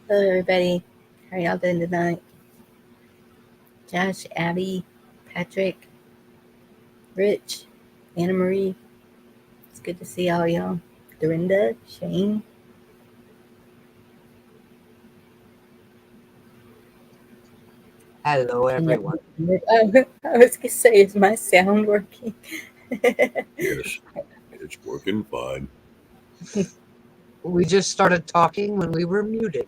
Hello, everybody. How y'all doing tonight? Josh, Abby, Patrick, Rich, Anna Marie. It's good to see all y'all. Dorinda, Shane. Hello, Can y'all everyone. I was gonna say, is my sound working? Yes, it's working fine. We just started talking when we were muted.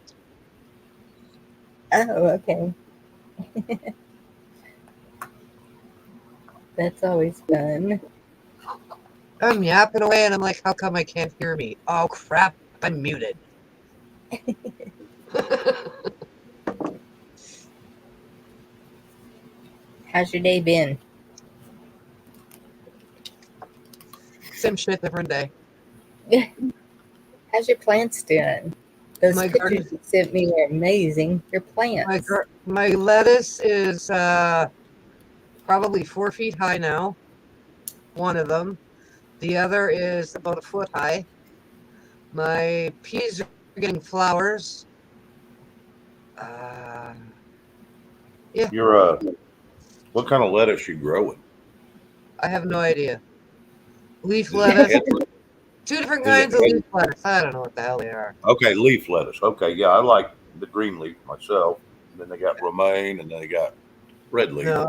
Oh, okay. That's always fun. I'm yapping away, and I'm like, how come I can't hear me? Oh, crap, I'm muted. How's your day been? Same shit, different day. How's your plants doing? Those My pictures garden, you sent me were amazing. Your plants. my lettuce is probably 4 feet high now. One of them. The other is about a foot high. My peas are getting flowers. Uh, yeah, You're what kind of lettuce you growing? I have no idea. Leaf Is it lettuce. head? Two different Is it kinds of head? leaf lettuce. I don't know what the hell they are. Okay, leaf lettuce. Okay, yeah, I like the green leaf myself. And then they got romaine, and then they got red leaf. No,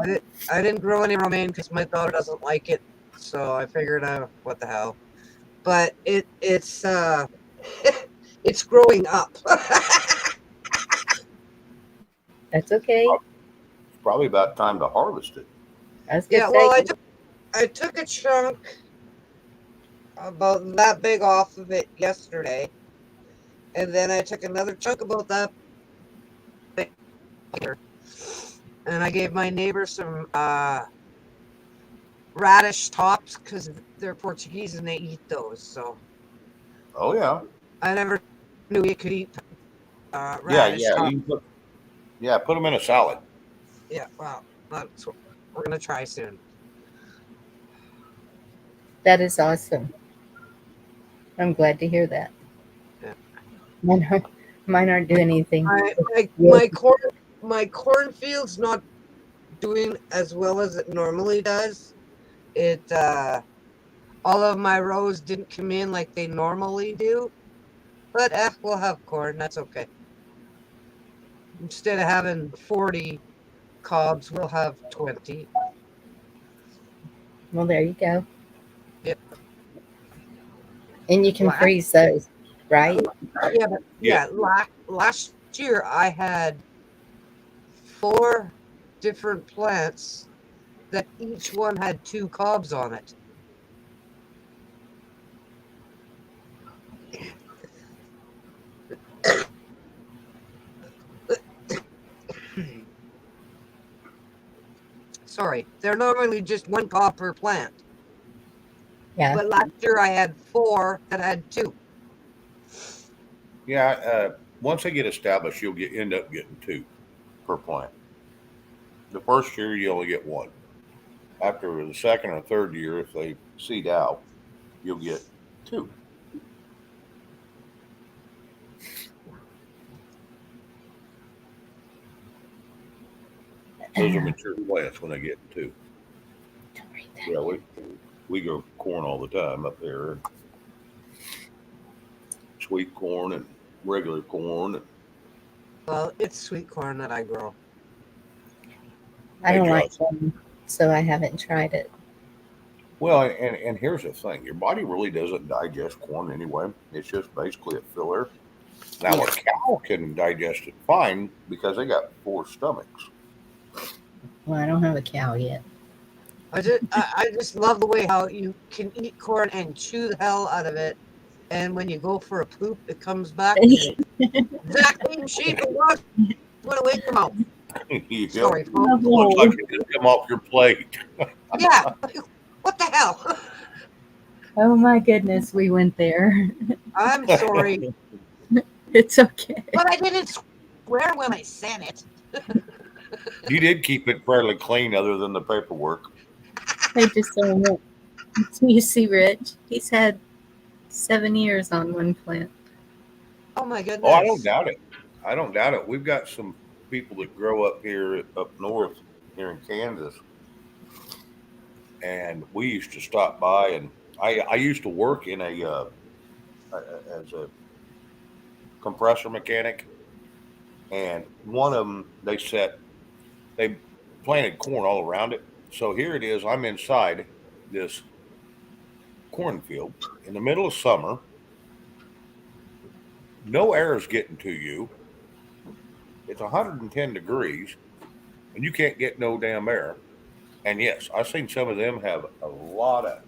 I didn't grow any romaine because my daughter doesn't like it. So I figured, what the hell? But it's it's growing up. That's okay. It's probably about time to harvest it. I was gonna Yeah, say, well, I took a chunk about that big off of it yesterday, and then I took another chunk about that big later, and I gave my neighbor some radish tops because they're Portuguese and they eat those. So Oh yeah, I never knew you could eat yeah, radish yeah. tops. Put them in a salad. Yeah, well, that's what we're gonna try soon. that is awesome. I'm glad to hear that. Yeah. Mine aren't, mine aren't doing anything. My my Yes. my corn my cornfield's not doing as well as it normally does. It all of my rows didn't come in like they normally do, but we'll have corn. That's okay. Instead of having 40 cobs, we'll have 20. Well, there you go. Yep. And you can Last freeze those, right? yeah, but Yeah. yeah, last year I had four different plants that each one had two cobs on it. Sorry, they're normally just one cob per plant. Yeah. But last year I had four that had two. Yeah. Once they get established, end up getting two per plant. The first year you only get one. After the second or third year, if they seed out, you'll get two. Those are mature plants when they get two. Don't read that. Yeah, we grow corn all the time up there, and sweet corn and regular corn. And Well, it's sweet corn that I grow. I hey, don't like Josh. them, so I haven't tried it. Well, and here's the thing: your body really doesn't digest corn anyway. It's just basically a filler. Now, a Yeah. cow can digest it fine because they got four stomachs. Well, I don't have a cow yet. I just love the way how you can eat corn and chew the hell out of it, and when you go for a poop, it comes back the exact same shape it was when it went in your mouth. Yep, Sorry, folks. looks Oh, like it just come off your plate. Yeah, what the hell? oh my goodness, we went there. I'm sorry, It's okay. but I didn't swear when I said it. You did keep it fairly clean, other than the paperwork. I just don't know. You see, Rich, he's had 7 years on one plant. Oh my Oh, I don't goodness. doubt it. I don't doubt it. We've got some people that grow up here up north here in Kansas, and we used to stop by, and I used to work in as a compressor mechanic, and one of them they planted corn all around it. So here it is. I'm inside this cornfield in the middle of summer. No air is getting to you. It's 110 degrees, and you can't get no damn air. And yes, I've seen some of them have a lot of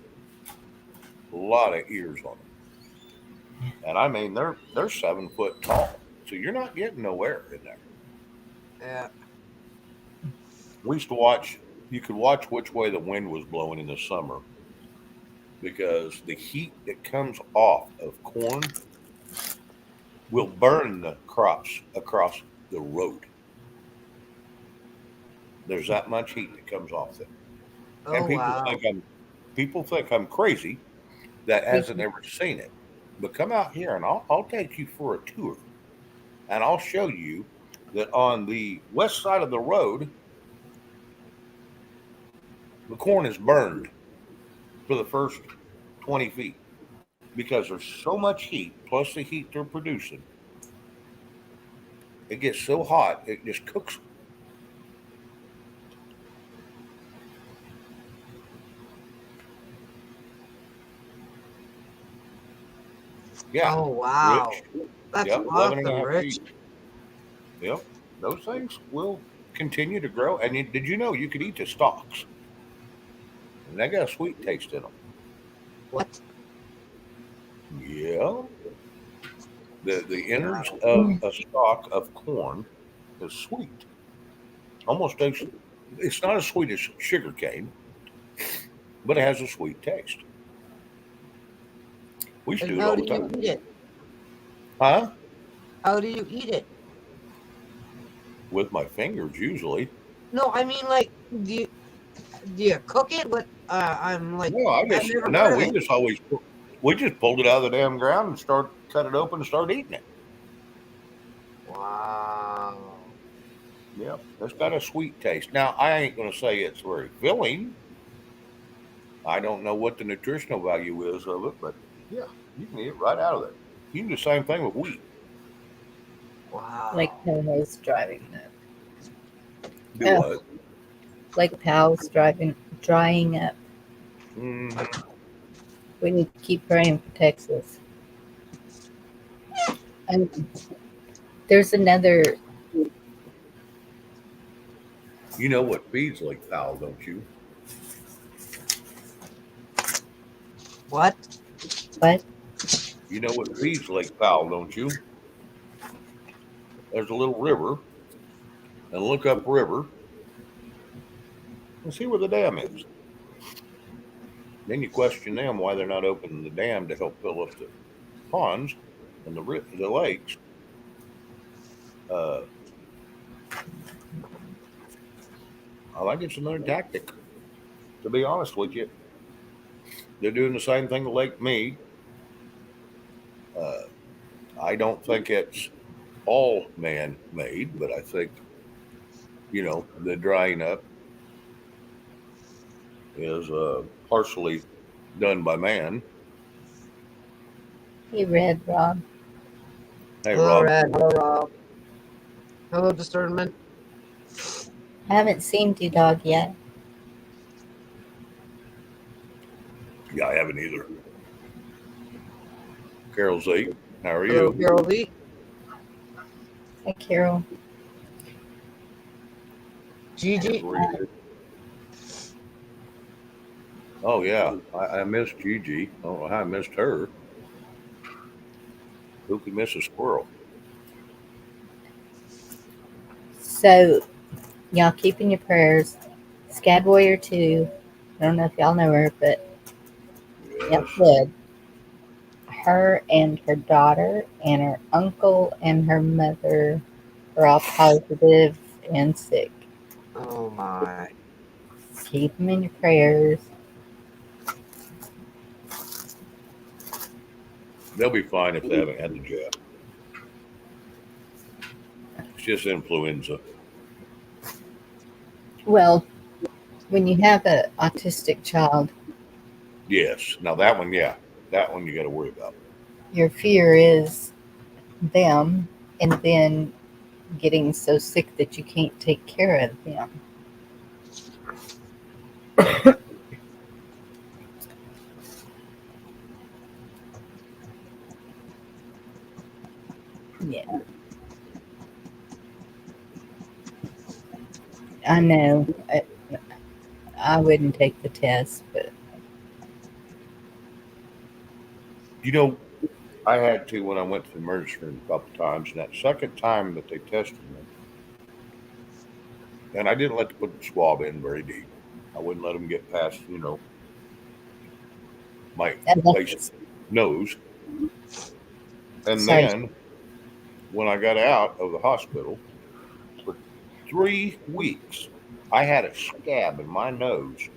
ears on them, and I mean they're 7 foot tall, so you're not getting no air in there. Yeah. We used to watch. You could watch which way the wind was blowing in the summer because the heat that comes off of corn will burn the crops across the road. There's that much heat that comes off them, and Oh, wow. people think I'm crazy that hasn't ever seen it. But come out here and I'll take you for a tour, and I'll show you that on the west side of the road, the corn is burned for the first 20 feet because there's so much heat, plus the heat they're producing. It gets so hot, it just cooks. Yeah, Oh, wow. Rich. That's Yep, 11 and a awesome, half Rich. feet. Yep, those things will continue to grow. And did you know you could eat the stalks? And they got a sweet taste in them. What? Yeah, the innards Wow. of a stalk of corn is sweet. Almost tastes. It's not as sweet as sugar cane, but it has a sweet taste. We used to And do it how all do the you time. eat it? Huh? How do you eat it? With my fingers usually. No, I mean, like, do you cook it? What? I'm like, No, I've never no. heard of it. We just pulled it out of the damn ground and cut it open and start eating it. Wow. Yeah, it's got a sweet taste. Now I ain't gonna say it's very filling. I don't know what the nutritional value is of it, but yeah, you can eat it right out of there. You can do the same thing with wheat. Like Wow. cows driving up. Do Oh, what? like cows drying up. Mm, We need to keep praying for Texas. And there's another. you know what feeds like fowl, don't you? What? What? You know what feeds Lake Powell, don't you? There's a little river, and look up river and see where the dam is. Then you question them why they're not opening the dam to help fill up the ponds and the lakes. Uh, I think it's another tactic. To be honest with you, they're doing the same thing to Lake Mead. Uh, I don't think it's all man-made, but I think the drying up is partially done by man. Hey, Red Rob. Hey, Hello, Rob. Red. Hello, Rob. Hello, Discernment. I haven't seen D-Dog yet. Yeah, I haven't either. Carol Z, how are Hello, you? Carol Lee. Hi, Carol. Gigi. Oh yeah, I missed Gigi. I don't know how I missed her. Who could miss a squirrel? So, y'all keep in your prayers. Scad Warrior 2. I don't know if y'all know her, but y'all Yes. should. Her and her daughter and her uncle and her mother are all positive and sick. Oh, my. Keep them in your prayers. They'll be fine if they haven't had the jab. It's just influenza. Well, when you have an autistic child, Yes. Now that one, yeah, that one you got to worry about. your fear is them and then getting so sick that you can't take care of them. Yeah, I know. I wouldn't take the test, but You know, I had to when I went to the emergency room a couple times, and that second time that they tested me, and I didn't let them put the swab in very deep. I wouldn't let them get past, my basic that's nose. And sorry. then when I got out of the hospital for 3 weeks, I had a scab in my nose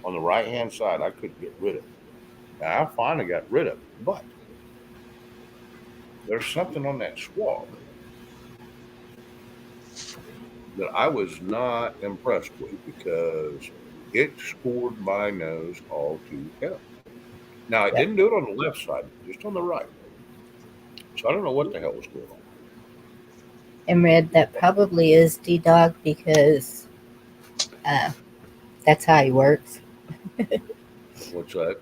on the right hand side. I couldn't get rid of it. Now, I finally got rid of it, but there's something on that swab that I was not impressed with because it scored my nose all to hell. Now, it Yep. didn't do it on the left side, just on the right. So I don't know what the hell was going on. And Red, that probably is D Dog because uh, that's how he works. What's that?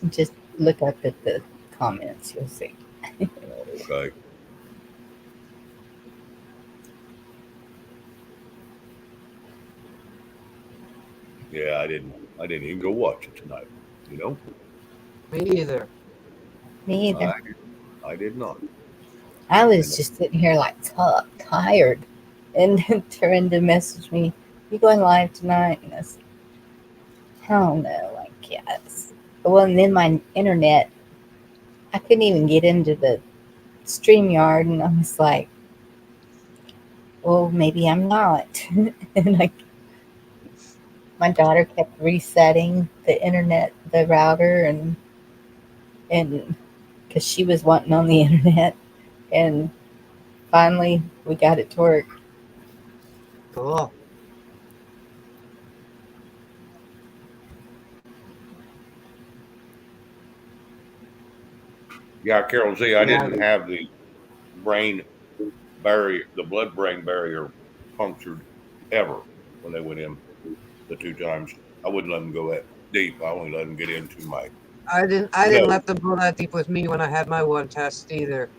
Just look up at the comments, you'll see. Oh, okay. Yeah, I didn't even go watch it tonight. You know, Me either. Me either. I I did not. I was And just sitting here like tired. And then Dorinda messaged me, "You going live tonight?" And I said, "Hell no, like yes." Well, and then my internet, I couldn't even get into the StreamYard, and I was like, "Well, maybe I'm not." And my daughter kept resetting the internet, the router, and because she was wanting on the internet, and finally we got it to work. Cool. yeah, Carol Z, I Yeah. didn't have the brain barrier, the blood brain barrier punctured ever when they went in the 2 times. I wouldn't let them go that deep. I only let them get into my I didn't nose. let them go that deep with me when I had my one test either.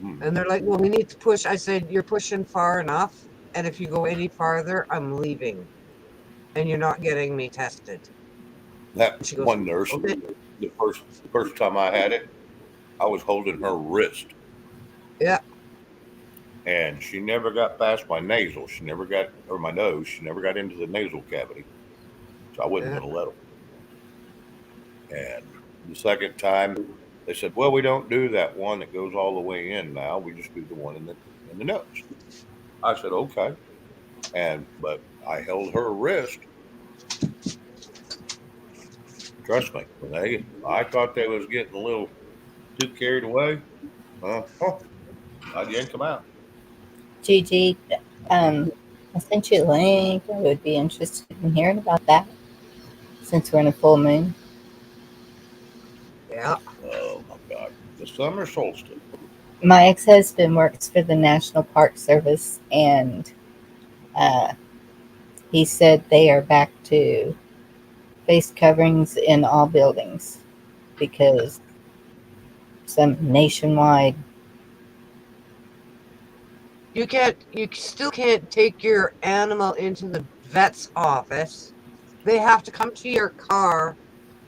Hmm. And they're like, "Well, we need to push." I said, "You're pushing far enough, and if you go any farther, I'm leaving, and you're not getting me tested." That And she goes, one nurse, "Okay." the first time I had it, I was holding her wrist, Yeah. and she never got past my nasal. She never got, or my nose. She never got into the nasal cavity, so I wasn't Yeah. going to let them. And the second time, they said, "Well, we don't do that one that goes all the way in now. We just do the one in the nose." I said, "Okay," but I held her wrist. Trust me, I thought they was getting a little too carried away. I yanked them out. Gigi, I sent you a link. I would be interested in hearing about that since we're in a full moon. Yeah. Oh my God, the summer solstice. My ex husband works for the National Park Service, and uh, he said they are back to face coverings in all buildings because some nationwide. You still can't take your animal into the vet's office. They have to come to your car,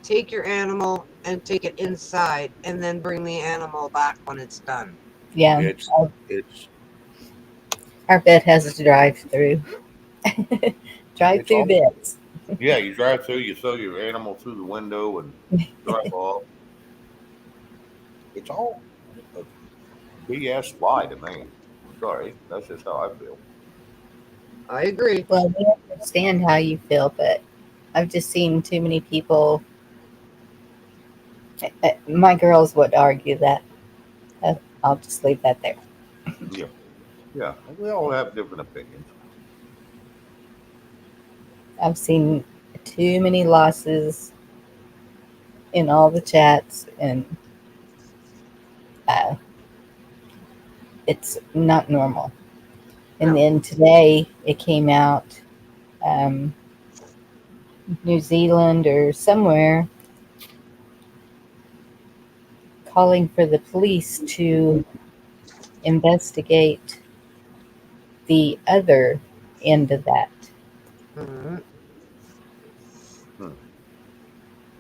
take your animal, and take it inside, and then bring the animal back when it's done. Yeah, It's it's our vet has a drive through. Drive it's through all vets. yeah. You drive through, you throw your animal through the window and drive off. It's all a BS lie to me. Sorry, that's just how I feel. I agree. Well, we understand how you feel, but I've just seen too many people My girls would argue that. I'll just leave that there. Yeah, yeah. We all have different opinions. I've seen too many losses in all the chats, and uh, it's not normal. And No. then today it came out, um, New Zealand or somewhere calling for the police to investigate the other end of that Mm-hmm. Hmm.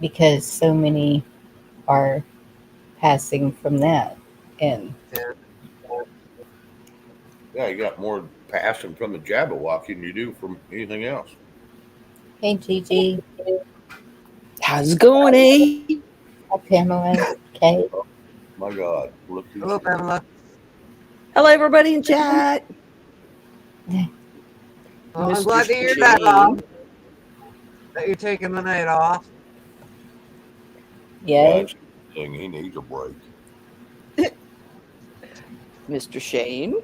because so many are passing from that. And Yeah. Yeah, you got more passing from the Jabberwocky than you do from anything else. hey, Gigi, How's it going, eh? hi, Pamela, Kay. Oh, my God, look who's Hello, here. Pamela. Hello, everybody in chat. Well, I'm Mr. glad to hear that, Shane. Rob, that you're taking the night off. Yeah, Yes. it's a thing. He needs a break. Mr. Shane,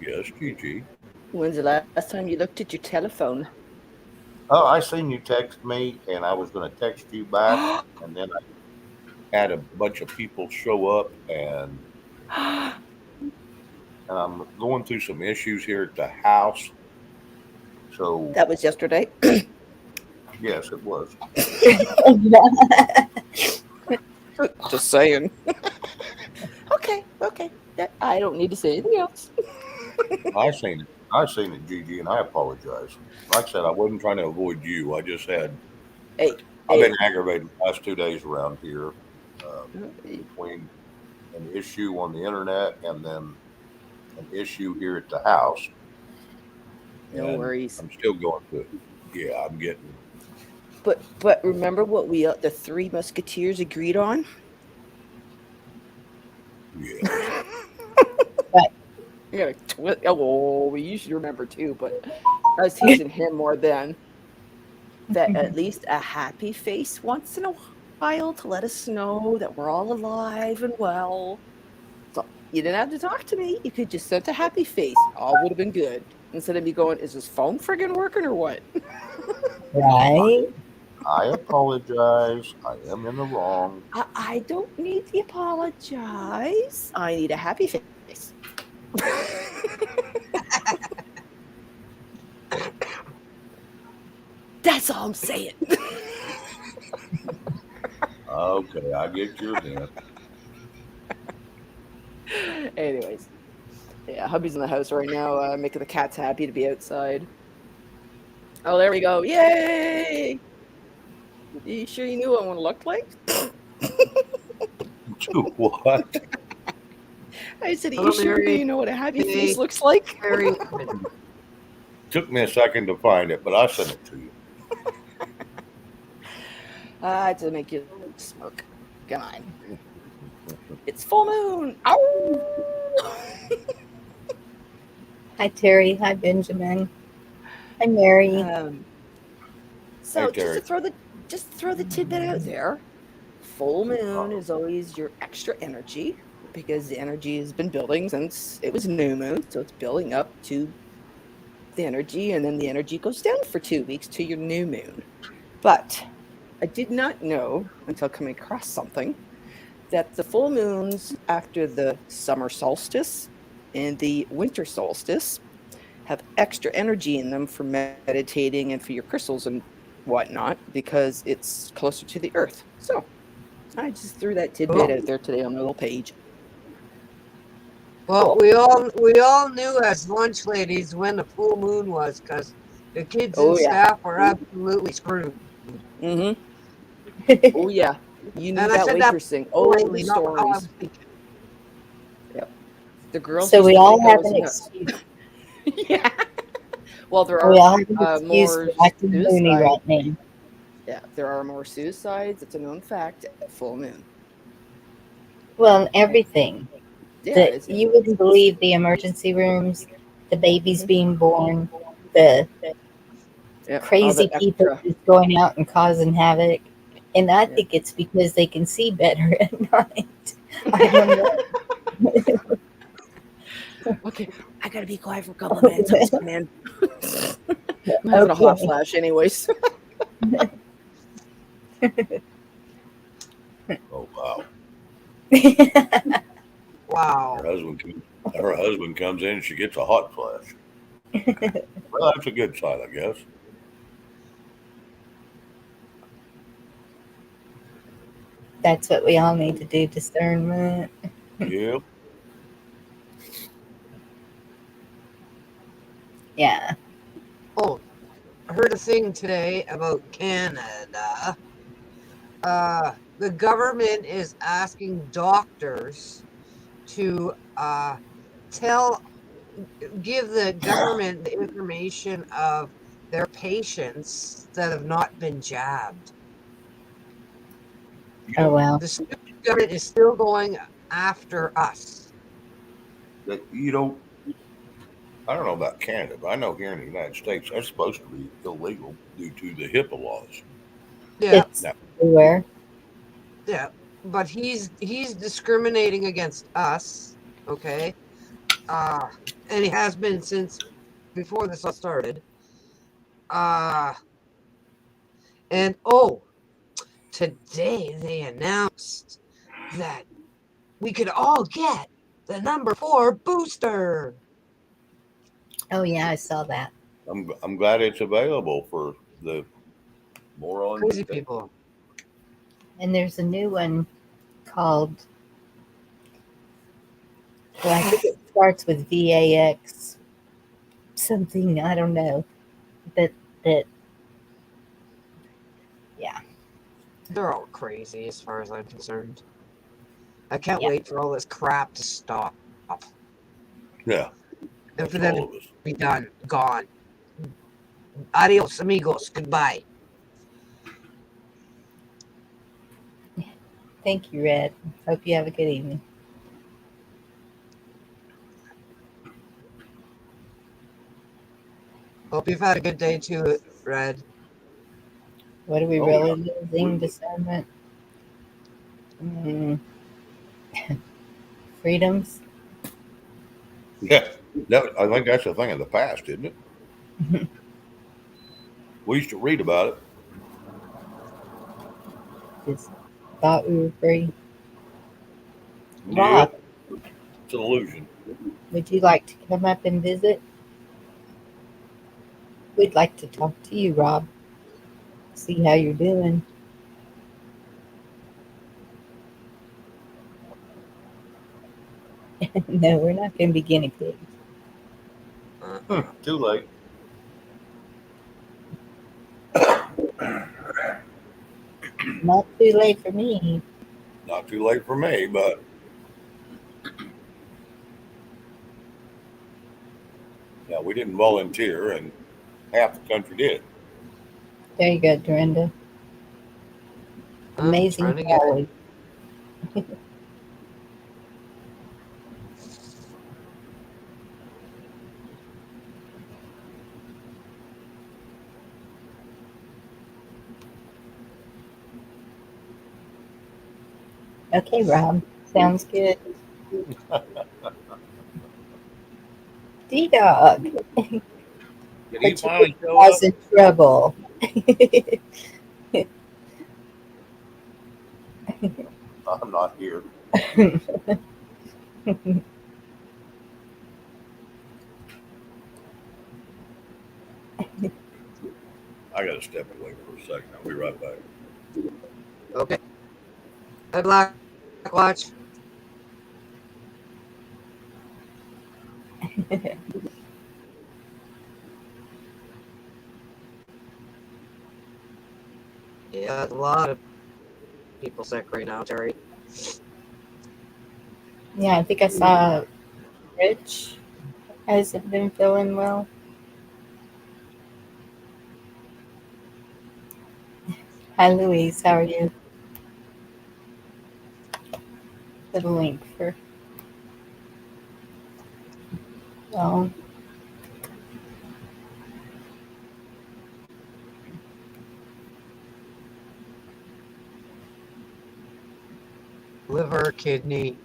Yes, Gigi. when's the last time you looked at your telephone? Oh, I seen you text me, and I was going to text you back, and then I had a bunch of people show up, and I'm going through some issues here at the house. So That was yesterday. yes, it was. Just saying. Okay. I don't need to say anything else. I seen it. I seen it, Gigi, and I apologize. Like I said, I wasn't trying to avoid you. I just had. Hey, I've hey. been aggravated the last 2 days around here, between an issue on the internet and then an issue here at the house, No and worries. I'm still going through it. Yeah, I'm getting. But remember what we the three musketeers agreed on? Yes. Right. We usually remember too, but I was teasing him more than that. At least a happy face once in a while to let us know that we're all alive and well. So you didn't have to talk to me. You could just send a happy face. All would have been good. Instead of me going, is this phone friggin' working or what? Right. I apologize. I am in the wrong. I don't need to apologize. I need a happy face. That's all I'm saying. Okay, I get your hint. Anyways, yeah, hubby's in the house right now, making the cats happy to be outside. Oh, there we go. Yay! You sure you knew what one looked like? What? I said, are Hello, you sure Mary. you know what a happy Hey, face looks like? Mary. Took me a second to find it, but I sent it to you. I had to make you smirk. Come on. It's full moon. Ow! Hi, Terry. Hi, Benjamin. Hi, Mary. So Hey, Terry. just throw the tidbit out there. Full moon is always your extra energy because the energy has been building since it was new moon, so it's building up to the energy, and then the energy goes down for 2 weeks to your new moon. But I did not know until coming across something that the full moons after the summer solstice and the winter solstice have extra energy in them for meditating and for your crystals and whatnot because it's closer to the earth. So I just threw that tidbit Oh. out there today on my little page. Well, we all knew as lunch ladies when the full moon was, because the kids and Oh yeah. staff were absolutely screwed. Mm-hmm. Oh yeah. You knew And I that said that waitress thing. Oh, the politely, not how I was stories. thinking. Yep. The girls So used we to all think I have was an nuts. excuse. Yeah. Well, there We are all have an excuse more for acting loony suicides. right now. Yeah, there are more suicides. It's a known fact at full moon. Well, and everything. Yeah, it is. Yeah. You wouldn't believe the emergency rooms, the babies Mhm. being born, the Yep. All crazy the people extra. just going out and causing havoc. And I Yeah. think it's because they can see better at night. I don't know. Okay, I gotta be quiet for a couple of minutes. I'm just coming in. I'm having a hot Okay. flash, anyways. Oh wow. Her Wow. husband comes, her husband comes in and she gets a hot flash. Well, that's a good sign, I guess. That's what we all need to do, discernment. Yep. Yeah. Oh, I heard a thing today about Canada. The government is asking doctors to tell, give the government the information of their patients that have not been jabbed. Oh, Yep. well. The stupid government is still going after us. That I don't know about Canada, but I know here in the United States that's supposed to be illegal due to the HIPAA laws. Yeah, It's Now, everywhere. yeah. But he's discriminating against us, okay? Uh and he has been since before this all started. Uh and oh, today they announced that we could all get the number 4 booster. Oh, yeah, I saw that. I'm glad it's available for the morons Crazy that think. people. And there's a new one called, well, I think it starts with VAX something. I don't know. But that, yeah, They're all crazy as far as I'm concerned. I can't yeah. wait for all this crap to stop Yeah, and that's for them all to of us. be done, gone. Adios, amigos. Goodbye. Thank you, Red. Hope you have a good evening. Hope you've had a good day too, Red. What are we Oh yeah, really losing? absolutely. Discernment? Mm, freedoms? Yeah, I think that's a thing of the past, isn't it? We used to read about it. Just thought we were free. Rob, Yep, it's an illusion. would you like to come up and visit? We'd like to talk to you, Rob. See how you're doing. No, we're not going to be guinea pigs. Too late. Not too late for me. Not too late for me, but yeah, we didn't volunteer, and half the country did. There you go, Dorinda. I'm Amazing trying to get it. Polly. Okay, Rob. Sounds good. D-Dog. Did he Put your finally show paws up? in trouble. I'm not here. I got to step away for a second. I'll be right back. Okay. Bye, Black Watch. Yeah, a lot of people sick right now, Terry. Yeah, I think I saw Rich hasn't been feeling well. Hi, Louise. How are you? Put a link for. Well, liver, kidney,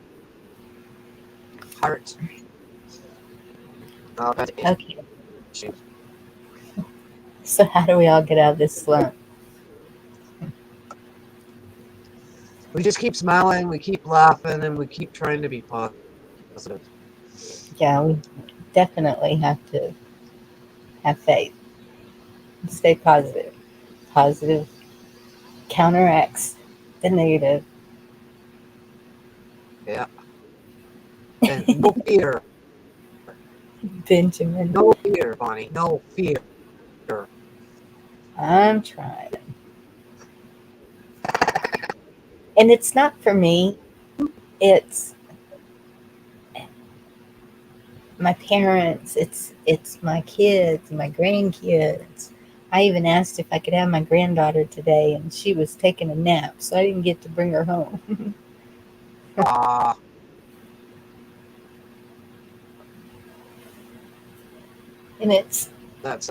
heart, all kinds of Okay. issues. So how do we all get out of this slump? We just keep smiling, we keep laughing, and we keep trying to be positive. Yeah, we definitely have to have faith. Stay positive. Positive counteracts the negative. Yeah. And no fear. Benjamin, No fear, Bonnie. No fear. I'm trying. And it's not for me. It's my parents. It's my kids, my grandkids. I even asked if I could have my granddaughter today, and she was taking a nap, so I didn't get to bring her home. Ah, And it's that's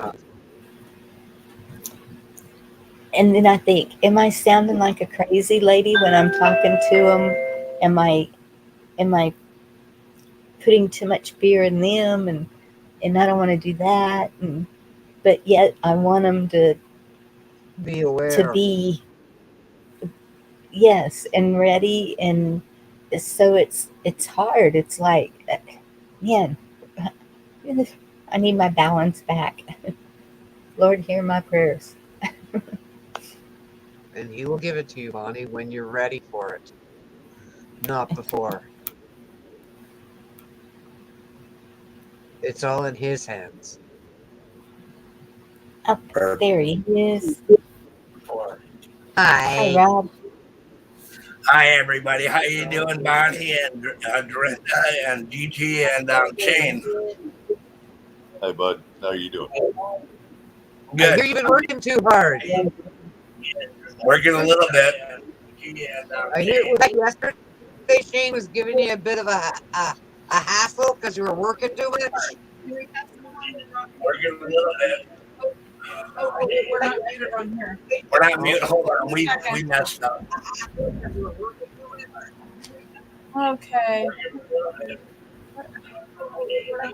and then I think, am I sounding like a crazy lady when I'm talking to them? Am I putting too much fear in them, and I don't want to do that, and but yet I want them be to aware. be, yes, and ready, and so it's hard. It's like, man, I need my balance back. Lord, hear my prayers. And he will give it to you, Bonnie, when you're ready for it. Not before. It's all in his hands. Up there he is. Hi, Hi. Rob. Hi everybody, how you doing, Bonnie and Dorinda and Gigi and Shane? Hey, bud, how you doing? I hear Good. you've been working too hard. Working a little bit. I hear was that yesterday Shane was giving you a bit of a hassle because you were working too much. Working a little bit. We're not mute. Hold on, we messed up. Okay.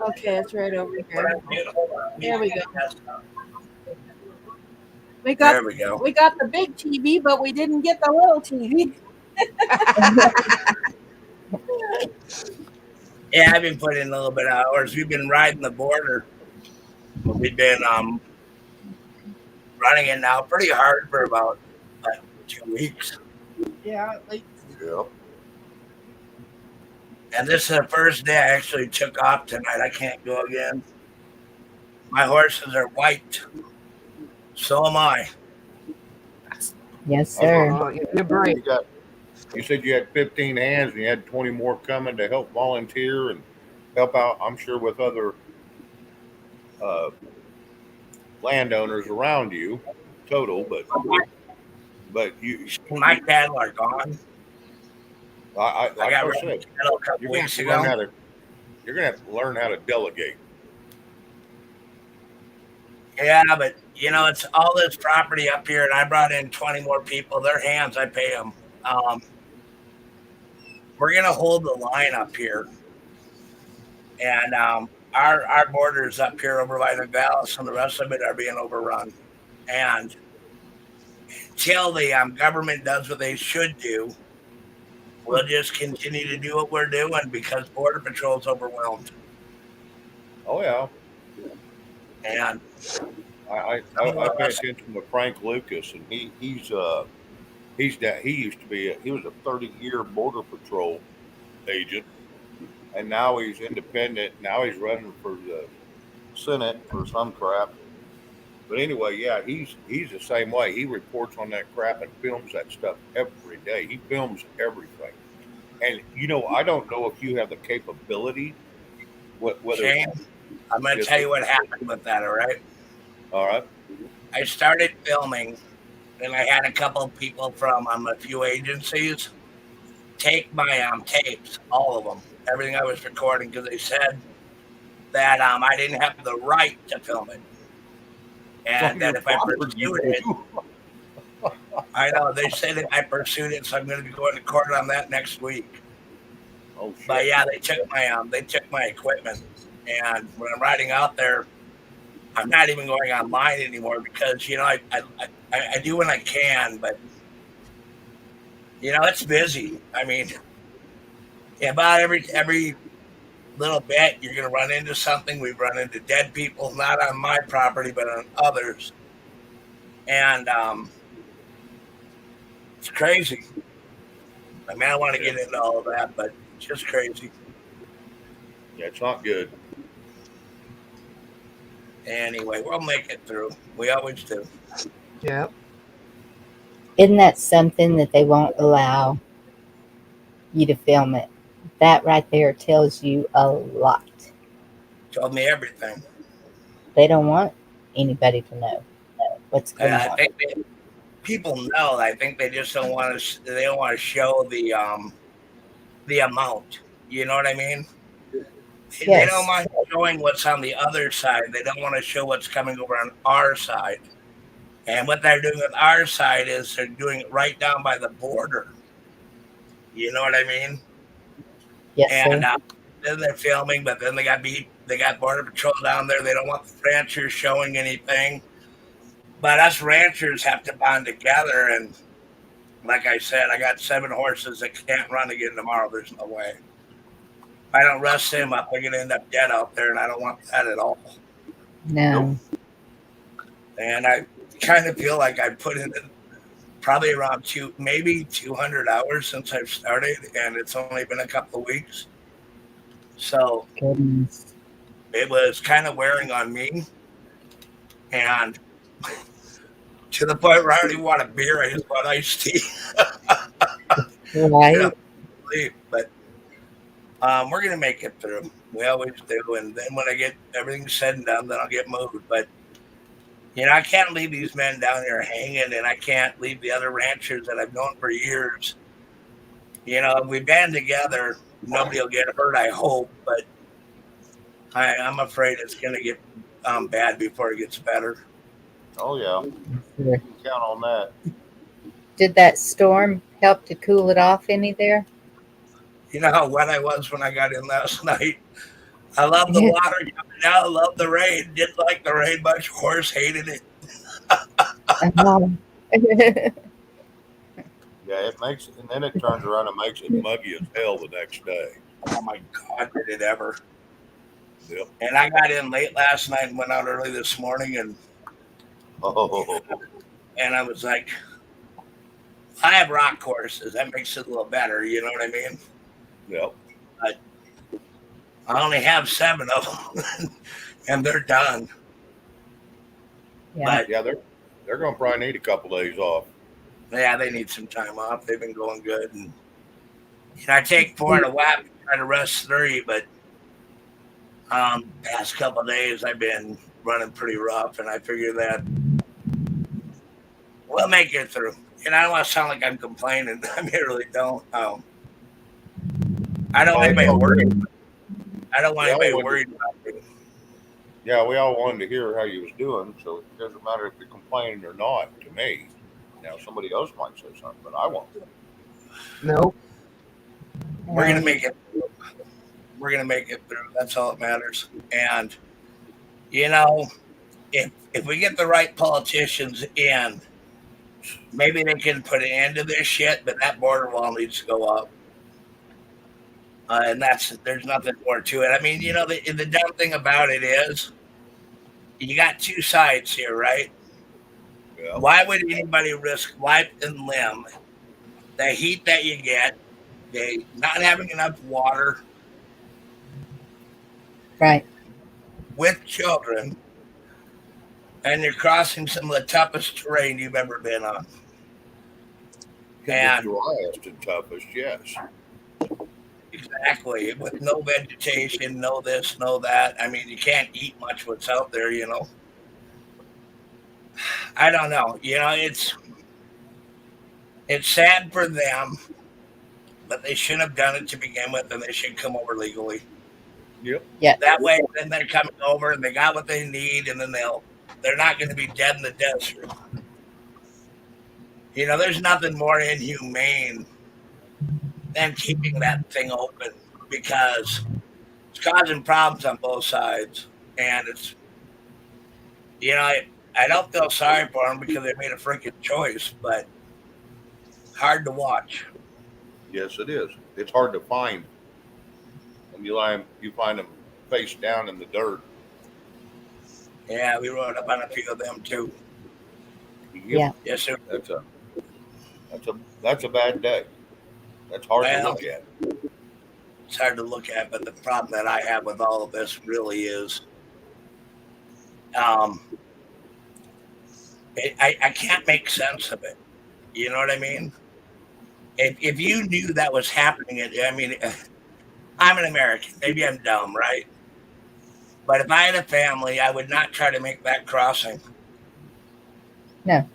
Okay, it's right over here. There we go. There we go. We got the big TV, but we didn't get the little TV. Yeah, I've been putting in a little bit of hours. We've been riding the border. We've been running it now pretty hard for about 2 weeks. Yeah, like Yeah. And this is the first day I actually took off tonight. I can't go again. My horses are white. So am I. Yes, sir. Oh, you're brave. You said you had 15 hands and you had 20 more coming to help volunteer and help out, I'm sure, with other landowners around you, total, but you, My cattle are gone. like I got I rid of said, cattle a couple you're gonna have weeks to learn ago. how to you're gonna have to learn how to delegate. Yeah, but it's all this property up here, and I brought in 20 more people. Their hands, I pay them. We're gonna hold the line up here, and our borders up here over by the Dallas, and the rest of it are being overrun. And till the government does what they should do, we'll just continue to do what we're doing because Border Patrol's overwhelmed. Oh yeah, And I pay attention to Frank Lucas, and he was a 30-year Border Patrol agent, and now he's independent. Now he's running for the Senate for some crap. But anyway, yeah, he's the same way. He reports on that crap and films that stuff every day. He films everything. And I don't know if you have the capability, whether Shane, I'm going to yes, tell sir. you what happened with that, all right? All right. I started filming, and I had a couple of people from a few agencies take my tapes, all of them, everything I was recording, because they said that I didn't have the right to film it, It's on and your that if I property, you pursued it, do. I know they say that I pursued it, so I'm going to be going to court on that next week. Oh shit. But yeah, they took my equipment, and when I'm riding out there, I'm not even going online anymore because I do when I can, but it's busy. I mean, about every little bit you're going to run into something. We've run into dead people, not on my property but on others, and it's crazy. I mean, I don't want to Yeah. get into all of that, but it's just crazy. Yeah, it's not good. Anyway, we'll make it through. We always do. Yep. Isn't that something that they won't allow you to film it? That right there tells you a lot. Told me everything. They don't want anybody to know what's going I on. think people know. I think they just don't want to. They don't want to show the amount. You know what I mean? They don't Yes, mind showing what's on the other side. They don't want to show what's coming over on our side. And what they're doing with our side is they're doing it right down by the border. You know what I mean? yes, And sir. then they're filming, but then they got border patrol down there. They don't want the ranchers showing anything. But us ranchers have to bond together. And like I said, I got 7 horses that can't run again tomorrow. There's no way. If I don't rest them up, they're going to end up dead out there, and I don't want that at all. No. And I kind of feel like I put in probably around maybe 200 hours since I've started, and it's only been a couple of weeks. So Goodness. it was kind of wearing on me, and to the point where I don't even want a beer. I just want iced tea. Right? But we're gonna make it through. We always do, and then when I get everything said and done, then I'll get moved. But I can't leave these men down here hanging, and I can't leave the other ranchers that I've known for years. If we band together, nobody will get hurt. I hope, but I'm afraid it's gonna get bad before it gets better. Oh yeah, Sure. you can count on that. Did that storm help to cool it off any there? You know how wet I was when I got in last night. I love the water coming down. I love the rain. Didn't like the rain much. Horse hated it. Um, Yeah, it makes, and then it turns around and makes it muggy as hell the next day. Oh my God, did it ever? Yep. And I got in late last night and went out early this morning, and Oh, I was like, I have rock horses. That makes it a little better. You know what I mean? yep. But I only have 7 of them, and they're done. yeah. But Yeah, they're going to probably need a couple days off. yeah, they need some time off. They've been going good, and I take 4 in a whack, try to rest 3, but past couple of days I've been running pretty rough, and I figure that we'll make it through. And I don't want to sound like I'm complaining. I really don't. I don't want anybody worried. I don't want anybody worried about me. Yeah, we all wanted to hear how you was doing, so it doesn't matter if you're complaining or not to me. Now, somebody else might say something, but I won't. Nope. We're gonna make it through. We're gonna make it through. That's all that matters. And if we get the right politicians in, maybe they can put an end to this shit. But that border wall needs to go up. And there's nothing more to it. I mean, the dumb thing about it is you got 2 sides here, right? Yeah. Why would anybody risk life and limb? The heat that you get, they not having enough water Right. with children, and you're crossing some of the toughest terrain you've ever been on. The And driest and toughest, yes. exactly, with no vegetation, no this, no that. I mean, you can't eat much what's out there, I don't know. It's sad for them, but they shouldn't have done it to begin with, and they should come over legally. Yep. Yeah. That way, then they're coming over and they got what they need, and then they're not going to be dead in the desert. There's nothing more inhumane than keeping that thing open because it's causing problems on both sides. And I don't feel sorry for them because they made a freaking choice, but hard to watch. Yes, it is. It's hard to find, and you find them face down in the dirt. Yeah, we rode up on a few of them too. Yep, Yeah. Yes, sir. that's a that's a bad day. That's hard to Well, look at. it's hard to look at, but the problem that I have with all of this really is um, I can't make sense of it. You know what I mean? If you knew that was happening, I mean, I'm an American. Maybe I'm dumb, right? But if I had a family, I would not try to make that crossing. No.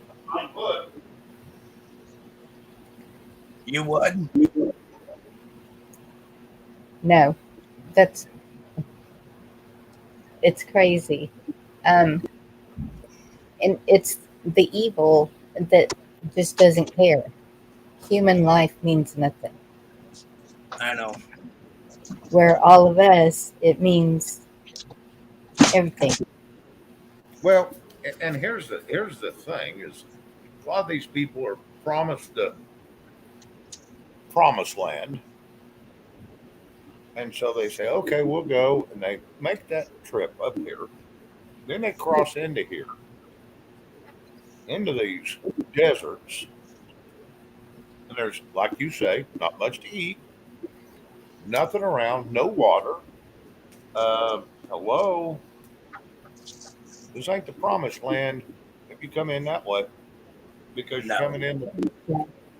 You would? No. That's it's crazy. And it's the evil that just doesn't care. Human life means nothing. I know. Where all of us, it means everything. Well, and here's the thing: is a lot of these people are promised the promised land, and so they say, okay, we'll go, and they make that trip up here. Then they cross into here, into these deserts, and there's, like you say, not much to eat, nothing around, no water. Hello, this ain't the promised land if you come in that way because you're No. coming in.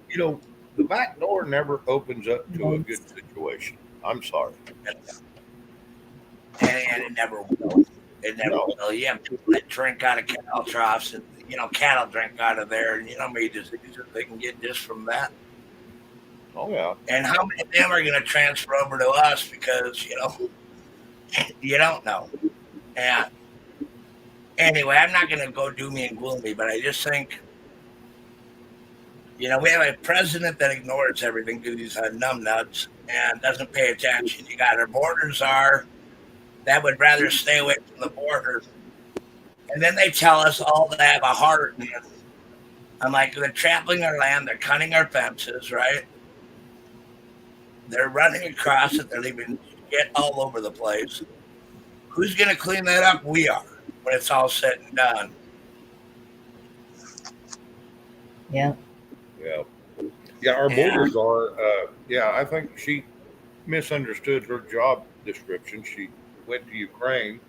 You know, the back door never opens up to a good situation. I'm sorry. And it never will. It never No. will. You have people that drink out of cattle troughs, and cattle drink out of there, and how many diseases they can get just from that. Oh yeah. And how many of them are going to transfer over to us because you don't know. And anyway, I'm not going to go doomy and gloomy, but I just think we have a president that ignores everything because he's a numbnuts and doesn't pay attention. You got our borders that would rather stay away from the border. And then they tell us all to have a heart. And I'm like, they're trampling our land. They're cutting our fences, right? They're running across it. They're leaving shit all over the place. Who's going to clean that up? We are when it's all said and done. Yeah. Yeah. Yeah. Our borders are. Yeah. I think she misunderstood her job description. She went to Ukraine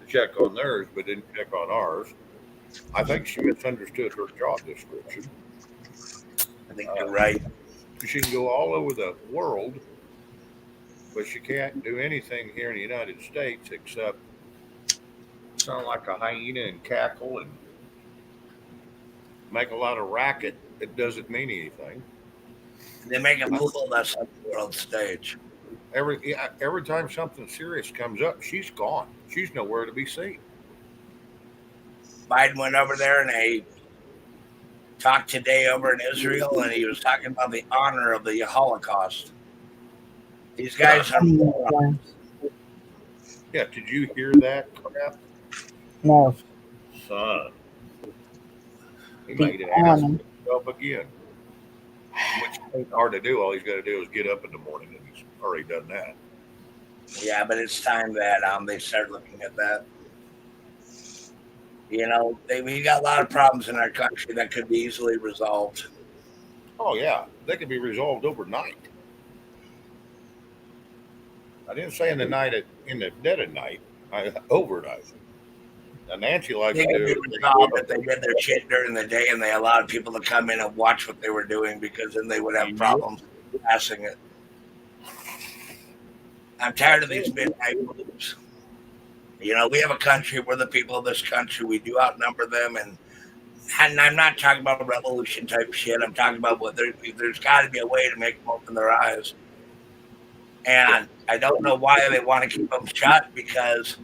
to check on theirs, but didn't check on ours. I think she misunderstood her job description. I think you're right. She can go all over the world, but she can't do anything here in the United States except sound like a hyena and cackle and make a lot of racket that doesn't mean anything. They make a fool of us on the world stage. Every time something serious comes up, she's gone. She's nowhere to be seen. Biden went over there and they talked today over in Israel, and he was talking about the honor of the Holocaust. These guys are morons. Yeah, did you hear that crap? No. Son. He The made an ass of honor. himself again. Which ain't hard to do. All he's got to do is get up in the morning, and he's already done that. Yeah, but it's time that they start looking at that. We got a lot of problems in our country that could be easily resolved. Oh yeah, they could be resolved overnight. I didn't say in the dead of night. Overnight. Now Nancy likes They to could do be it. resolved if they did their shit during the day and they allowed people to come in and watch what they were doing, because then they would have problems passing it. I'm tired of these midnight moves. We have a country. We're the people of this country. We do outnumber them, and I'm not talking about revolution type shit. I'm talking about there's got to be a way to make them open their eyes. And I don't know why they want to keep them shut, because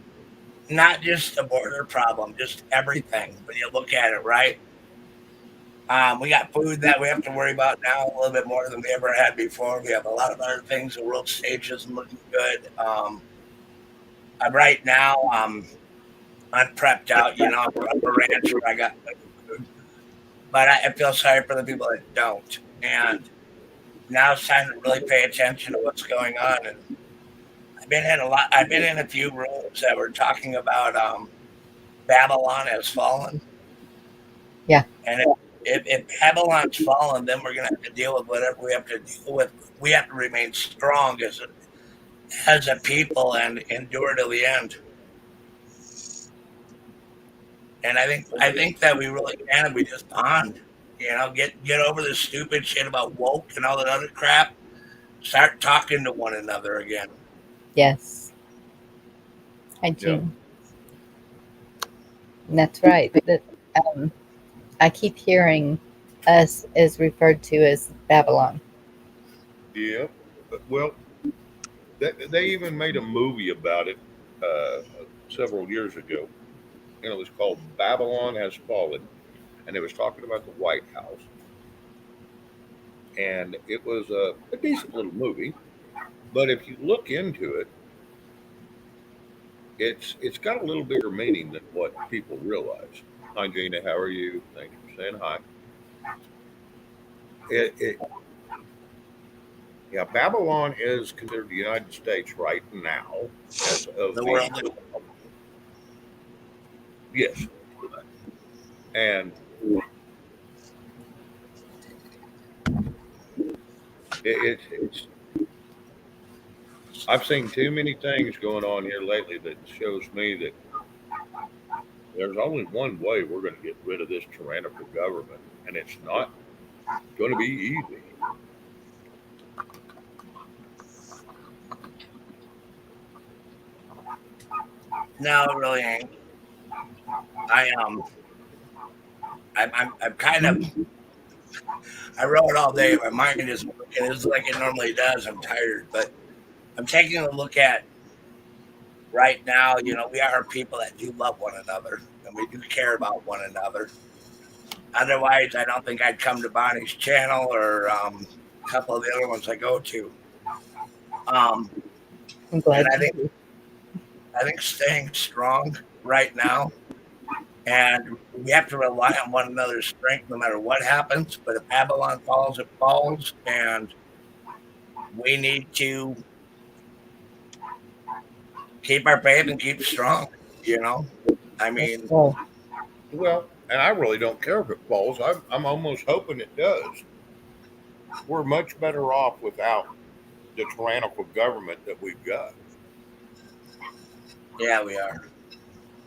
not just the border problem, just everything. When you look at it, right? We got food that we have to worry about now a little bit more than we ever had before. We have a lot of other things. The world stage isn't looking good. I'm right now. I'm prepped out. You know, I'm from a ranch where I got food, but I feel sorry for the people that don't. And now it's time to really pay attention to what's going on. And I've been in a lot. I've been in a few rooms that were talking about Babylon has fallen. Yeah. And if Babylon's fallen, then we're going to have to deal with whatever we have to deal with. We have to remain strong as a people and endure to the end. And I think that we really can if we just bond. You know, get over this stupid shit about woke and all that other crap. Start talking to one another again. Yes. I do. Yep. And that's right. But I keep hearing us is referred to as Babylon. Yeah. Well, they even made a movie about it several years ago, and it was called Babylon Has Fallen, and it was talking about the White House, and it was a decent little movie. But if you look into it, it's got a little bigger meaning than what people realize. Hi, Gina. How are you? Thank you for saying hi. It Yeah, Babylon is considered the United States right now as of The world. yes, and it's I've seen too many things going on here lately that shows me that there's only one way we're going to get rid of this tyrannical government, and it's not going to be easy. No, it really ain't. I I'm kind of. I wrote all day. My mind is working. It's like it normally does. I'm tired, but I'm taking a look at right now. You know, we are people that do love one another, and we do care about one another. Otherwise, I don't think I'd come to Bonnie's channel or a couple of the other ones I go to. Um, I'm glad and you do. I think staying strong right now, and we have to rely on one another's strength no matter what happens. But if Babylon falls, it falls, and we need to keep our faith and keep strong. You know, I mean, Oh, Well, and I really don't care if it falls. I'm almost hoping it does. We're much better off without the tyrannical government that we've got. yeah, we are.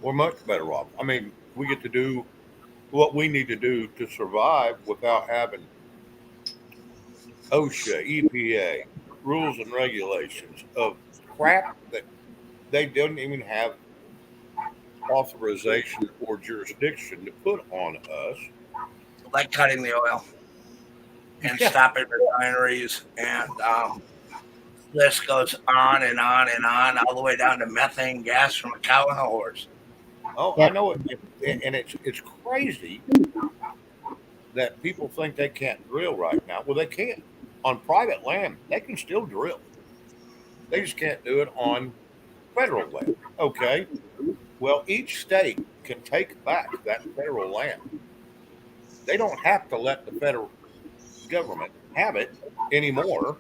We're much better off. I mean, we get to do what we need to do to survive without having OSHA, EPA, rules and regulations of crap that they don't even have authorization or jurisdiction to put on us. Like cutting the oil and Yeah. stopping refineries, and list goes on and on and on, all the way down to methane gas from a cow and a horse. Oh, I yep. know it, and it's crazy that people think they can't drill right now. Well, they can. On private land, they can still drill. They just can't do it on federal land. Okay. Well, each state can take back that federal land. They don't have to let the federal government have it anymore.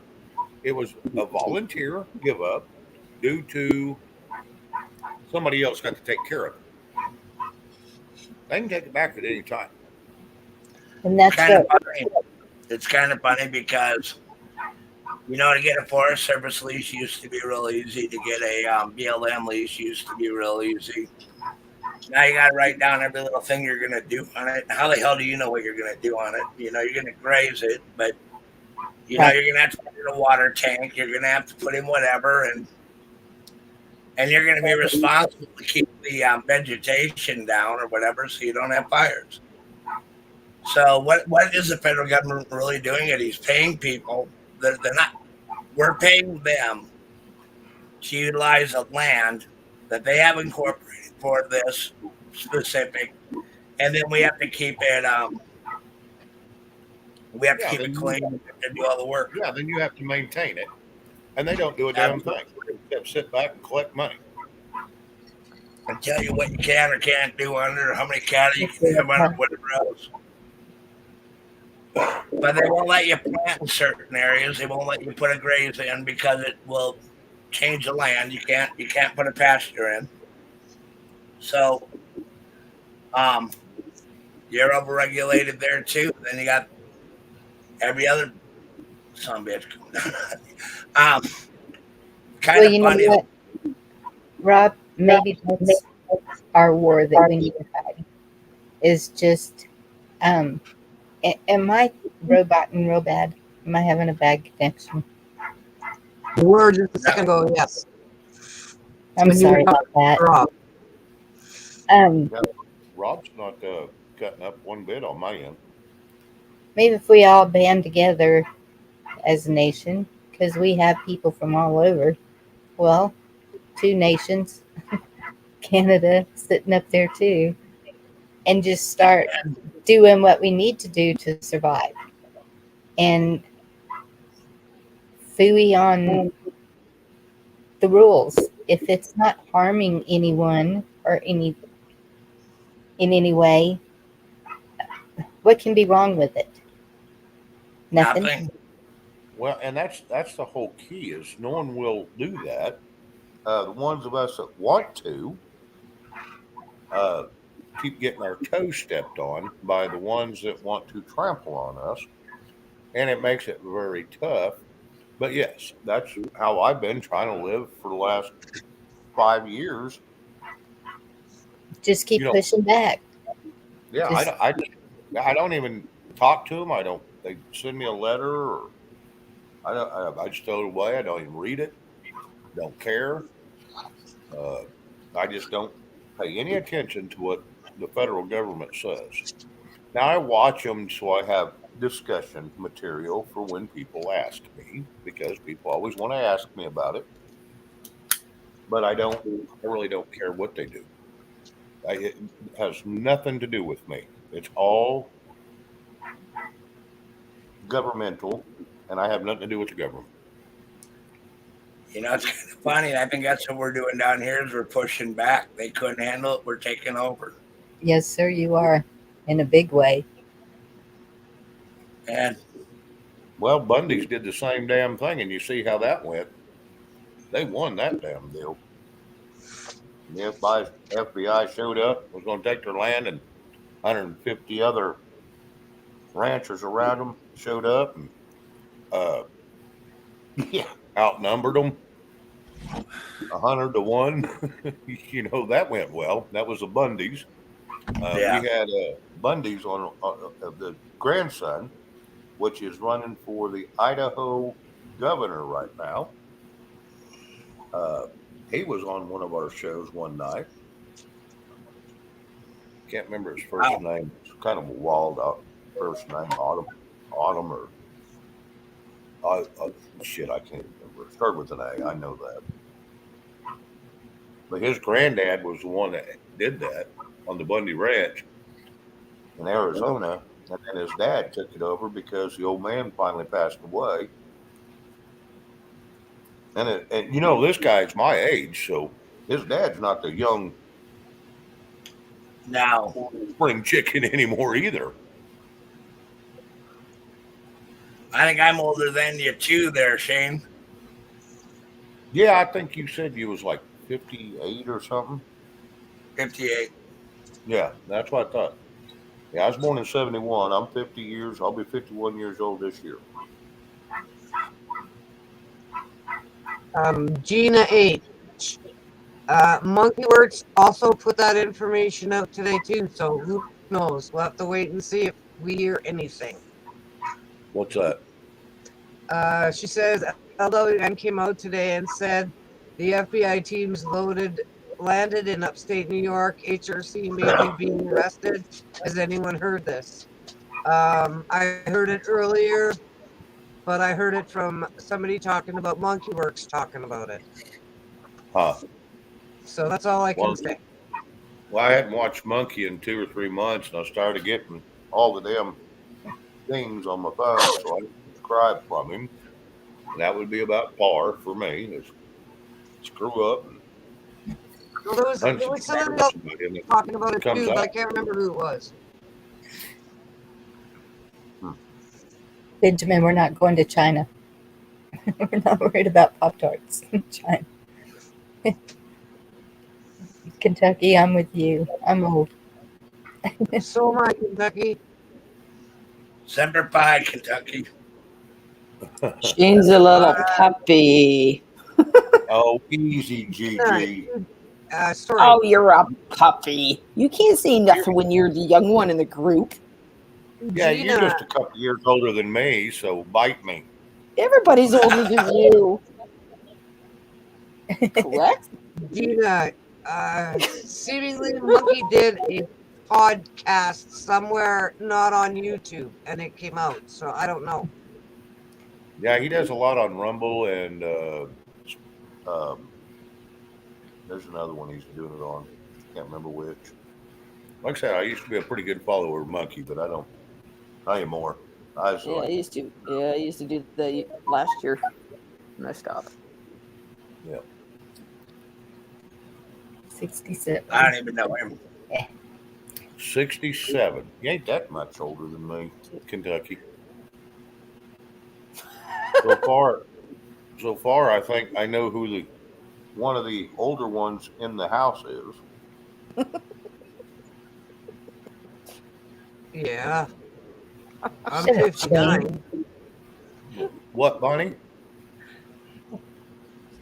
It was a volunteer give up due to somebody else got to take care of it. They can take it back at any time. And that's Kind of what, funny. It's kind of funny because you know, to get a Forest Service lease used to be real easy. To get a BLM lease used to be real easy. Now you got to write down every little thing you're going to do on it. How the hell do you know what you're going to do on it? You know, you're going to graze it, but you know right. you're going to have to put in a water tank. You're going to have to put in whatever, and you're going to be responsible to keep the vegetation down or whatever, so you don't have fires. So what is the federal government really doing? It is paying people. They're not. We're paying them to utilize a land that they have incorporated for this specific, and then we have to keep it We have to Yeah, keep it then clean and do all the work. then you have to maintain it, and they don't do a damn thing except sit back and collect money. And tell you what you can or can't do under, how many cattle you can have under, whatever else. But they won't let you plant in certain areas. They won't let you put a graze in because it will change the land. You can't put a pasture in. So you're overregulated there too. Then you got every other son bitch. um, kind Well, of you know funny. what, Rob? Maybe that's our war that we need to fight. Is just, um, am I roboting real bad? Am I having a bad connection? You were just a second ago, yes. I'm When you sorry were about that. Rob. Yeah, Rob's not cutting up one bit on my end. Maybe if we all band together as a nation, because we have people from all over. Well, two nations, Canada sitting up there too, and just start doing what we need to do to survive. And fooey on the rules. If it's not harming anyone or any in any way, what can be wrong with it? Nothing. Nothing. Well, and that's the whole key is no one will do that. The ones of us that want to uh, keep getting our toes stepped on by the ones that want to trample on us, and it makes it very tough. But yes, that's how I've been trying to live for the last 5 years. Just You keep know, pushing back. yeah, Just I don't even talk to them. I don't. They send me a letter, or I just throw it away. I don't even read it. Don't care. Uh, I just don't pay any attention to what the federal government says. Now I watch them so I have discussion material for when people ask me because people always want to ask me about it. But I don't. I really don't care what they do. It has nothing to do with me. It's all governmental, and I have nothing to do with the government. You know, it's kind of funny. I think that's what we're doing down here is we're pushing back. They couldn't handle it. We're taking over. yes, sir, you are in a big way. And Well, Bundy's did the same damn thing, and you see how that went. They won that damn deal. The FBI showed up, was going to take their land, and 150 other ranchers around them showed up and uh, yeah, outnumbered them 100 to 1. That went well. That was the Bundys. We yeah, had Bundy's on the grandson, which is running for the Idaho governor right now. Uh, he was on one of our shows one night. Can't remember his first wow. name. It's kind of a wild first name, Autumn or shit. I can't remember. It started with an A. I know that. But his granddad was the one that did that on the Bundy Ranch in Arizona, and then his dad took it over because the old man finally passed away. And this guy's my age, so his dad's not the young Now, spring chicken anymore either. I think I'm older than you too there, Shane. Yeah, I think you said you was like 58 or something. 58. Yeah, that's what I thought. Yeah, I was born in 71. I'm 50 years. I'll be 51 years old this year. Gina H. Monkeyworks also put that information out today too, so who knows? We'll have to wait and see if we hear anything. What's that? She says LWN came out today and said the FBI teams landed in upstate New York. HRC may be being arrested. Has anyone heard this? I heard it earlier, but I heard it from somebody talking about Monkeyworks talking about it. Huh. So that's all I can Well, say. well, I hadn't watched Monkey in 2 or 3 months, and I started getting all the damn things on my phone, so I subscribe from him. And that would be about par for me. Is screw up and Well, there was unsubscribe someone from else somebody, and it talking about it comes too, but I out. can't remember who it was. Benjamin, we're not going to China. We're not worried about Pop Tarts in China. Kentucky, I'm with you. I'm old. So am I, Kentucky. Semper Fi, Kentucky. Shane's a little puppy. Oh, easy, Uh, GG. sorry. Oh, you're a puppy. You can't say nothing when you're the young one in the group. Yeah, you're Gina, just a couple years older than me, so bite me. Everybody's older than you. Correct? Gina, seemingly Monkey did a podcast somewhere not on YouTube, and it came out. So I don't know. Yeah, he does a lot on Rumble, and um, there's another one he's doing it on. Can't remember which. Like I said, I used to be a pretty good follower of Monkey, but I don't anymore. I was Yeah, I like, used to. Yeah, I used to do the last year. And I stopped. yeah, 67. I don't even know him. 67. You ain't that much older than me, Kentucky. So far, I think I know who the one of the older ones in the house is. Yeah, I'm Shut up, 59. What, Bonnie?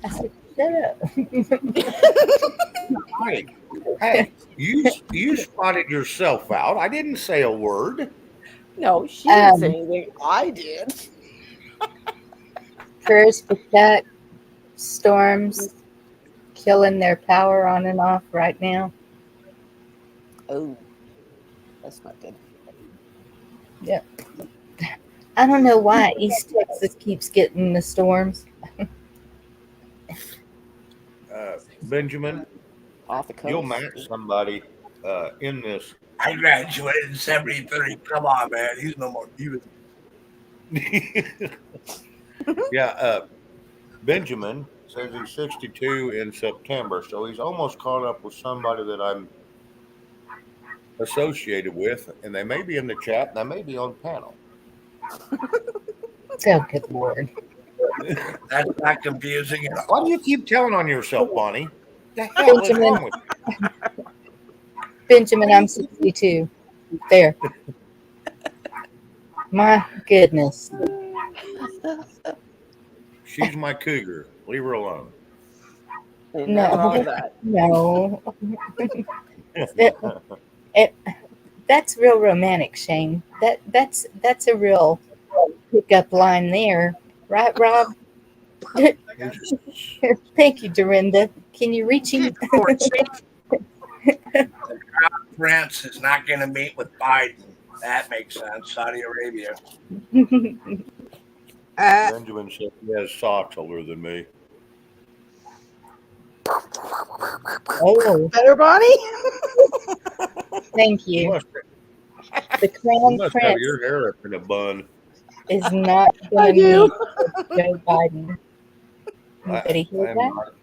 I said, shut up. Hey, hey, you spotted yourself out. I didn't say a word. No, she didn't say Um, anything. I did. prayers for Chuck. Storms killing their power on and off right now. Oh, that's not good. Yeah. I don't know why East Texas keeps getting the storms. Benjamin, Off the you'll coast. match somebody in this. I graduated in 73. Come on, man. He's no more. He was Yeah, Benjamin says he's 62 in September, so he's almost caught up with somebody that I'm associated with, and they may be in the chat, and they may be on panel. Oh, good Lord. that's not confusing at all. Why do you keep telling on yourself, Bonnie? The hell is wrong with you? Benjamin, I'm 62. There. My goodness. She's my cougar. Leave her alone. Ain't nothing wrong with No. that. No. It, that's real romantic, Shane. That's a real pickup line there. Right, Rob? Thank you, Dorinda. Can you reach him? Good Lord, Shane. France is not going to meet with Biden. That makes sense. Saudi Arabia. Benjamin said he has socks older than me. Oh, Better, Bonnie? thank You you. must, The you Crown must have Prince your hair up in a bun. is not I going to do. meet with Joe Biden. Anybody hear I'm that? not.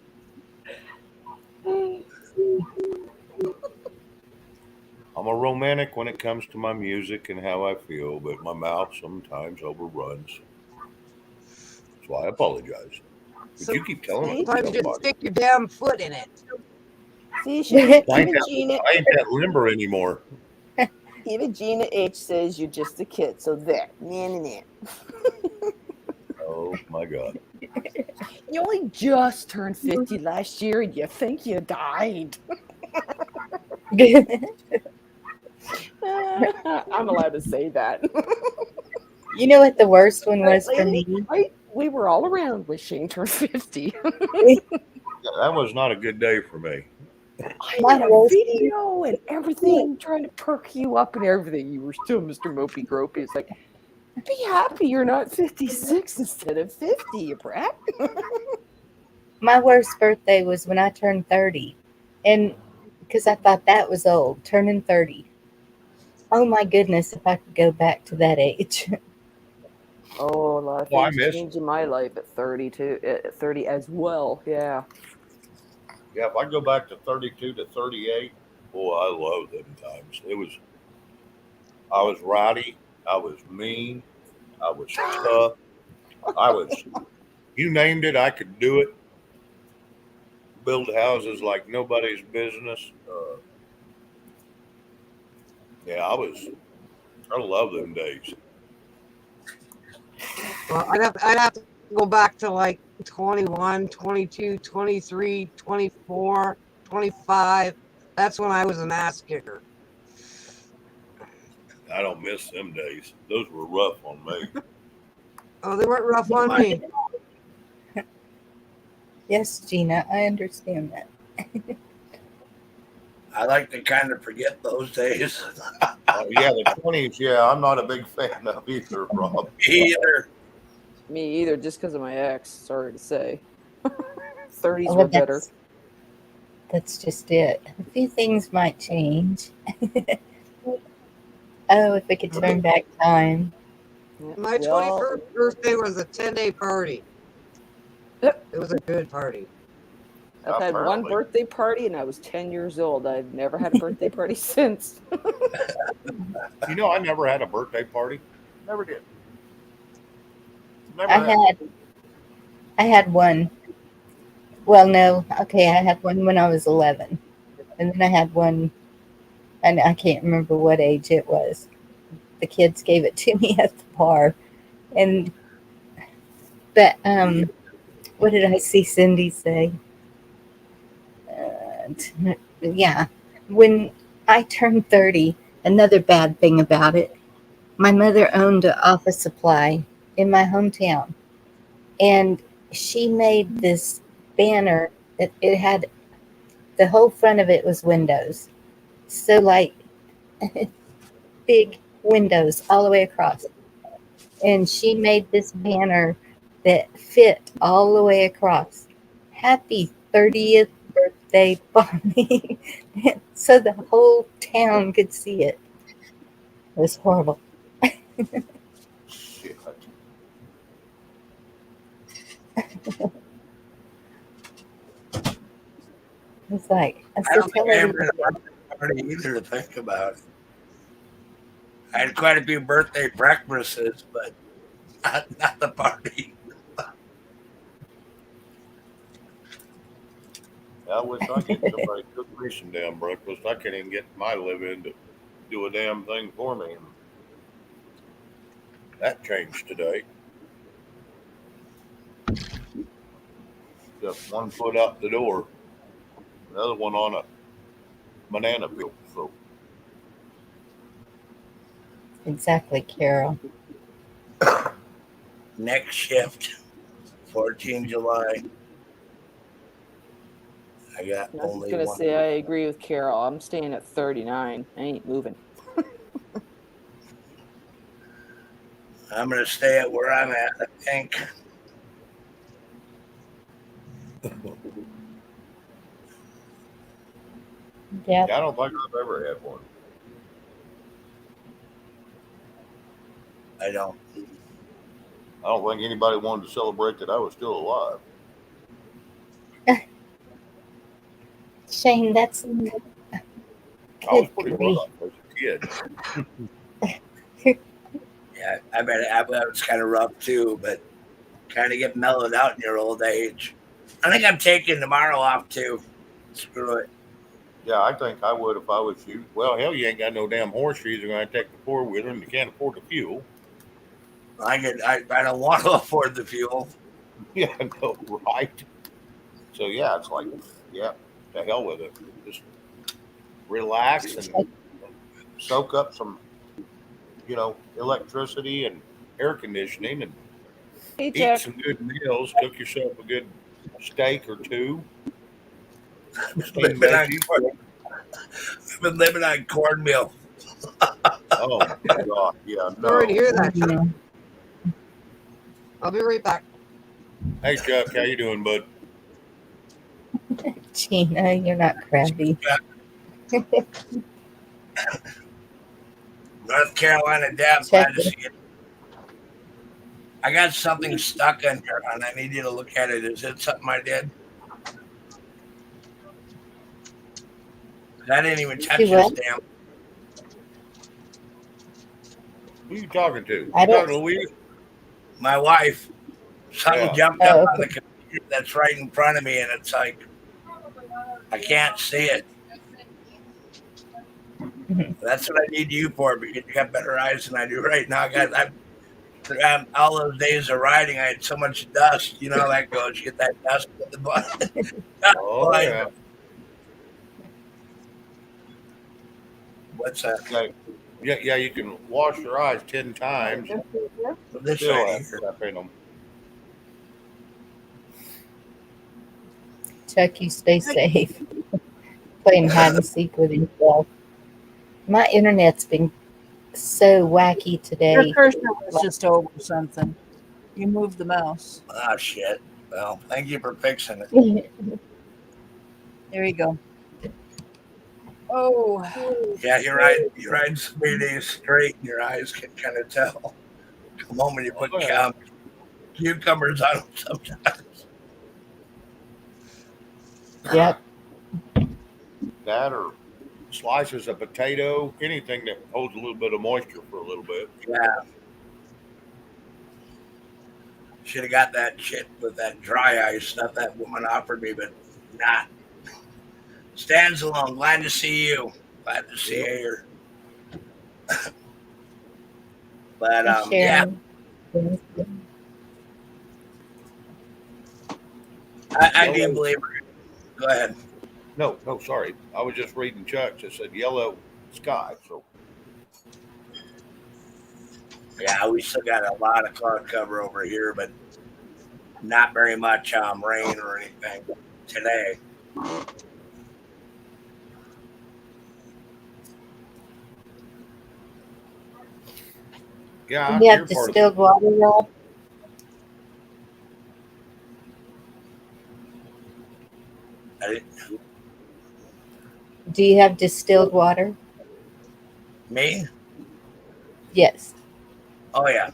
I'm a romantic when it comes to my music and how I feel, but my mouth sometimes overruns. So I apologize. But you keep telling on Sometimes yourself, you just Bonnie. stick your damn foot in it. See, Shane, I ain't that limber anymore. even Gina H says you're just a kid. So there. Nah. Oh my God. You only just turned 50 last year and you think you died. I'm allowed to say that. You know what the worst one was for Lady, me? right? We were all around when Shane turned 50. Yeah, that was not a good day for me. I My had a worst video and everything trying to perk you up and everything. You were still Mr. Mopey Gropey. It's like, be happy you're not 56 instead of 50, you brat. my worst birthday was when I turned 30. And because I thought that was old, turning 30. Oh my goodness, if I could go back to that age. Oh, a lot of Well, I things miss. changed in my life at 32, at 30 as well. Yeah. Yeah, if I go back to 32 to 38, boy, I love them times. It was. I was rowdy. I was mean. I was tough. I was. You named it, I could do it. Build houses like nobody's business. Yeah, I was. I love them days. Well, I'd have to go back to like 21, 22, 23, 24, 25. That's when I was an ass kicker. I don't miss them days. Those were rough on me. Oh, they weren't rough on me. Yes, Gina, I understand that. I like to kind of forget those days. Yeah, the 20s. Yeah, I'm not a big fan of either, Rob. Either. Me either, just because of my ex. Sorry to say. 30s Well, were better. that's just it. A few things might change. Oh, if we could turn back time. Yeah. My 21st birthday was a 10-day party. Yep. It was a good party. I've had one Apparently. birthday party and I was 10 years old. I've never had a birthday party since. I never had a birthday party. Never did. I Never had. had I had one. Well, no, okay, I had one when I was 11, and then I had one, and I can't remember what age it was. The kids gave it to me at the bar, and but what did I see Cindy say? Yeah, when I turned 30, another bad thing about it, my mother owned an office supply in my hometown, and she made this banner. It had the whole front of it was windows, so like big windows all the way across. And she made this banner that fit all the way across. Happy 30th birthday, Bonnie. So the whole town could see it. It was horrible. Shit. It's like, I I said, don't think tell I ever had everybody. a birthday party either to think about. I had quite a few birthday breakfasts, but not the party. I wish I could. Somebody cook me some damn breakfast. I can't even get my live in to do a damn thing for me. And that changed today. Just one foot out the door, another one on a banana peel. So Exactly, Carol. Next shift, 14 July. I got I was just only going to one. say, I agree with Carol. I'm staying at 39. I ain't moving. I'm going to stay at where I'm at, I think. Yep. yeah, I don't think I've ever had one. I don't. I don't think anybody wanted to celebrate that I was still alive. Shane, that's I was good pretty grief. rough as a kid. Yeah, I bet it was kind of rough too, but kind of get mellowed out in your old age. I think I'm taking tomorrow off too. Screw it. Yeah, I think I would if I was you. Well, hell, you ain't got no damn horseshoes. You're going to take the four wheeler and you can't afford the fuel. I don't want to afford the fuel. Yeah, no, right. So, yeah, it's like, yeah, to hell with it. Just relax and soak up some, electricity and air conditioning and Hey, eat Jack. some good meals. Cook yourself a good steak or two, some steamed living on veggies. corn, I've been living on cornmeal. Oh, my God. Yeah, Sorry to no. hear that, Chuck. Mhm. I'll be right back. Hey, Chuck, how you doing, bud? Gina, you're not crabby. North Carolina Deb, Check glad to it. see you. I got something stuck in here, and I need you to look at it. Is it something I did? I didn't even touch Do this what? damn. Who are you talking to? I You don't. talking to Louise? My wife. Something Yeah. jumped up Oh, on the okay. computer that's right in front of me, and it's like I can't see it. Mhm. That's what I need you for because you got better eyes than I do right now. All those days of riding, I had so much dust. You know how that goes. You get that dust in the butt. Oh yeah. What's that? Yeah. You can wash your eyes 10 times and This still right have here. crap in them. Chucky, stay safe. Playing hide and seek with himself. My internet's been so wacky Your today. cursor was just over something. You moved the mouse. Oh shit. Well, thank you for fixing it. There you go. Oh, Yeah, you ride 3 days straight, and your eyes can kind of tell. The moment you put Oh yeah. cucumbers on them sometimes. Yep. That or slices of potato, anything that holds a little bit of moisture for a little bit. Yeah. Should have got that shit with that dry ice stuff that woman offered me, but not. Stands alone. Glad to see you. Glad to see you Yep. here. But Hey, yeah, Sharon. I do Yellow. believe. Go ahead. No, sorry. I was just reading Chuck's. It said yellow sky. So Yeah, we still got a lot of cloud cover over here, but not very much rain or anything today. yeah, Do out you have here part of the distilled water, Rob? I didn't, Do you have distilled water? me? Yes. Oh yeah.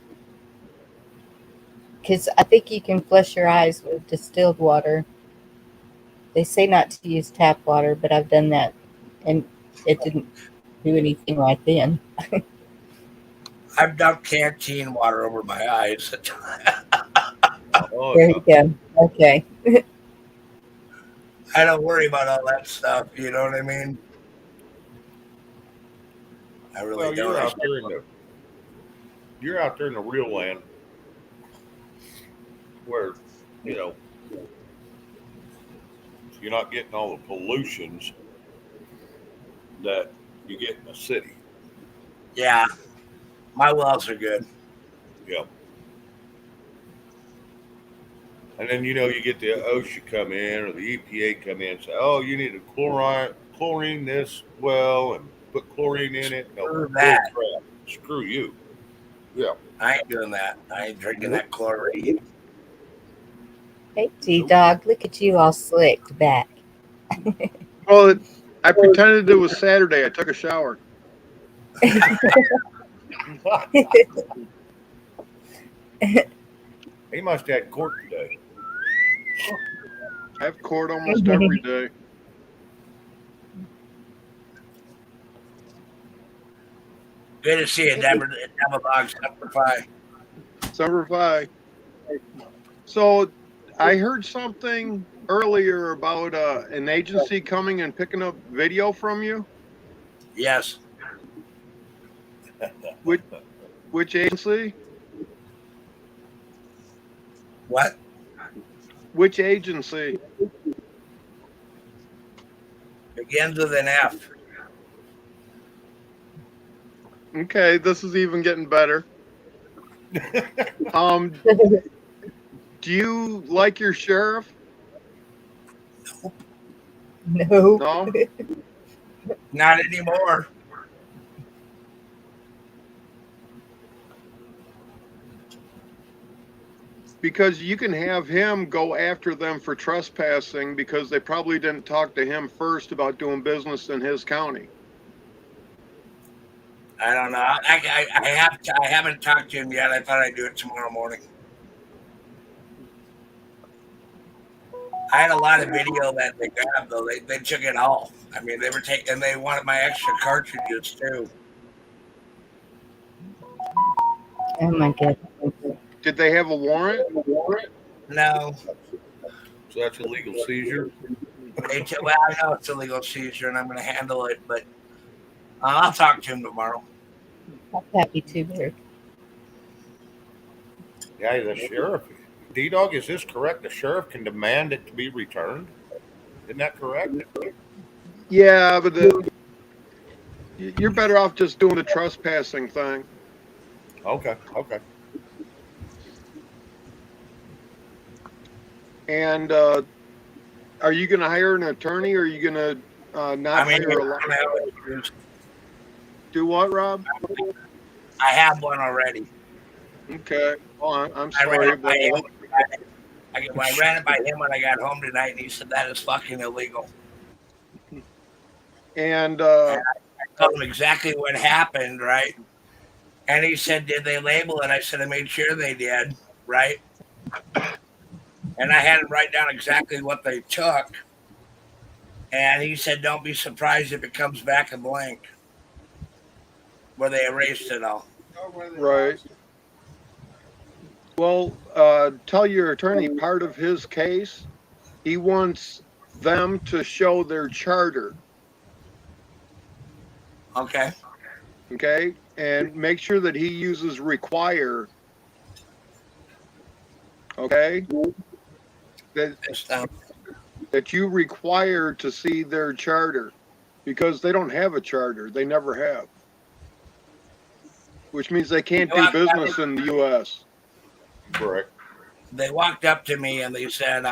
Because I think you can flush your eyes with distilled water. They say not to use tap water, but I've done that and it didn't do anything right then. I've dumped canteen water over my eyes. oh There yeah. you go. Okay. I don't worry about all that stuff. You know what I mean? I really Well, don't. you're out there in the real land where, you know, you're not getting all the pollutions that you get in the city. Yeah, my wells are good. Yeah. And then you get the OSHA come in or the EPA come in and say, "Oh, you need to chlorine this well and put chlorine in it." No, Screw bull that. crap. Screw you. Yeah. I ain't doing that. I ain't drinking Nope. that chlorine. Hey, T Nope. Dog, look at you all slicked back. Well, I pretended it was Saturday. I took a shower. He must have had court today. I have court almost every day. Good to see you, Deborah. Deborah Boggs, Semper Fi. Semper Fi. So I heard something earlier about an agency coming and picking up video from you. Yes. Which agency? What? Which agency? Begins with an F. Okay, this is even getting better. Do you like your sheriff? No. No? Not anymore. Because you can have him go after them for trespassing because they probably didn't talk to him first about doing business in his county. I don't know. I haven't talked to him yet. I thought I'd do it tomorrow morning. I had a lot of video that they grabbed though. They took it all. I mean, they were taking, and they wanted my extra cartridges too. Oh my goodness. Did they have a warrant? No, So that's illegal seizure. well, I know it's a legal seizure, and I'm going to handle it, but I'll talk to him tomorrow. I'm happy too, Bird. Yeah, the sheriff. D-Dog, is this correct? The sheriff can demand it to be returned? Isn't that correct? Yeah, but you're better off just doing the trespassing thing. Okay. And are you going to hire an attorney, or are you going to not hire a lawyer? Do what, Rob? I have one already. Okay. Oh, I'm I ran sorry. it by him. I ran it by him when I got home tonight, and he said that is fucking illegal. And I told him exactly what happened, right? And he said, "Did they label it?" I said, "I made sure they did, right?" And I had him write down exactly what they took. And he said, "Don't be surprised if it comes back a blank, where they erased it all." right. Well, tell your attorney part of his case, he wants them to show their charter. Okay. Okay, and make sure that he uses require. Okay, that you require to see their charter, because they don't have a charter. They never have, which means they can't do business in the U.S. Correct. They walked up to me and they said,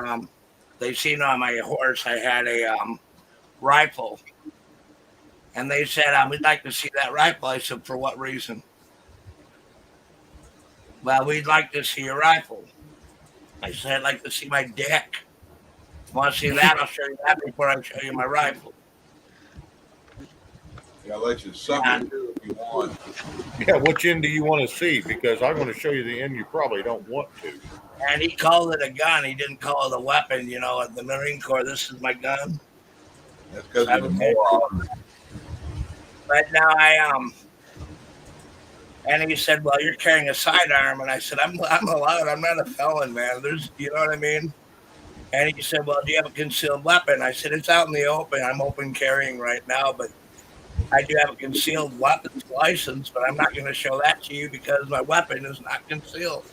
they seen on my horse I had a rifle. And they said, "We'd like to see that rifle." I said, "For what reason?" "Well, we'd like to see your rifle." I said, "I'd like to see my dick." "Want to see that? I'll show you that before I show you my rifle." Yeah, I'll let you suck it if you want. Yeah, which end do you want to see? Because I'm going to show you the end you probably don't want to. And he called it a gun. He didn't call it a weapon. You know, at the Marine Corps, this is my gun. That's because he's a moron. But now and he said, "Well, you're carrying a sidearm." And I said, I'm allowed. I'm not a felon, man. You know what I mean? And he said, "Well, do you have a concealed weapon?" I said, "It's out in the open. I'm open carrying right now, but I do have a concealed weapons license, but I'm not going to show that to you because my weapon is not concealed."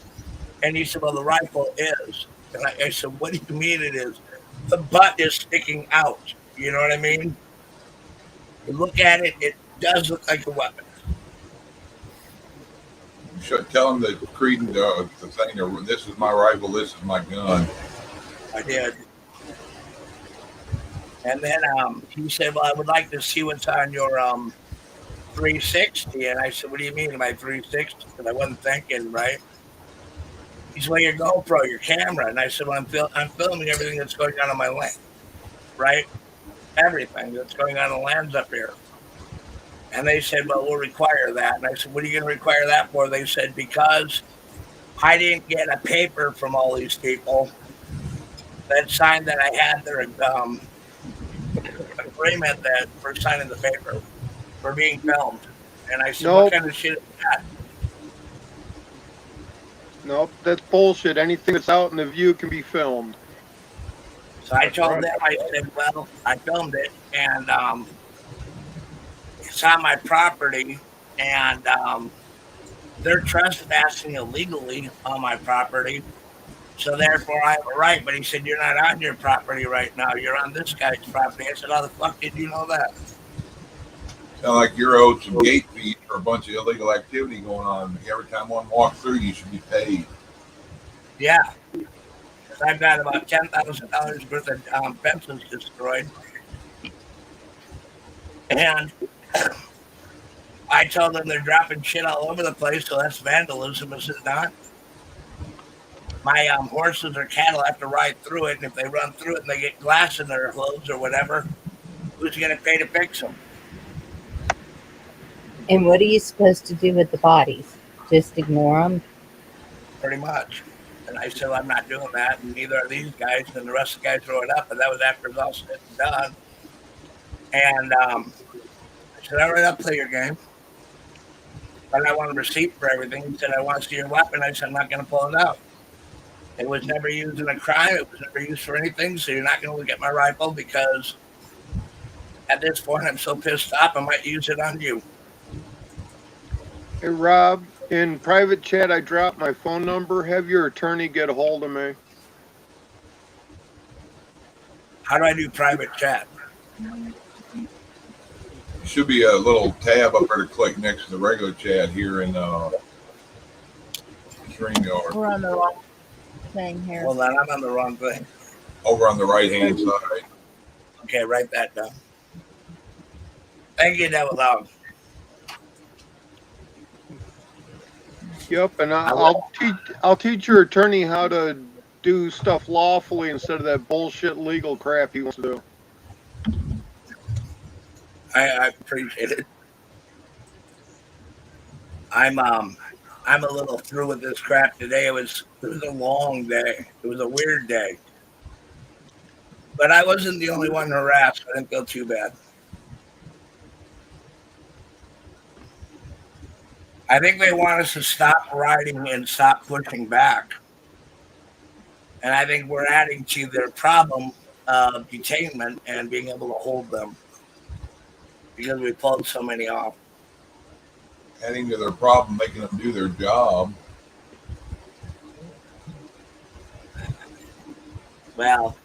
And he said, "Well, the rifle is." And I said, "What do you mean it is?" "The butt is sticking out." You know what I mean? You look at it, it does look like a weapon. You should tell him that Creed the thing. This is my rifle. This is my gun. I did. And then he said, "Well, I would like to see what's on your 360." And I said, "What do you mean, my 360?" Because I wasn't thinking, right? He said, "Well, your GoPro, your camera." And I said, "Well, I'm filming everything that's going on my land, right? Everything that's going on the lands up here." And they said, "Well, we'll require that." And I said, "What are you going to require that for?" They said, "Because I didn't get a paper from all these people that signed that I had their agreement that for signing the paper for being filmed." And I said, Nope. "What kind of shit is that?" Nope, that's bullshit. Anything that's out in the view can be filmed. So I told them, I said, "Well, I filmed it, and it's on my property, and they're trespassing illegally on my property, so therefore I have a right." But he said, "You're not on your property right now. You're on this guy's property." I said, "How the fuck did you know that?" Sound like you're owed some gate fees for a bunch of illegal activity going on. Every time one walks through, you should be paid. Yeah. I've got about $10,000 worth of fences destroyed. And I told them they're dropping shit all over the place, so that's vandalism, is it not? My horses or cattle have to ride through it, and if they run through it and they get glass in their hooves or whatever, who's going to pay to fix them? And what are you supposed to do with the bodies? Just ignore them? pretty much. And I said, I'm not doing that, and neither are these guys. And the rest of the guys throw it up, and that was after it was all said and done. And I said, all right, I'll play your game. But I want a receipt for everything. He said, I want to see your weapon. I said, I'm not going to pull it out. It was never used in a crime. It was never used for anything. So you're not going to look at my rifle because at this point I'm so pissed off I might use it on you. Hey, Rob, in private chat, I dropped my phone number. Have your attorney get a hold of me. How do I do private chat? Should be a little tab up there to click next to the regular chat here in StreamYard. We're on the wrong thing here. Well, then I'm on the wrong thing. Over on the right hand side. Okay, write that down. Thank you, Devil Dog. Yep, and I'll teach your attorney how to do stuff lawfully instead of that bullshit legal crap he wants to do. I appreciate it. I'm a little through with this crap today. It was a long day. It was a weird day. But I wasn't the only one harassed. I didn't feel too bad. I think they want us to stop riding and stop pushing back. And I think we're adding to their problem of detainment and being able to hold them because we pulled so many off. Adding to their problem, making them do their job. Well,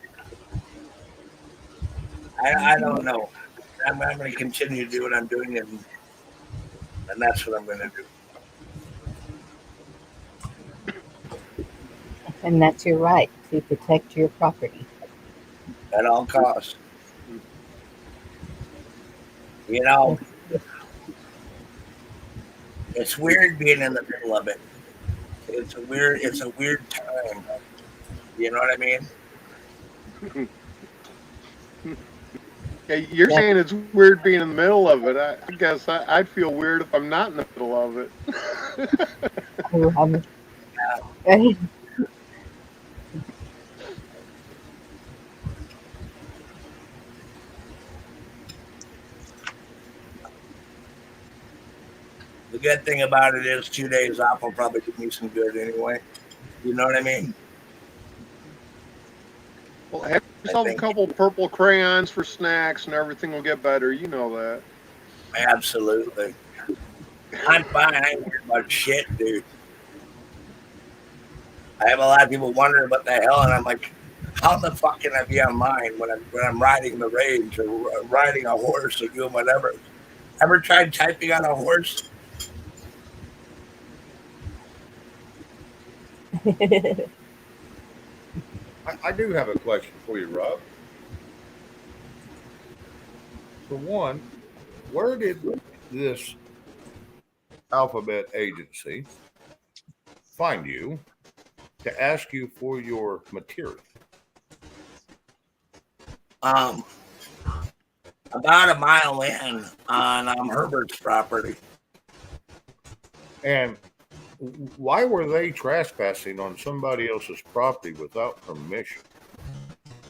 I don't know. I'm going to continue to do what I'm doing, and that's what I'm going to do. And that's your right to protect your property. At all costs. You know, it's weird being in the middle of it. It's a weird time. You know what I mean? Okay, you're saying it's weird being in the middle of it. I guess I'd feel weird if I'm not in the middle of it. The good thing about it is 2 days off will probably do me some good anyway. You know what I mean? Well, have yourself a couple purple crayons for snacks and everything will get better. You know that. Absolutely. I'm fine. I ain't worried about shit, dude. I have a lot of people wondering what the hell, and I'm like, how the fuck can I be on mine when I'm riding the range or riding a horse or doing whatever? Ever tried typing on a horse? I do have a question for you, Rob. For one, where did this alphabet agency find you to ask you for your material? About a mile in on Herbert's property. And why were they trespassing on somebody else's property without permission?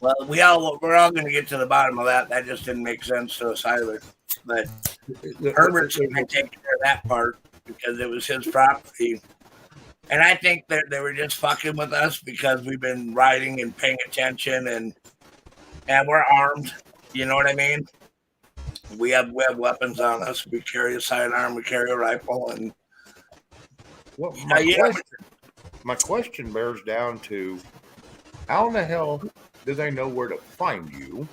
Well, we're all going to get to the bottom of that. That just didn't make sense to us either. But Herbert's going to take care of that part because it was his property. And I think that they were just fucking with us because we've been riding and paying attention and we're armed. You know what I mean? We have weapons on us. We carry a sidearm. We carry a rifle. And well, my question bears down to how in the hell do they know where to find you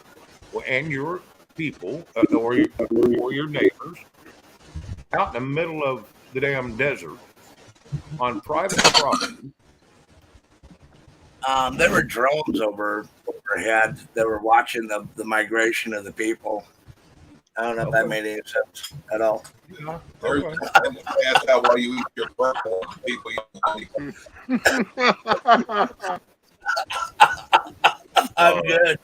and your people or your neighbors out in the middle of the damn desert on private property? There were drones overhead that were watching the migration of the people. I don't know if that made any sense at all. Yeah. That's how why you eat your purple people you I'm good.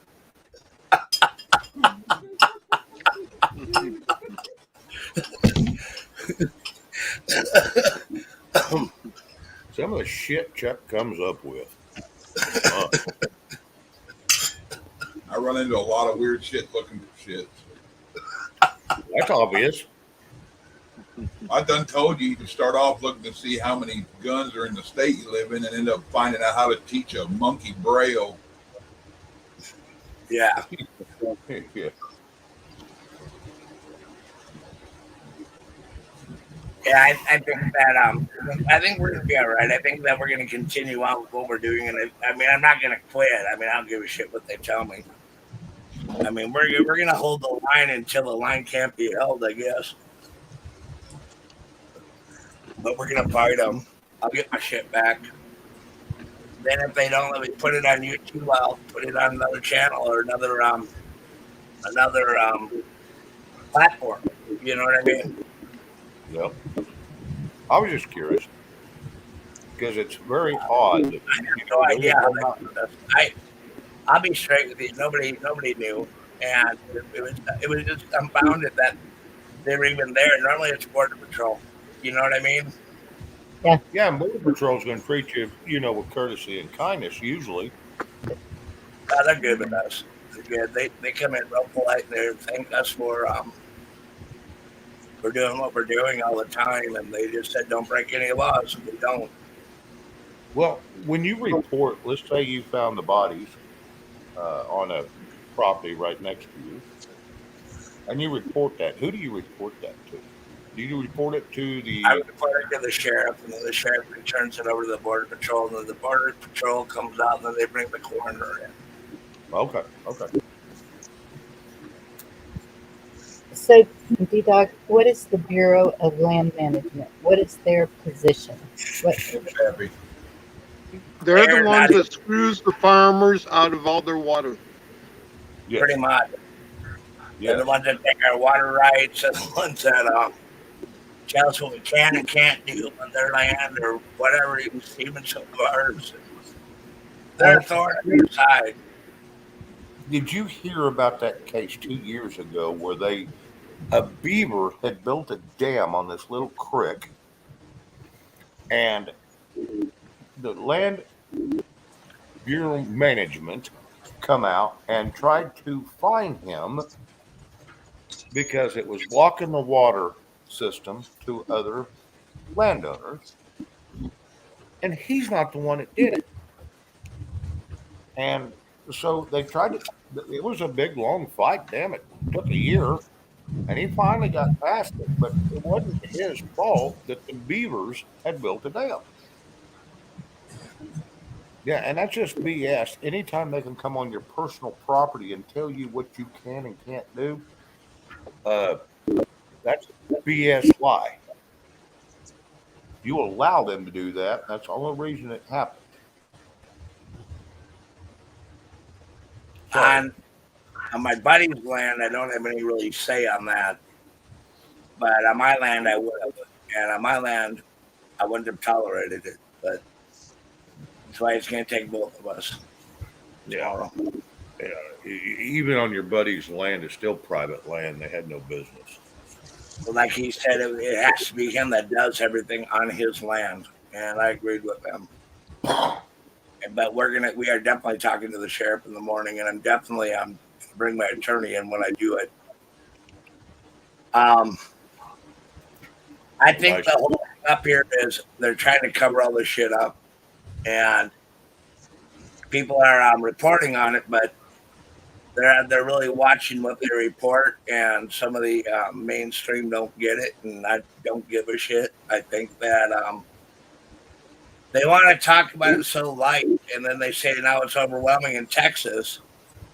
comes up with. I run into a lot of weird shit looking for shit. That's obvious. I done told you to start off looking to see how many guns are in the state you live in and end up finding out how to teach a monkey braille. Yeah. Yeah. Yeah, I think that I think we're gonna be all right. I think that we're gonna continue on with what we're doing, and I mean, I'm not gonna quit. I mean, I don't give a shit what they tell me. I mean, we're gonna hold the line until the line can't be held, I guess. But we're gonna fight them. I'll get my shit back. Then if they don't let me put it on YouTube, I'll put it on another channel or another platform. You know what I mean? Yep. I was just curious because it's very odd. That, I have no idea how they do this. I'll be straight with you. Nobody knew, and it was just unfounded that they were even there. Normally it's Border Patrol. You know what I mean? Yeah, and Border Patrol's going to treat you, with courtesy and kindness usually. They're good with us. They're good. They come in real polite and they thank us for doing what we're doing all the time, and they just said don't break any laws, and we don't. Well, when you report, let's say you found the bodies on a property right next to you, and you report that, who do you report that to? Do you report it to the? I report it to the sheriff, and then the sheriff returns it over to the Border Patrol, and then the Border Patrol comes out, and then they bring the coroner in. Okay. So, D-Dog, what is the Bureau of Land Management? What is their position? What? Happy. They're They're the ones not- that screws the farmers out of all their water. Yes. Pretty much. They're the Yes. ones that take our water rights, and the ones that tell us what we can and can't do on their land or whatever, even some cars. They're a thorn on their side. Did you hear about that case 2 years ago where a beaver had built a dam on this little creek, and the land bureau management come out and tried to fine him because it was blocking the water system to other landowners, and he's not the one that did it. And so they tried to. It was a big long fight. Damn it, took a year, and he finally got past it. But it wasn't his fault that the beavers had built a dam. Yeah, and that's just BS. Anytime they can come on your personal property and tell you what you can and can't do, that's BS lie. You allow them to do that. That's the only reason it happened. So, On my buddy's land, I don't have any really say on that. But on my land, I would have. And on my land, I wouldn't have tolerated it. But that's why it's going to take both of us. yeah, even on your buddy's land, it's still private land. They had no business. But like he said, it has to be him that does everything on his land. And I agreed with him. But we are definitely talking to the sheriff in the morning, and I'm bring my attorney in when I do it. I think the whole thing up here is they're trying to cover all this shit up, and people are reporting on it, but they're really watching what they report, and some of the mainstream don't get it, and I don't give a shit. I think that they want to talk about it so light, and then they say now it's overwhelming in Texas,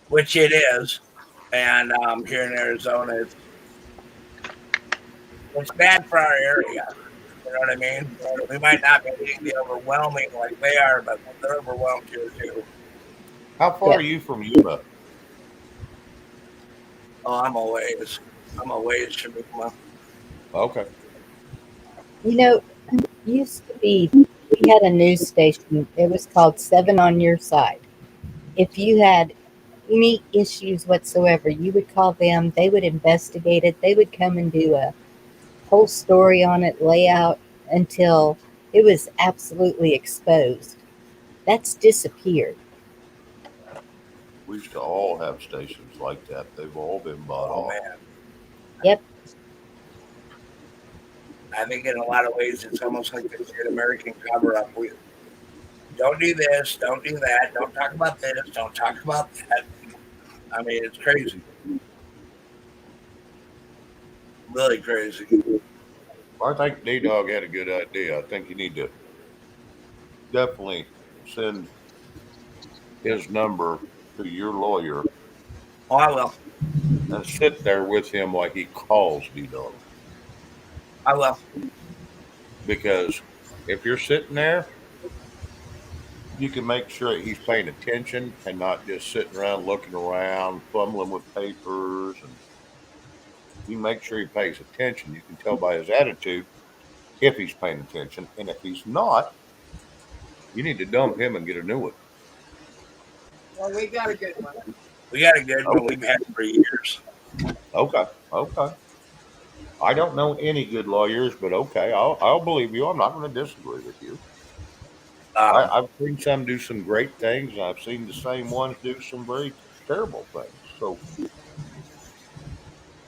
which it is, and here in Arizona, it's bad for our area. You know what I mean? We might not be getting the overwhelming like they are, but they're overwhelmed here too. How far are you from Yuma? Oh, I'm a ways, Shamima. Okay. Used to be, we had a news station. It was called Seven on Your Side. If you had any issues whatsoever, you would call them. They would investigate it. They would come and do a whole story on it, layout until it was absolutely exposed. That's disappeared. We used to all have stations like that. They've all been bought Oh off. man, Yep. I think in a lot of ways it's almost like this American cover up. We don't do this, don't do that, don't talk about this, don't talk about that. I mean, it's crazy, really crazy. I think D Dog had a good idea. I think you need to definitely send his number to your lawyer Oh, I will. and sit there with him while he calls D Dog. I will. Because if you're sitting there, you can make sure that he's paying attention and not just sitting around looking around, fumbling with papers. And you make sure he pays attention. You can tell by his attitude if he's paying attention. And if he's not, you need to dump him and get a new one. Well, we got a good one. We got a good one. Okay. We've had it for years. Okay. Okay. I don't know any good lawyers, but okay, I'll believe you. I'm not going to disagree with you. I've seen some do some great things, and I've seen the same ones do some very terrible things. So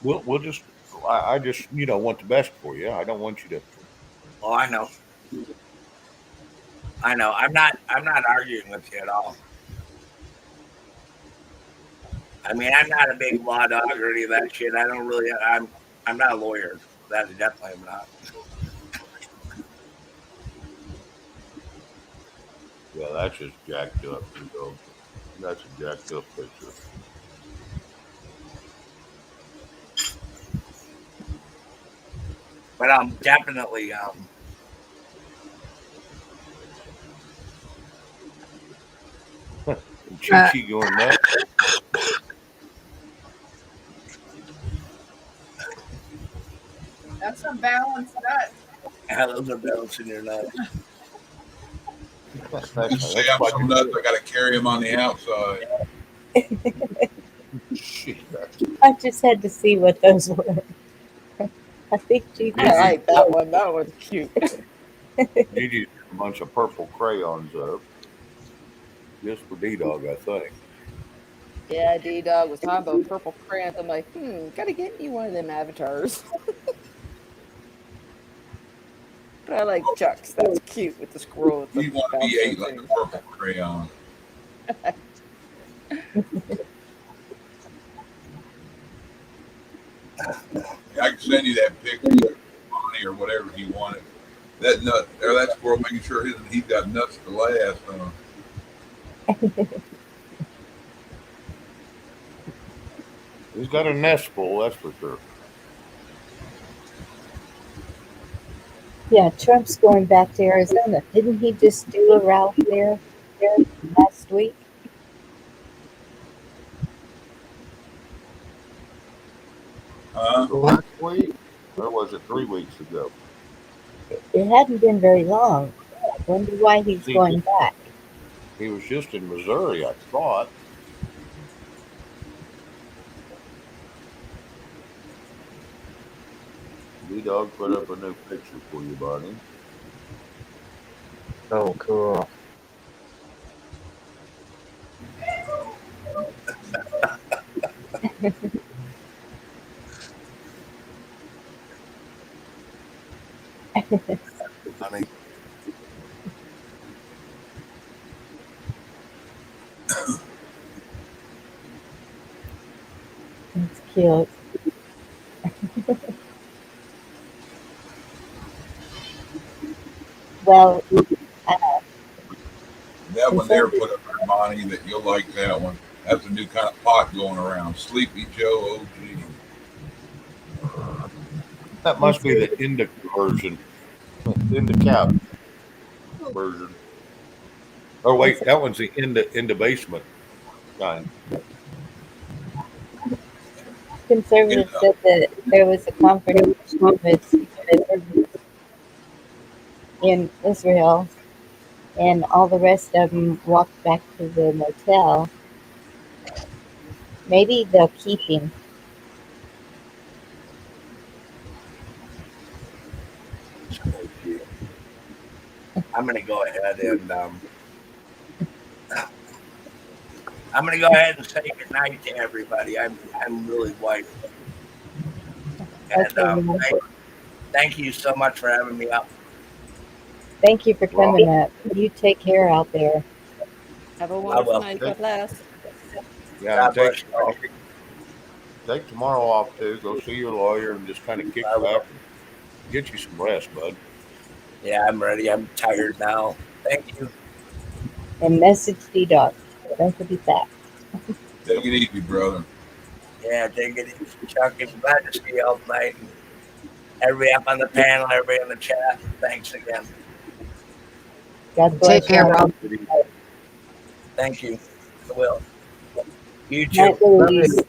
we'll just I just want the best for you. I don't want you to. Oh, I know. I know. I'm not arguing with you at all. I mean, I'm not a big law dog or any of that shit. I don't really. I'm not a lawyer. That definitely am not. Yeah, that's just jacked up. That's a jacked up picture. But definitely Chi Chi going nuts. That's some balanced nuts. yeah, those are balancing your nuts. You say I'm so nuts, I got to carry him on the outside. I just had to see what those were. I think Gigi. I like that one. That one's cute. Gigi's a bunch of purple crayons up just for D Dog, I think. Yeah, D Dog was talking about purple crayons. I'm like, gotta get you one of them avatars. But I like Chuck's. That's cute with the squirrel. With We the want to be bouncing ate like a thing. purple crayon. I can send you that picture, Bonnie, or whatever he wanted. That nut, or that squirrel, making sure he's got nuts to last. He's got a nest full, that's for sure. Yeah, Trump's going back to Arizona. Didn't he just do a rally there last week? Last week, or was it 3 weeks ago? It hadn't been very long. Wonder why he's going back. He was just in Missouri, I thought. D Dog put up a new picture for you, Bonnie. Oh, cool. Honey. It's cute. Well, That one there put up there, Bonnie, that you'll like that one. That's a new kind of pot going around. Sleepy Joe OG. That must be the indica version. Indica version. Oh wait, that one's the in the basement kind. conservatives said that there was a confrontation with in Israel, and all the rest of them walked back to the motel. Maybe they'll keep him. I'm gonna go ahead and I'm going to go ahead and say goodnight to everybody. I'm really wiped. And Okay, well, thank you so much for having me up. thank you for Well, coming up. You take care out there. Have a I wonderful will. night. God bless. yeah, and God bless you all. take tomorrow off too. Go see your lawyer and just kind of kick I back will. and get you some rest, bud. Yeah, I'm ready. I'm tired now. Thank you. And message the doctor. Don't forget that. Take it easy, brother. Yeah, take it easy, Chuck. I'm glad to see you all tonight. And everybody up on the panel, everybody in the chat. Thanks again. God Take bless care, y'all. Rob. Thank you. I will. You too. Night, Louise.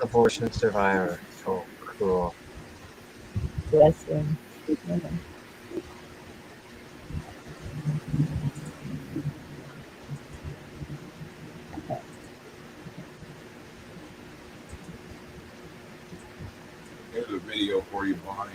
Abortion survivor. Oh, cool. Bless him. Here's a video for you, Bonnie.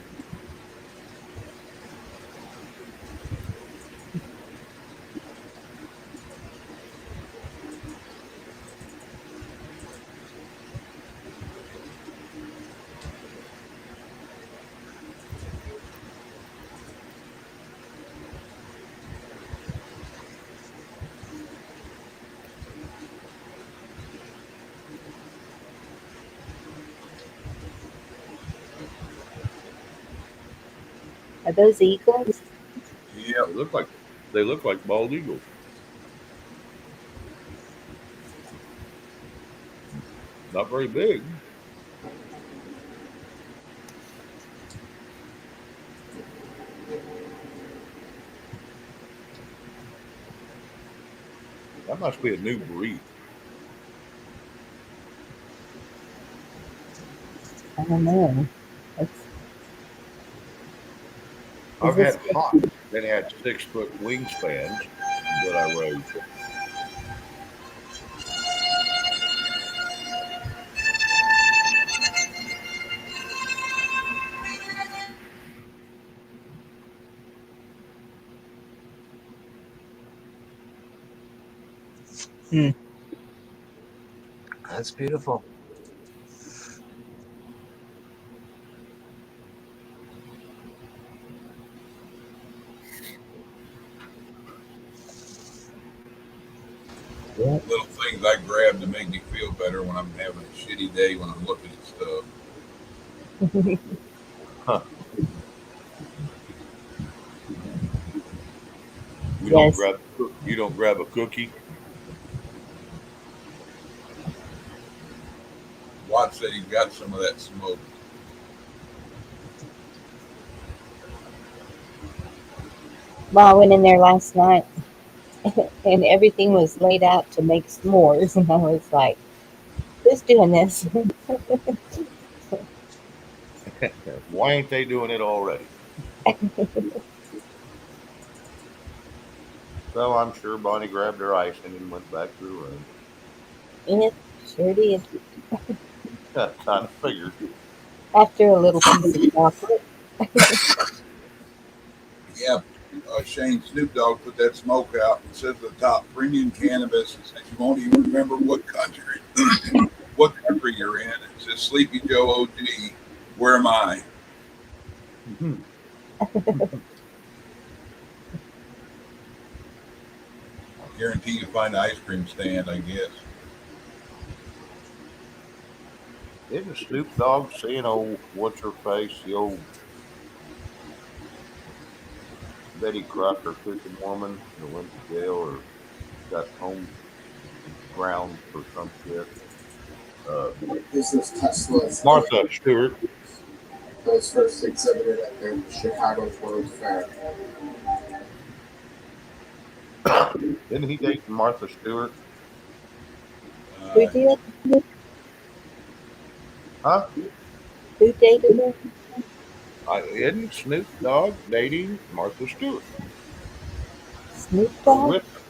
Are those eagles? Yep. They look like bald eagles. Not very big. That must be a new breed. I don't know. It's, is I've this had hawks that had 6 foot wingspans that I raised. That's beautiful. Little things I grab to make me feel better when I'm having a shitty day when I'm looking at stuff. Huh. yes. You don't grab a cookie. Watt said he's got some of that smoke. Well, I went in there last night and everything was laid out to make s'mores. And I was like, who's doing this? Why ain't they doing it already? So I'm sure Bonnie grabbed her icing and went back to the room. It sure did. Kind of figured. After a little piece of chocolate. Yeah, Shane, Snoop Dogg put that smoke out and says at the top, premium cannabis, and you won't even remember what country, what country you're in. It says Sleepy Joe OG. Where am I? Mm-hmm. I guarantee you find an ice cream stand, I guess. Isn't Snoop Dogg seeing old what's her face, the old Betty Crocker cooking woman that went to jail or got home ground for some shit? This is Tesla's Martha Stewart. that was first exhibited at the Chicago World Fair. Didn't he date Martha Stewart? Who did? Huh? Who dated her? Isn't Snoop Dogg dating Martha Stewart? Snoop Or Dogg? with her?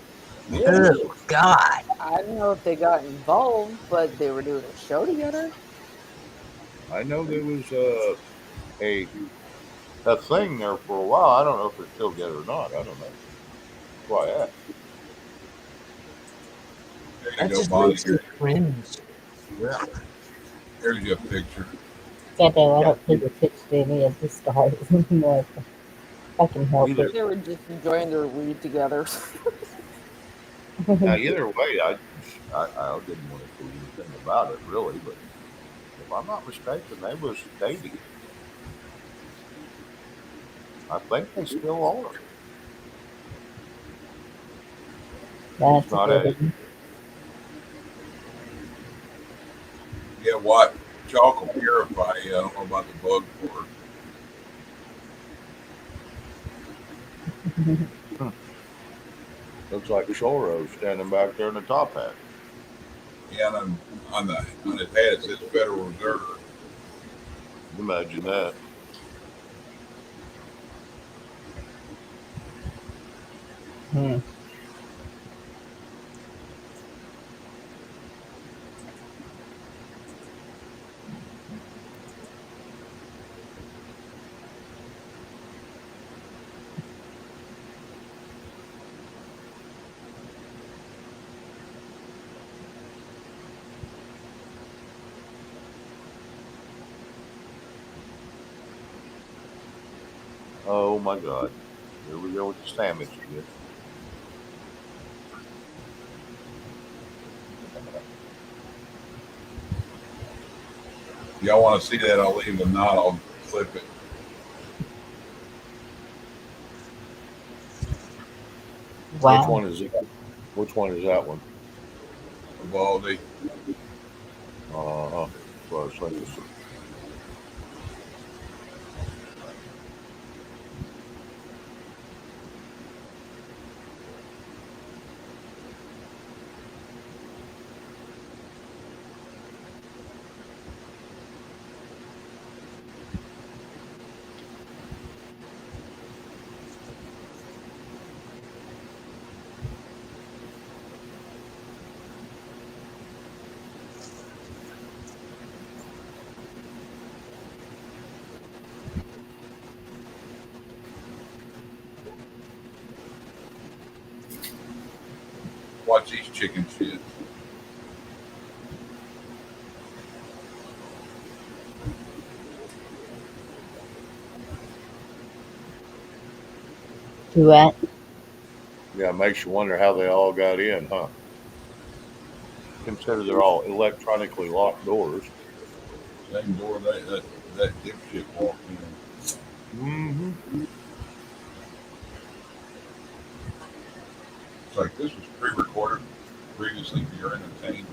Yeah. Oh, God. I don't know if they got involved, but they were doing a show together. I know there was a a thing there for a while. I don't know if they're still together or not. I don't know. That's why I asked. There you That go, just Bonnie. makes me cringe. Yeah. Here's your picture. Goddamn, I don't take a picture to any of the stars anymore. If I can help Either it. They were just enjoying their weed together. now, either way, I didn't want to see anything about it really, but if I'm not mistaken, they was dating. I think they still are. He's That's a not good a one. Yeah, what? Chalk will purify you. I don't know about the bug part. looks like Shoro standing back there in the top hat. Yeah, and on his head it says Federal Reserve. Imagine that. Hmm. Oh my God. Here we go with the sandwich again. If y'all want to see that, I'll leave. If not, I'll clip it. Wow. Which one is it? Which one is that one? Baldy. Uh-huh. Well, I was thinking. Watch these chicken shits. Do that. Yeah, it makes you wonder how they all got in, huh? Consider they're all electronically locked doors. Same door that dipshit walked in. Mm-hmm. It's like this was pre-recorded previously for your entertainment.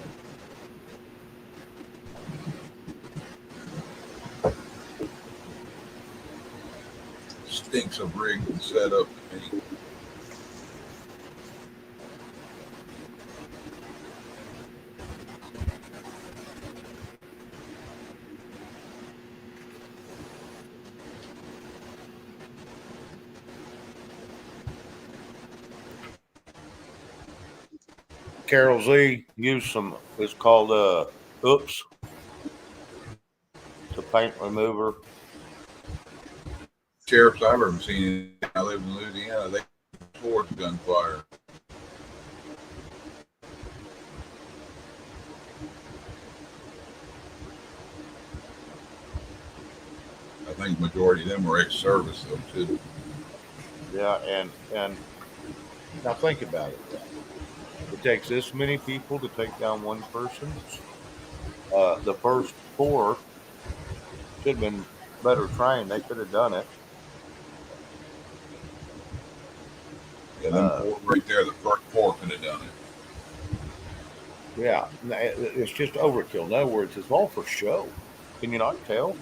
Stinks of rigged and set up to me. Carol Z used some. It's called Oops to paint remover. Sheriffs I've ever seen. I live in Louisiana. They towards gunfire. I think majority of them were ex-service though too. Yeah, and now think about it. It takes this many people to take down one person. The first four should have been better trained. They could have done it. Yeah, them four right there, the first four could have done it. Yeah, it's just overkill. In other words, it's all for show. Can you not tell?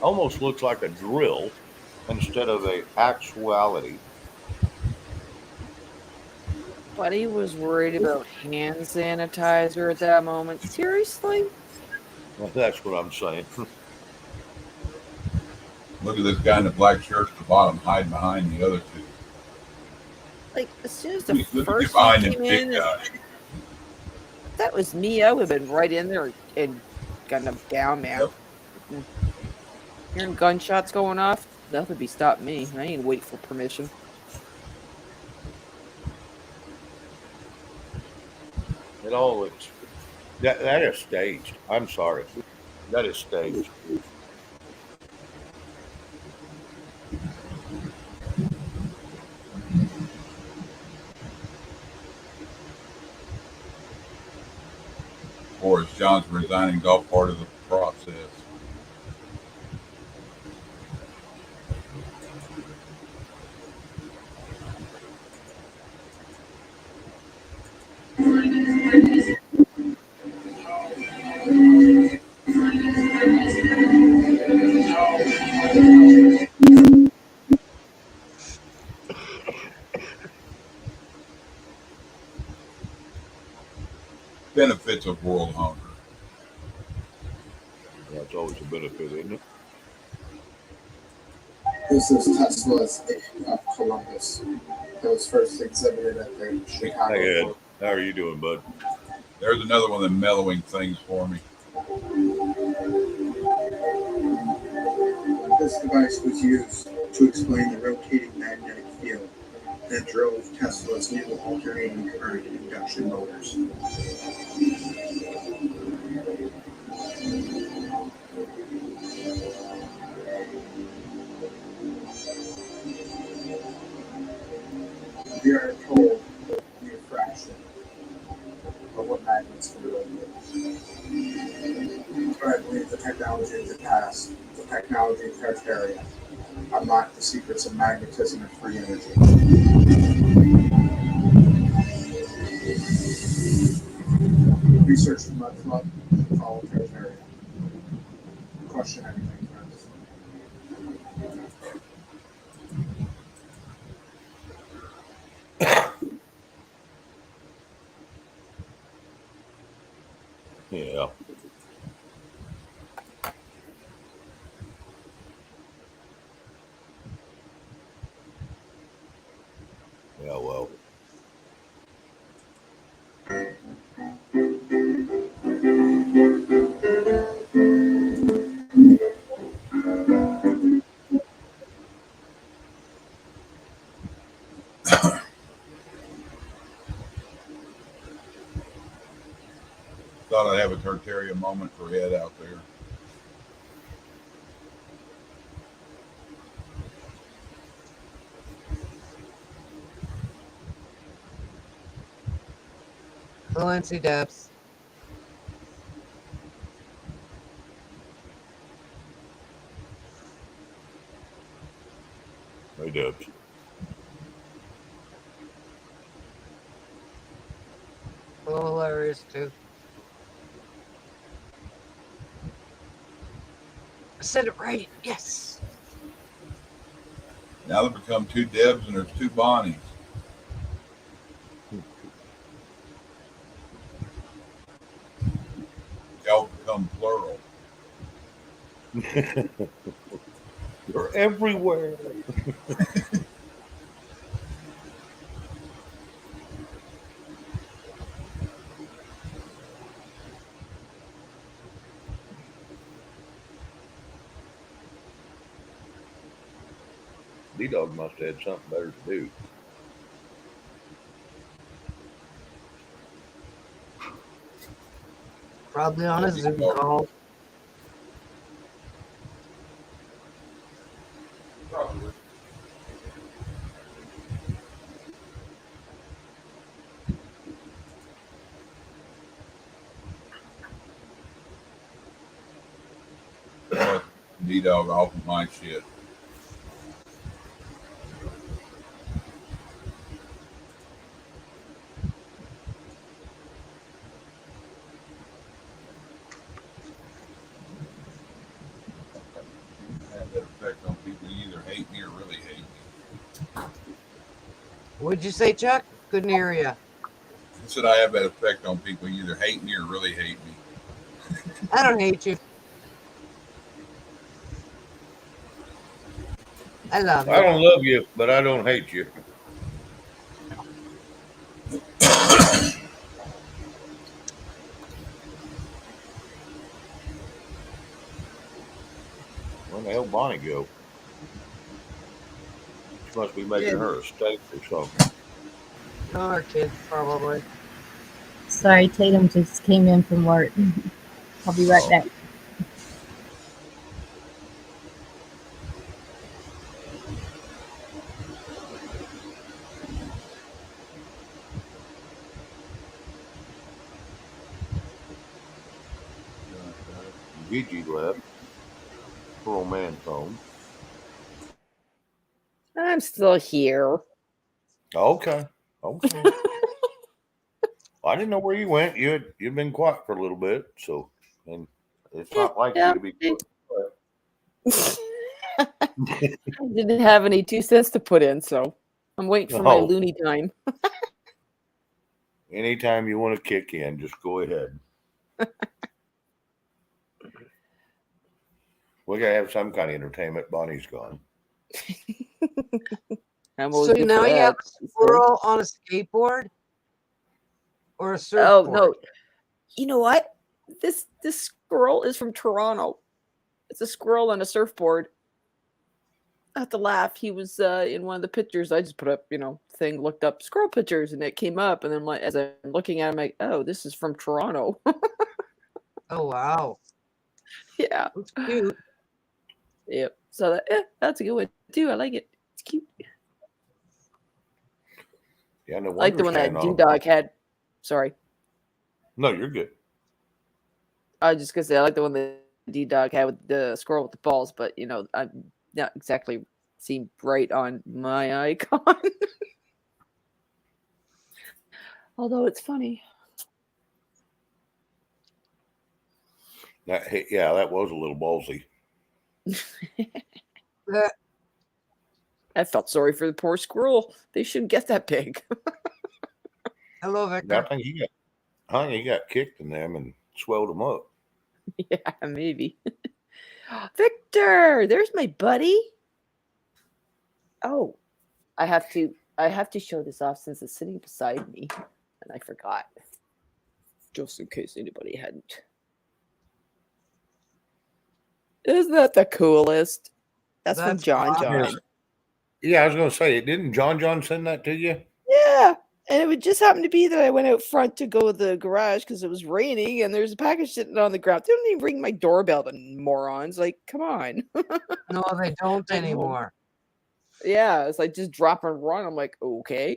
Almost looks like a drill instead of a actuality. Buddy was worried about hand sanitizer at that moment. Seriously? That's what I'm saying. Look at this guy in the black shirt at the bottom, hiding behind the other two. Like, as soon as the Look at first behind one them came big in, guys. if that was me, I would have been right in there and gotten him down, man. Yep. Hearing gunshots going off, nothing be stop me. I ain't wait for permission. It all looks that is staged. I'm sorry. That is staged. Or is John's resigning golf part of the process? Benefits of world hunger. That's always a benefit, isn't it? This is Tesla's Age of Columbus. It was first exhibited at the Chicago. Hey Ed, World. how are you doing, bud? There's another one of them mellowing things for me. This device was used to explain the rotating magnetic field that drove Tesla's new alternating current induction motors. We are told only a fraction of what magnets can really do. But I believe the technology of the past, the technology of Tartaria, unlock the secrets of magnetism and free energy. Research from Mudflood and follow Tartaria. Question everything, friends. Yeah. Yeah, well. Thought I'd have a Tartaria moment for Ed out there. Fluency depths. Hey Dubs. Oh, hilarious too. I said it right. Yes. Now there become two Debs and there's two Bonnies. Y'all become plural. You're everywhere. D-Dog must have had something better to do. Probably on a Zoom call. Probably. D-Dog off of my shit. Have that effect on people. You either hate me or really hate me. What'd you say, Chuck? Couldn't hear you. I said I have that effect on people. You either hate me or really hate me. I don't hate you. I love I you. don't love you, but I don't hate you. When the hell Where'd Bonnie go? She must be making Yeah. her a steak or something. Our kids probably. Sorry, Tatum just came in from work. I'll be right Oh. back. Gigi left. Poor old man's home. I'm still here. Okay. Okay. I didn't know where you went. You'd been quiet for a little bit, so and it's not like you to be quiet. I didn't have any 2 cents to put in, so I'm waiting for my Oh. loony time. Anytime you want to kick in, just go ahead. We gotta have some kind of entertainment. Bonnie's gone. I'm always So good now for you have that. a squirrel on a skateboard or a Oh surfboard? no! You know what? This squirrel is from Toronto. It's a squirrel on a surfboard. I have to laugh. He was in one of the pictures. I just put up, thing, looked up squirrel pictures, and it came up. And then, like, as I'm looking at him, like, oh, this is from Toronto. Oh wow, Yeah. that's cute. Yep. So that's a good one too. I like it. It's cute. Yeah, no I like the wonder one that standing D on. Dog had. Sorry. No, you're good. I was just gonna say I like the one that D Dog had with the squirrel with the balls, but I'm not exactly seemed right on my icon. Although it's funny. That was a little ballsy. I felt sorry for the poor squirrel. They shouldn't get that big. Hello, Victor. I think he got kicked in them and swelled them up. Yeah, maybe. Victor, there's my buddy. Oh, I have to show this off since it's sitting beside me, and I forgot. Just in case anybody hadn't. Isn't that the coolest? That's from John awesome. John. Yeah, I was going to say, didn't John send that to you? Yeah. And it would just happen to be that I went out front to go to the garage because it was raining and there's a package sitting on the ground. They don't even ring my doorbell, the morons. Like, come on. No, they don't anymore. Yeah, it's like just drop and run. I'm like, okay.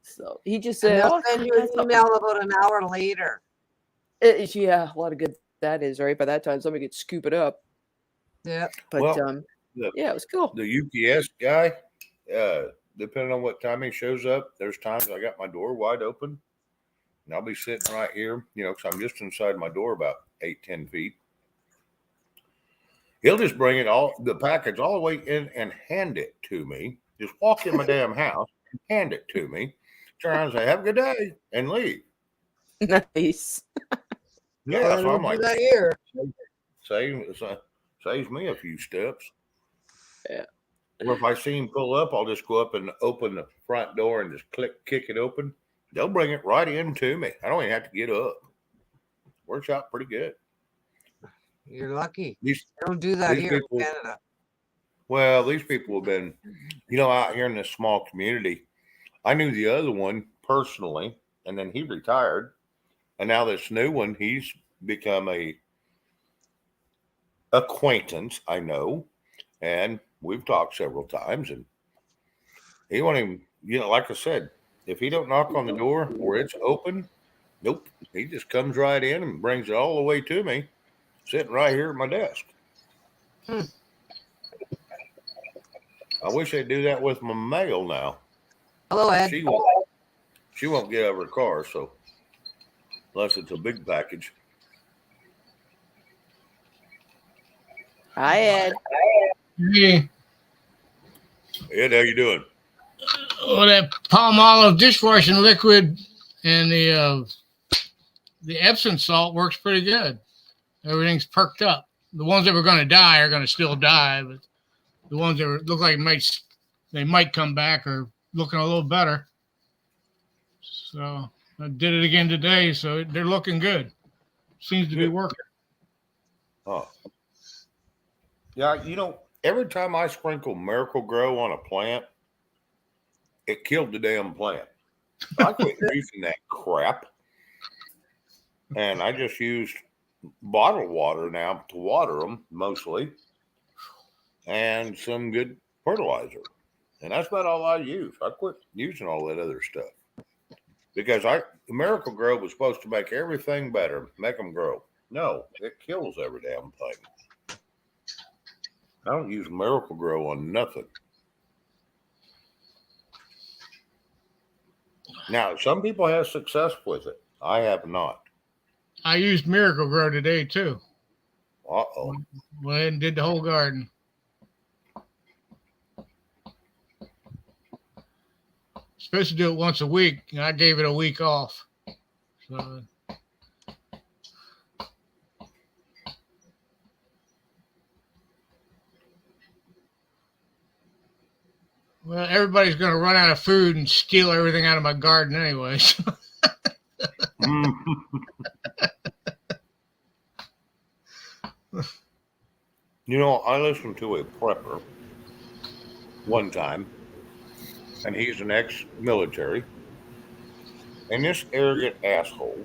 So he just And said, they'll send you an email about an hour later. Yeah, a lot of good that is, right? By that time, somebody could scoop it up. Yeah. But yeah, it was cool. The UPS guy, depending on what time he shows up, there's times I got my door wide open and I'll be sitting right here, because I'm just inside my door about 8-10 feet. He'll just bring the package all the way in and hand it to me. Just walk in my damn house and hand it to me. Turn around and say, "Have a good day," and leave. Nice. Yeah, so I'm do like, that here. Saves me a few steps. Yeah. Or if I see him pull up, I'll just go up and open the front door and just kick it open. They'll bring it right in to me. I don't even have to get up. Works out pretty good. You're lucky. They don't do that here in Canada. Well, these people have been, out here in this small community. I knew the other one personally, and then he retired. And now this new one, he's become a acquaintance, I know. And we've talked several times. And he won't even, like I said, if he don't knock on the door or it's open, nope. He just comes right in and brings it all the way to me, sitting right here at my desk. I wish they'd do that with my mail now. Hello, Ed. She won't get out of her car, so unless it's a big package. Hi, Ed. Hey, Ed, how you doing? well, that palm olive dishwashing liquid and the Epsom salt works pretty good. Everything's perked up. The ones that were going to die are going to still die, but the ones that look like they might come back are looking a little better. So I did it again today, so they're looking good. Seems to be working. Oh. Yeah, every time I sprinkle Miracle Grow on a plant, it killed the damn plant. I quit using that crap, and I just used bottled water now to water them mostly, and some good fertilizer. And that's about all I use. I quit using all that other stuff because Miracle Grow was supposed to make everything better, make them grow. No, it kills every damn thing. I don't use Miracle Grow on nothing. Now, some people have success with it. I have not. I used Miracle Grow today too. Uh-oh. Went ahead and did the whole garden. Supposed to do it once a week, and I gave it a week off. So, well, everybody's going to run out of food and steal everything out of my garden anyway. So. I listened to a prepper one time, and he's an ex-military, and this arrogant asshole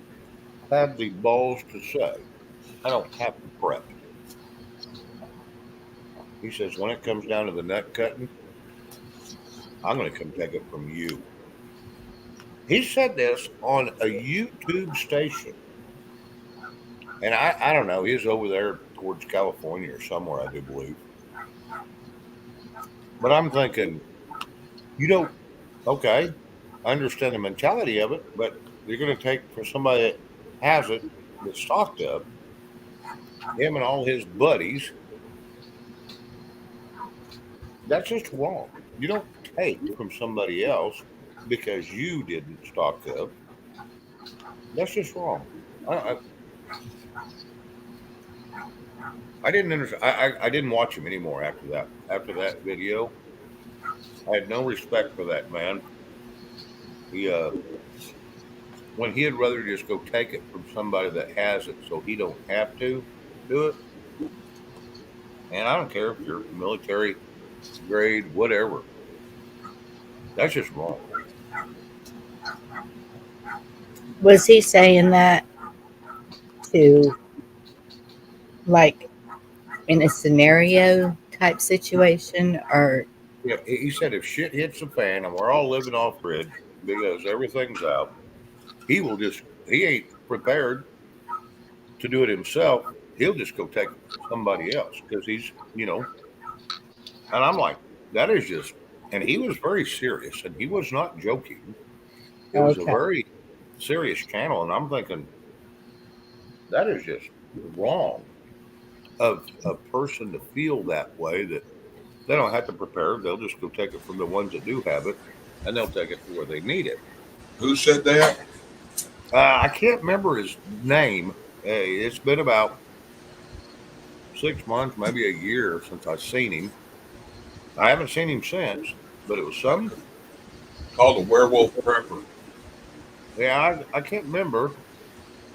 had the balls to say, I don't have to prep. He says, when it comes down to the nut cutting, I'm going to come take it from you. He said this on a YouTube station. And I don't know, he's over there towards California or somewhere, I do believe. But I'm thinking, okay, I understand the mentality of it, but you're going to take for somebody that has it, that's stocked up, him and all his buddies. That's just wrong. You don't take from somebody else because you didn't stock up. That's just wrong. I didn't understand. I didn't watch him anymore after that. After that video, I had no respect for that man. He when he'd rather just go take it from somebody that has it, so he don't have to do it. And I don't care if you're military grade, whatever. That's just wrong. Was he saying that to, like, in a scenario type situation, or? Yeah, he said if shit hits the fan and we're all living off grid because everything's out, he ain't prepared to do it himself. He'll just go take it from somebody else because and I'm like, that is just, and he was very serious and he was not joking. It was a very serious channel. And I'm thinking, that is just wrong of a person to feel that way, that they don't have to prepare. They'll just go take it from the ones that do have it, and they'll take it to where they need it. Who said that? I can't remember his name. It's been about 6 months, maybe a year since I've seen him. I haven't seen him since, but it was some called a werewolf prepper. Yeah, I can't remember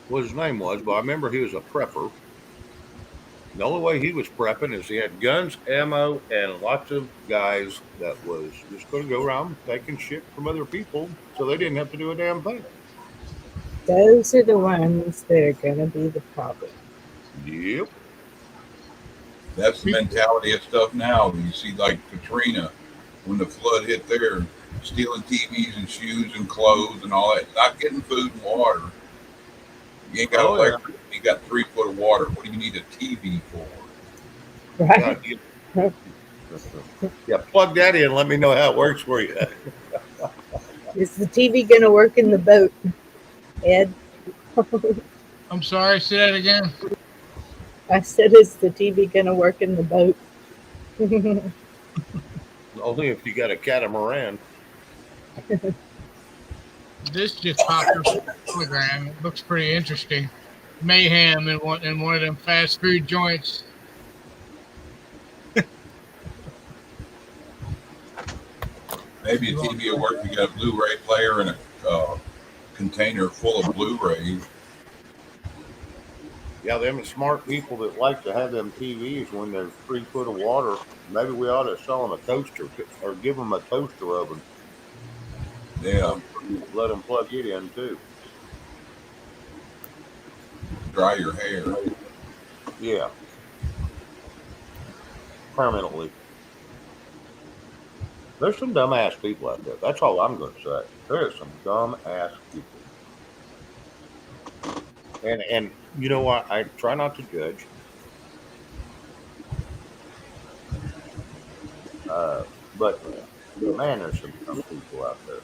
what his name was, but I remember he was a prepper. The only way he was prepping is he had guns, ammo, and lots of guys that was just going to go around taking shit from other people so they didn't have to do a damn thing. Those are the ones that are going to be the problem. Yep. That's the mentality of stuff now. You see, like Katrina, when the flood hit there, stealing TVs and shoes and clothes and all that, not getting food and water. You ain't got electric. You got 3 foot of water. What do you need a TV for? Right. Yeah, plug that in. Let me know how it works for you. Is the TV going to work in the boat, Ed? I'm sorry, say that again. I said, is the TV going to work in the boat? Only if you got a catamaran. This just popped up on the telegram. It looks pretty interesting. Mayhem in one of them fast food joints. Maybe a TV will work if you got a Blu-ray player and a container full of Blu-rays. Yeah, them smart people that like to have them TVs when there's 3 foot of water. Maybe we ought to sell them a toaster or give them a toaster oven. Yeah, Let them plug it in too. dry your hair. Yeah, permanently. There's some dumbass people out there. That's all I'm going to say. There are some dumbass people. And you know what? I try not to judge, uh, but man, there's some dumb people out there.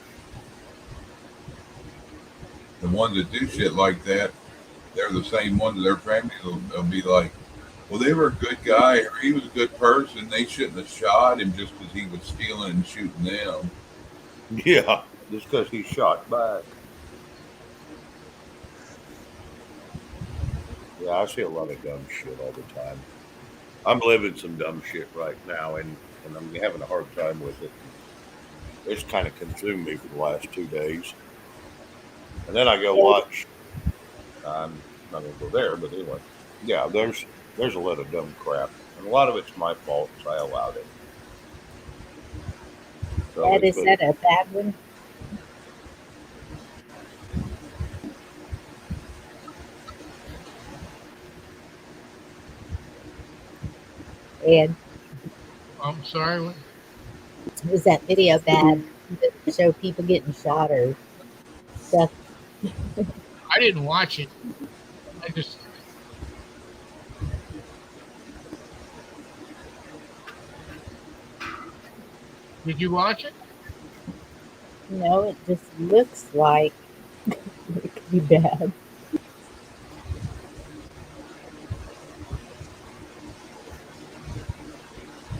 The ones that do shit like that, they're the same ones that their families will be like, well, they were a good guy or he was a good person. They shouldn't have shot him just because he was stealing and shooting them. Yeah, just because he shot back. Yeah, I see a lot of dumb shit all the time. I'm living some dumb shit right now, and I'm having a hard time with it. It's kind of consumed me for the last 2 days, and then I go watch. I'm not gonna go there, but anyway, yeah, there's a lot of dumb crap, and a lot of it's my fault because I allowed it. So Ed, it's is good. that a bad one? Ed, I'm sorry. was that video bad? To show people getting shot or stuff? I didn't watch it. I just did you watch it? No, it just looks like it could be bad.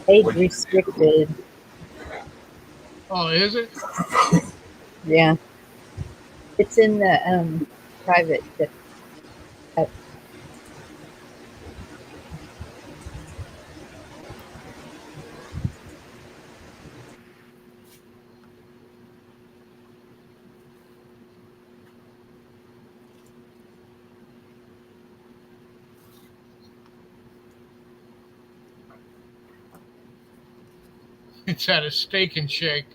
Age What you restricted. Oh, is it? Yeah, it's in the private. Uh, It's at a Steak and Shake.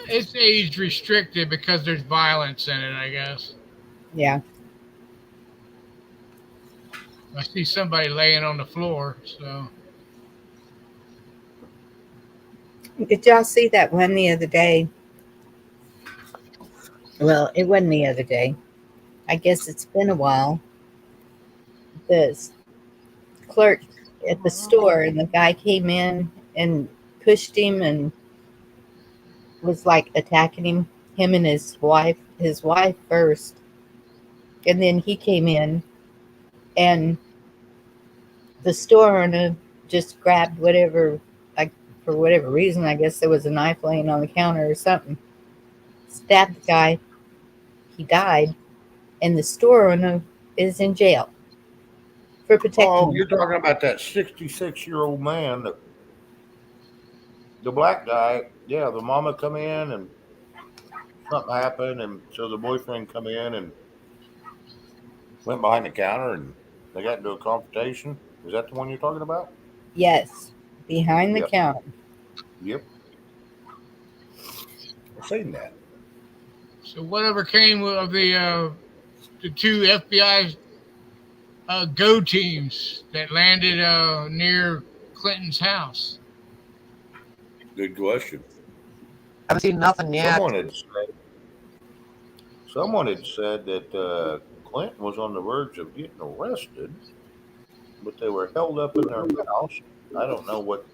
It's age restricted because there's violence in it, I guess. yeah. I see somebody laying on the floor, so Did y'all see that one the other day? Well, it wasn't the other day. I guess it's been a while. The clerk at the store, and the guy came in and pushed him and was like attacking him and his wife first, and then he came in, and the store owner just grabbed whatever, like, for whatever reason, I guess there was a knife laying on the counter or something, stabbed the guy. He died, and the store owner is in jail for Oh, protecting him. you're talking about that 66-year-old man, the black guy. Yeah, the mama come in and something happened, and so the boyfriend come in and went behind the counter, and they got into a confrontation. Is that the one you're talking about? Yes, behind the Yep, counter. yep. I've seen that. so whatever came of the two FBI go teams that landed near Clinton's house. Good question. I haven't seen nothing yet. Someone had said that Clinton was on the verge of getting arrested, but they were held up in their house. I don't know what.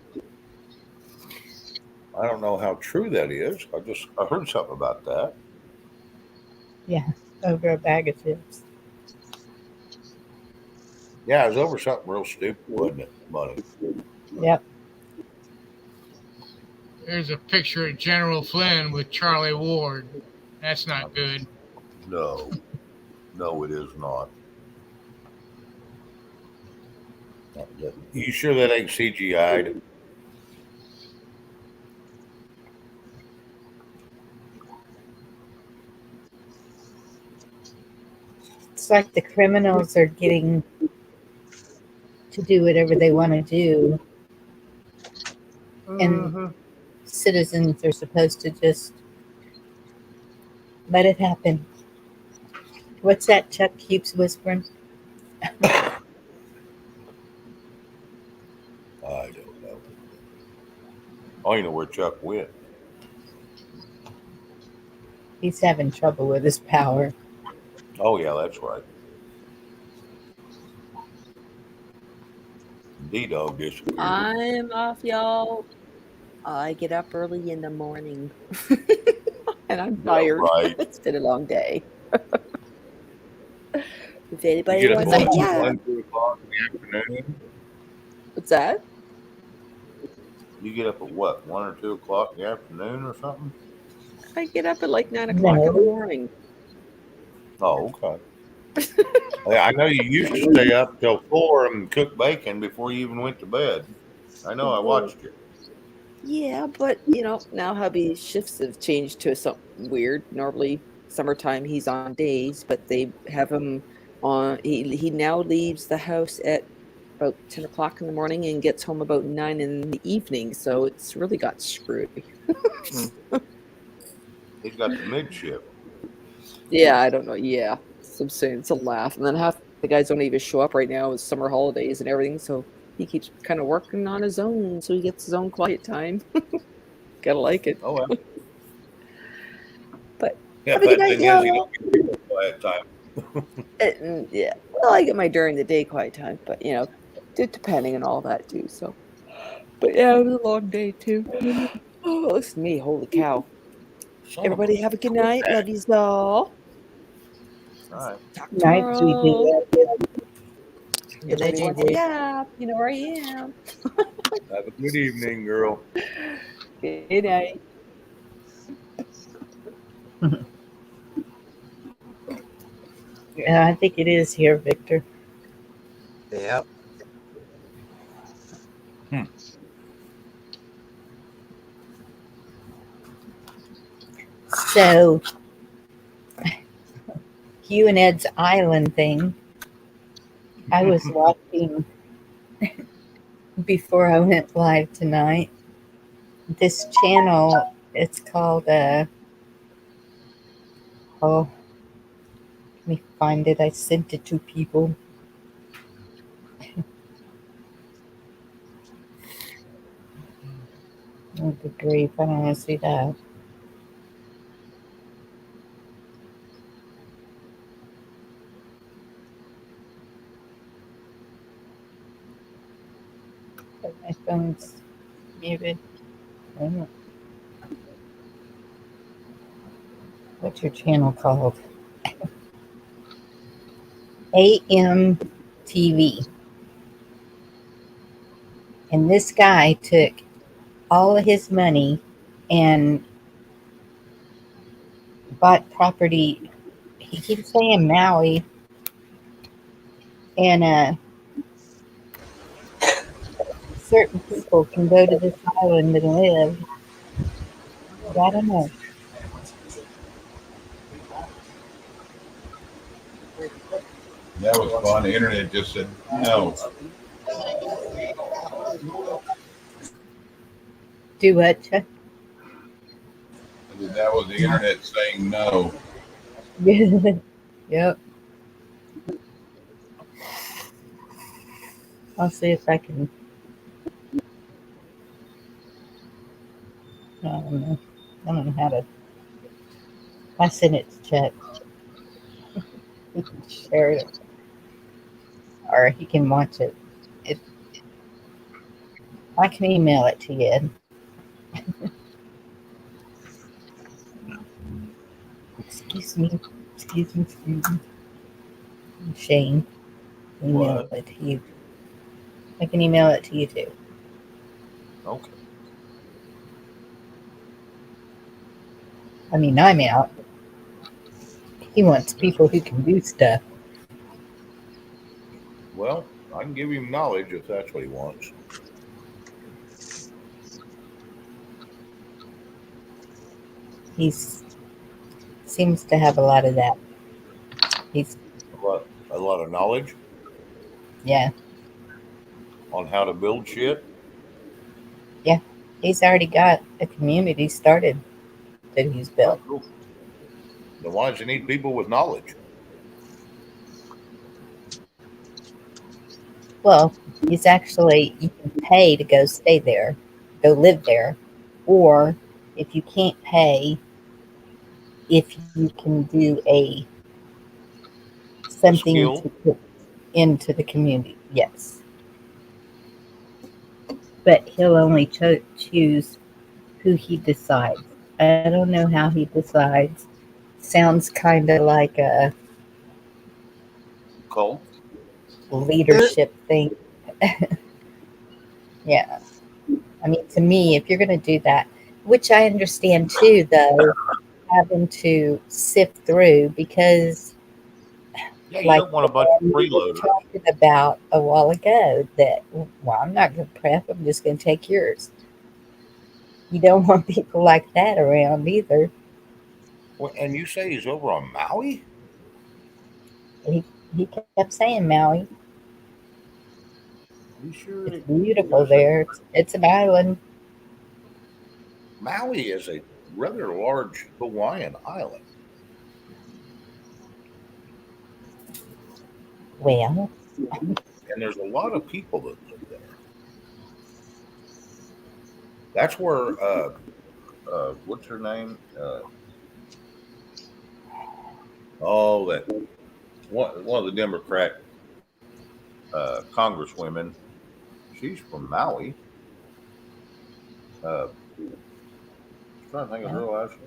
I don't know how true that is. I heard something about that. Yeah, over a bag of chips. Yeah, it was over something real stupid, wasn't it? Money. Yep. There's a picture of General Flynn with Charlie Ward. That's not good. No, no, it is not. Not good. You sure that ain't CGI'd? It's like the criminals are getting to do whatever they want to do, and Mhm. citizens are supposed to just let it happen. What's that Chuck keeps whispering? I don't know. I don't know where Chuck went. He's having trouble with his power. Oh yeah, that's right. D-Dog disappeared. I'm off, y'all. I get up early in the morning. And I'm Yeah, tired. right. It's been a long day. If You anybody get up wants at to, what, yeah. 1, 2 o'clock in the afternoon? What's that? You get up at what, 1 or 2 o'clock in the afternoon or something? I get up at like 9 o'clock in the No, morning. Oh, okay. I know you used to stay up till 4 and cook bacon before you even went to bed. I know I Well, watched you. yeah, but now hubby's shifts have changed to something weird. Normally, summertime he's on days, but they have him on. He now leaves the house at about 10 o'clock in the morning and gets home about 9 in the evening. So it's really got screwed. He's got the mid shift. Yeah, I don't know. Yeah, so I'm saying it's a laugh, and then half the guys don't even show up right now. It's summer holidays and everything, so he keeps kind of working on his own, so he gets his own quiet time. Gotta like it. Oh, well. But Yeah, have a good bad night, thing is you y'all. don't get quiet time. Yeah, well, I get my during the day quiet time, but depending on all that too. So, but yeah, it was a long day too. Oh, listen to me, holy cow! Son of a Everybody have a good night. twat. Love you all. All right. Talk night, tomorrow. sweetie. Good night, Anybody wants a JJ. yap, you know where I am. Have a good evening, girl. Good night. Yeah, I think it is here, Victor. Yep. So, Hugh and Ed's Island thing, I was watching before I went live tonight. This channel, it's called, oh, let me find it. I sent it to people. Oh, good grief. I don't want to see that. But my phone's muted. I don't know. What's your channel called? AM TV. And this guy took all of his money and bought property. He keeps saying Maui, and certain people can go to this island and live. But I don't know. That was fun. The internet just said no. Do what? Chuck? That was the internet saying no. Yep. I'll see if I can. I don't know. I don't know how to. I sent it to Chuck. He can share it, or he can watch it. If I can email it to you. Excuse me. Excuse me. Excuse me. Shane. Email What? it to you. I can email it to you too. Okay. I mean, I'm out. He wants people who can do stuff. Well, I can give him knowledge if that's what he wants. He seems to have a lot of that. He's a lot of knowledge Yeah, on how to build shit. yeah. He's already got a community started that he's built. Oh, cool. Then why does he need people with knowledge? Well, he's actually, you can pay to go stay there, go live there, or if you can't pay, if you can do A something to skill? put into the community. Yes, but he'll only choose who he decides. I don't know how he decides. Sounds kind of like a Cult? There, leadership thing. Yeah. I mean, to me, if you're going to do that, which I understand too, though, having to sift through because, Yeah, you like don't want a the bunch of one we were freeloaders. talking about a while ago, that, well, I'm not going to prep, I'm just going to take yours. You don't want people like that around either. Well, and you say he's over on Maui? He, he kept saying Maui. You sure It's it beautiful doesn't? there. It's an island. Maui is a rather large Hawaiian island. Well, And there's a lot of people that live there. That's where what's her name? That one of the Democrat congresswomen. She's from Maui. I'm trying to think of her last name.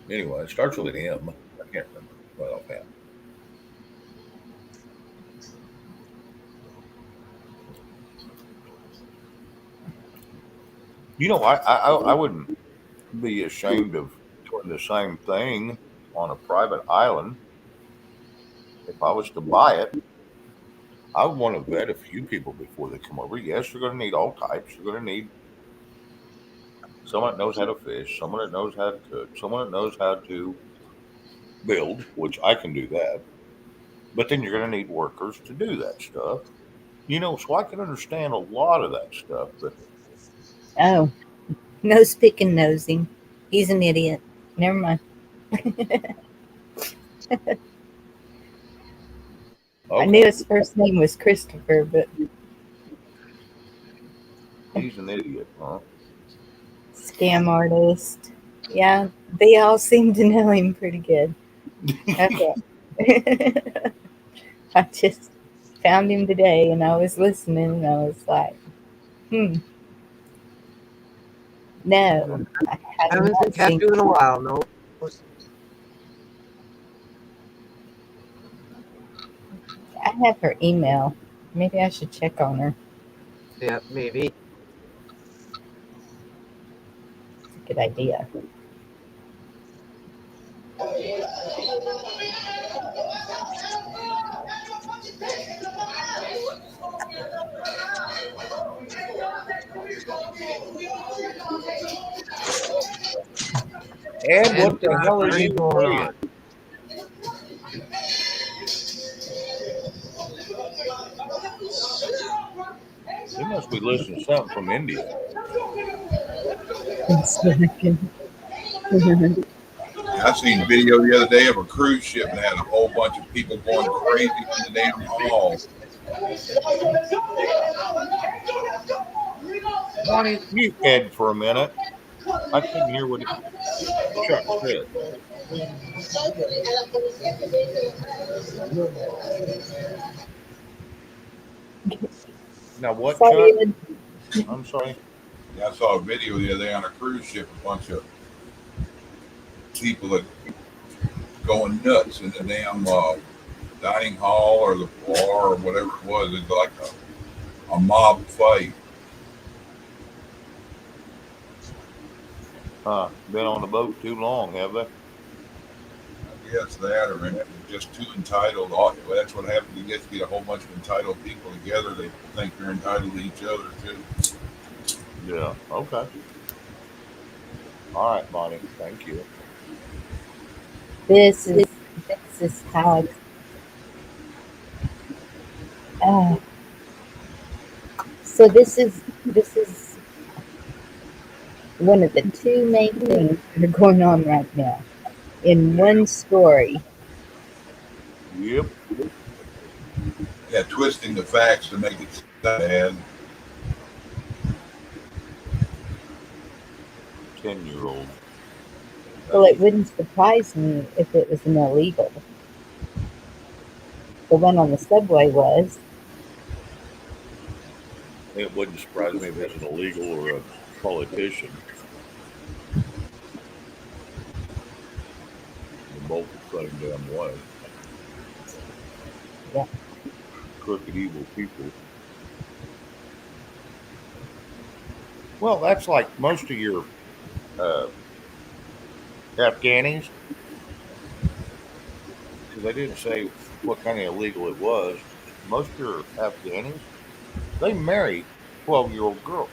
Anyway, it starts with an M. I can't remember right offhand. I wouldn't be ashamed of doing the same thing on a private island. If I was to buy it, I would want to vet a few people before they come over. Yes, you're going to need all types. You're going to need someone that knows how to fish, someone that knows how to cook, someone that knows how to build, which I can do that. But then you're going to need workers to do that stuff. So I can understand a lot of that stuff. But oh, no speaking nosing. He's an idiot. Never mind. I knew okay, his first name was Christopher, but he's an idiot, huh? scam artist. Yeah, they all seem to know him pretty good. Okay. I just found him today and I was listening and I was like, hmm, no, I I have haven't not seen seen. Tattoo in a while. No. I have her email. Maybe I should check on her. Yeah, maybe. It's a good idea. Ed, And what the got hell are plenty you going playing? on. He must be listening to something from India. It's like, I seen video the other day of a cruise ship and had a whole bunch of people going crazy in the damn hall. Bonnie, mute Ed for a minute. I couldn't hear what Chuck said. Now, what, sorry, Chuck? Ed. I'm sorry. Yeah, I saw a video the other day on a cruise ship, a bunch of people that going nuts in the damn dining hall or the bar or whatever it was. It's like a mob fight. Been on the boat too long, have they? I guess that or just too entitled. That's what happens. You get a whole bunch of entitled people together. They think they're entitled to each other too. Yeah. Okay. All right, Bonnie. Thank you. This is this is how so this is one of the two main things that are going on right now in one story. Yep. Yeah, twisting the facts to make it bad. 10-year-old. Well, it wouldn't surprise me if it was an illegal. The one on the subway was. It wouldn't surprise me if it's an illegal or a politician. They're both the same damn way. Yeah. Crooked, evil people. Well, that's like most of your uh, Afghanis, because they didn't say what kind of illegal it was. Most of your Afghanis, they marry 12-year-old girls.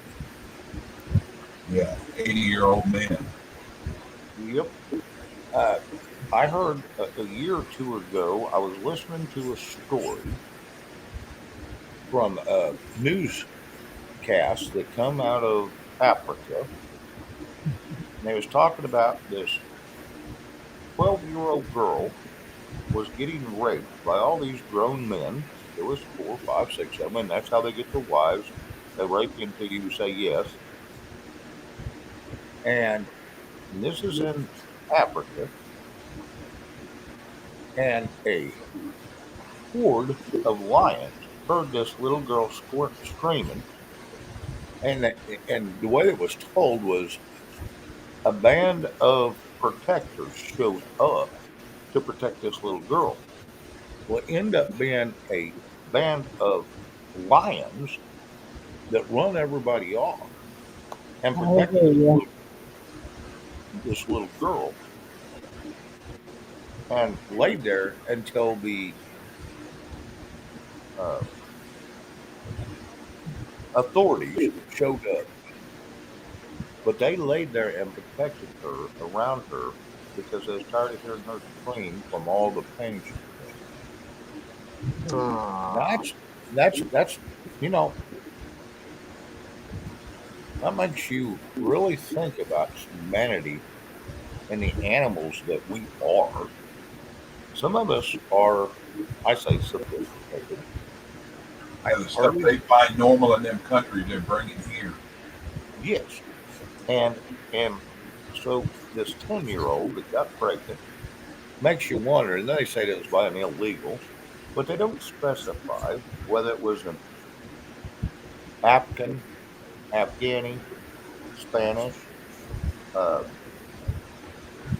Yeah, 80-year-old men. Yep. Uh, I heard a year or two ago, I was listening to a story from newscasts that come out of Africa. And they was talking about this 12-year-old girl was getting raped by all these grown men. There was 4, 5, 6 of them, and that's how they get their wives. They rape you until you say yes. And this is in Africa, and a horde of lions heard this little girl screaming, and the way it was told was a band of protectors showed up to protect this little girl. Well, it ended up being a band of lions that run everybody off and protected Hallelujah. this little girl and laid there until the uh, authorities showed up. But they laid there and protected her around her because they was tired of hearing her scream from all the pain she was in. That's you know that makes you really think about humanity and the animals that we are. Some of us are, I say, sophisticated. I Yeah, the stuff hardly they find normal in them countries, they're bringing here. yes, and and so this 10-year-old that got pregnant makes you wonder. And then they say that it was by an illegal, but they don't specify whether it was an African, Afghani, Spanish, uh,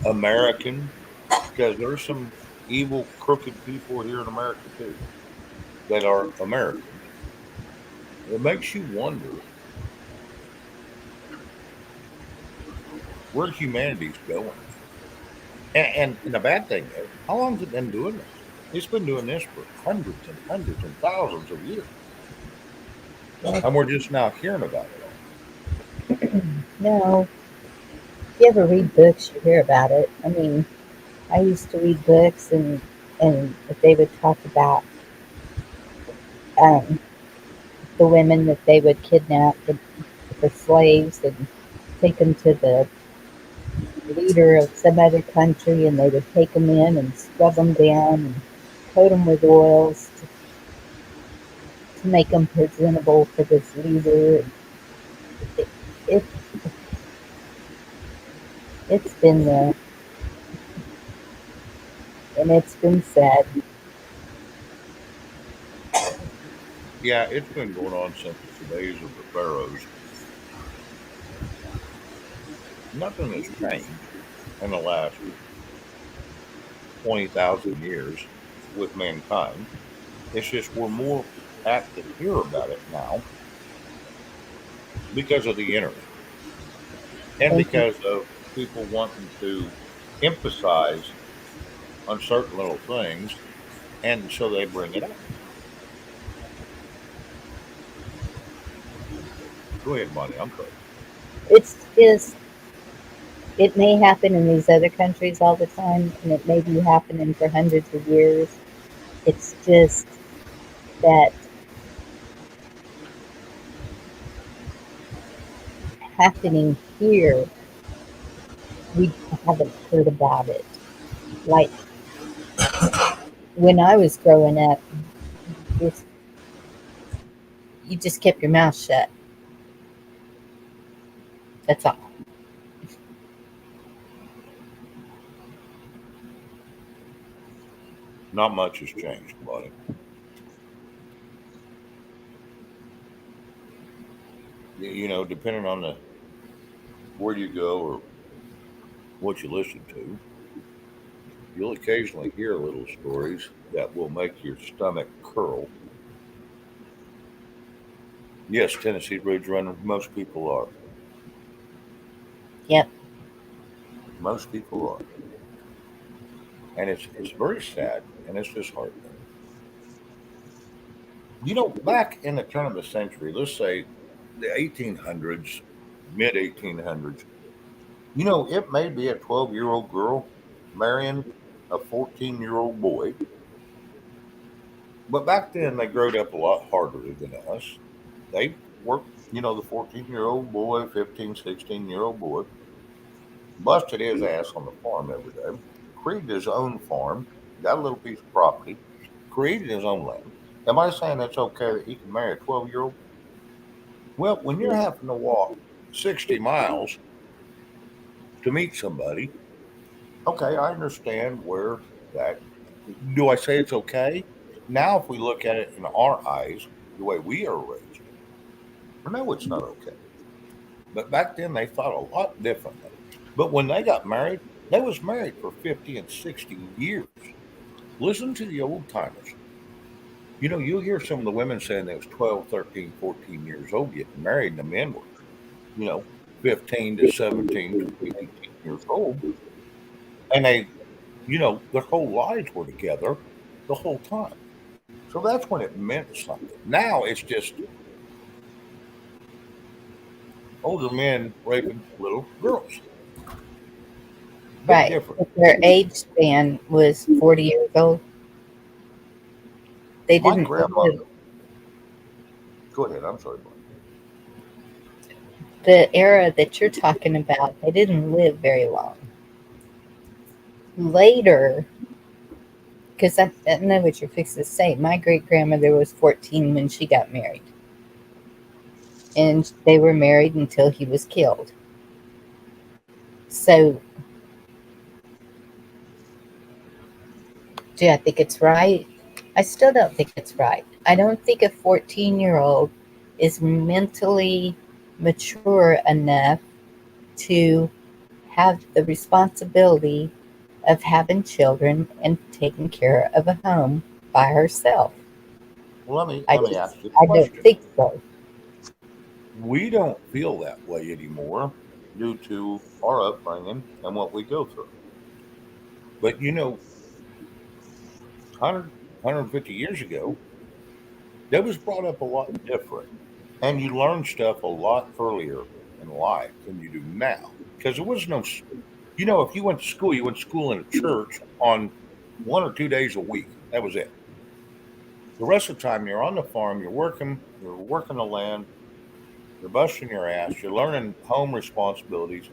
American, because there's some evil, crooked people here in America too that are Americans. It makes you wonder where humanity's going. And the bad thing is, how long has it been doing this? It's been doing this for hundreds and thousands of years, and we're just now hearing about it all. No, if you ever read books, you hear about it. I mean, I used to read books, and they would talk about um, the women that they would kidnap for slaves and take them to the leader of some other country, and they would take them in and scrub them down and coat them with oils to make them presentable for this leader. It, it, it's been there, and it's been said. Yeah, it's been going on since the days of the pharaohs. Nothing has changed in the last 20,000 years with mankind. It's just we're more apt to hear about it now because of the internet and Thank you. because of people wanting to emphasize on certain little things, and so they bring it up. Go ahead, Monty. I'm sorry. It's just It may happen in these other countries all the time, and it may be happening for hundreds of years. It's just that happening here, we haven't heard about it. Like when I was growing up, this, you just kept your mouth shut. That's all. Not much has changed, buddy. You know, depending on the where you go or what you listen to, you'll occasionally hear little stories that will make your stomach curl. Yes, Tennessee Ridge Runner, most people are. Yep. Most people are. And it's very sad and it's disheartening. You know, back in the turn of the century, let's say the 1800s, mid 1800s, you know, it may be a 12-year-old girl marrying a 14-year-old boy, but back then they growed up a lot harder than us. They worked, you know, the 14-year-old boy, 15, 16-year-old boy, busted his ass on the farm every day, created his own farm, got a little piece of property, created his own land. Am I saying it's okay that he can marry a 12-year-old? Well, when you're having to walk 60 miles to meet somebody, okay, I understand where that. Do I say it's okay? Now, if we look at it in our eyes, the way we are raised, no, it's not okay. But back then, they thought a lot differently. But when they got married, they was married for 50 and 60 years. Listen to the old timers. You know, you hear some of the women saying they was 12, 13, 14 years old getting married, and the men were, you know, 15 to 17, 20, 18 years old. And they, you know, their whole lives were together the whole time. So that's when it meant something. Now it's just older men raping little girls. Big Right. difference. If their age span was 40 years old, they My didn't live. grandmother, go ahead, I'm sorry, Bob. The era that you're talking about, they didn't live very long. Later, because I know what you're fixing to say, my great grandmother was 14 when she got married, and they were married until he was killed. So, do I think it's right? I still don't think it's right. I don't think a 14-year-old is mentally mature enough to have the responsibility of having children and taking care of a home by herself. Well, let me I let me just, ask you a I don't question. think so. We don't feel that way anymore due to our upbringing and what we go through. But you know, 150 years ago, that was brought up a lot different. And you learn stuff a lot earlier in life than you do now. Because there was no, you know, if you went to school, you went to school in a church on 1 or 2 days a week. That was it. The rest of the time, you're on the farm, you're working the land, you're busting your ass, you're learning home responsibilities.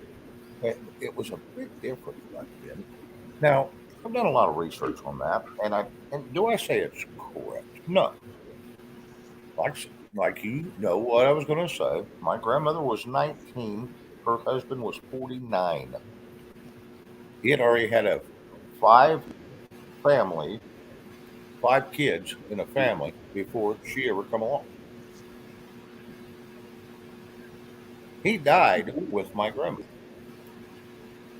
It was a big difference back then. Now, I've done a lot of research on that, and do I say it's correct? No. Like you know what I was going to say. My grandmother was 19. Her husband was 49. He had already had a five family, five kids in a family before she ever come along. He died with my grandmother.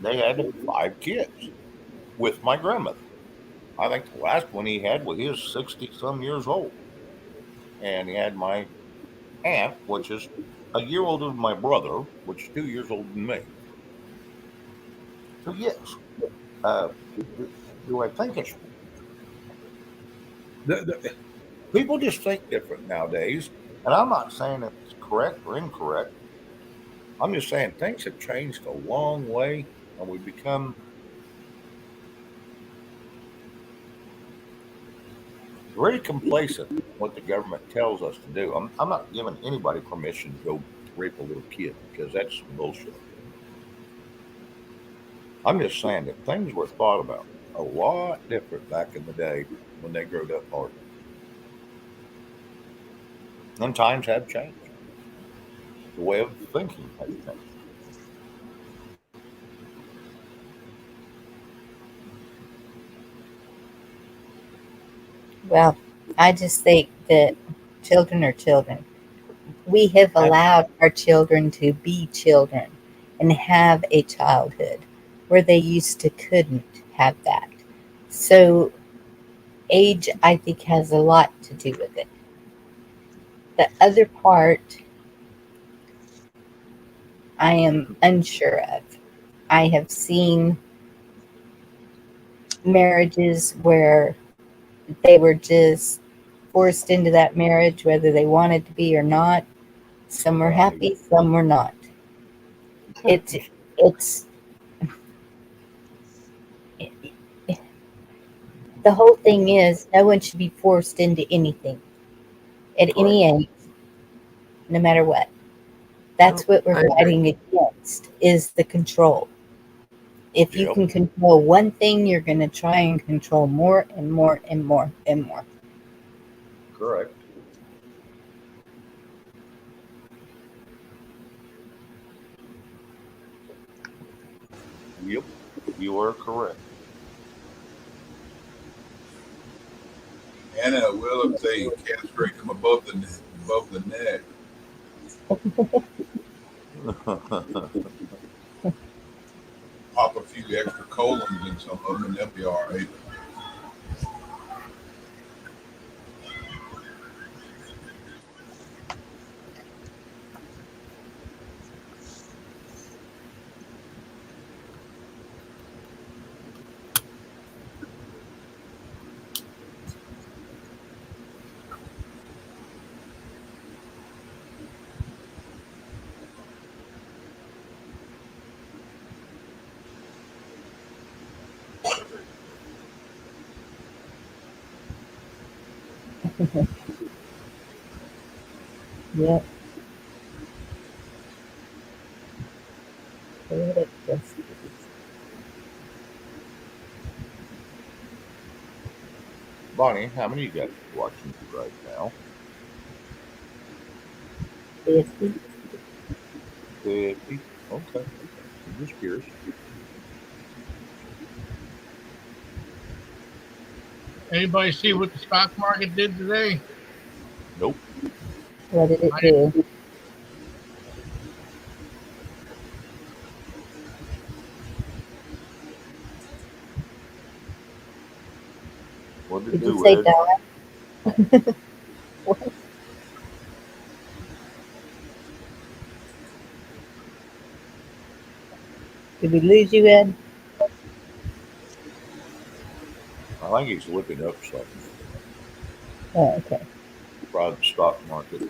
They had five kids with my grandmother. I think the last one he had was he was 60 some years old. And he had my aunt, which is a year older than my brother, which is 2 years older than me. So, yes, uh, do, do I think it's the, people just think different nowadays? And I'm not saying it's correct or incorrect. I'm just saying things have changed a long way, and we've become very complacent in what the government tells us to do. I'm not giving anybody permission to go rape a little kid because that's some bullshit. I'm just saying that things were thought about a lot different back in the day when they growed up hard. And times have changed. The way of thinking has changed. Well, I just think that children are children. We have allowed our children to be children and have a childhood where they used to couldn't have that. So age, I think, has a lot to do with it. The other part I am unsure of. I have seen marriages where they were just forced into that marriage, whether they wanted to be or not. Some were happy, some were not. It's the whole thing is no one should be forced into anything at any age, no matter what. That's what we're fighting against is the control. If you can control one thing, you're going to try and control more and more and more and more. Correct. Yep, you are correct. And it will if they castrate them above the neck. Pop a few extra colons in some of them, and they'll be all right. Yep. Bonnie, how many you got watching you right now? 50. 50. Okay. I'm just curious. Anybody see what the stock market did today? Nope. What did it do? What did Did it you do, say Ed? die? What? Did we lose you, Ed? I think he's looking up something. Oh, okay. Probably the stock market.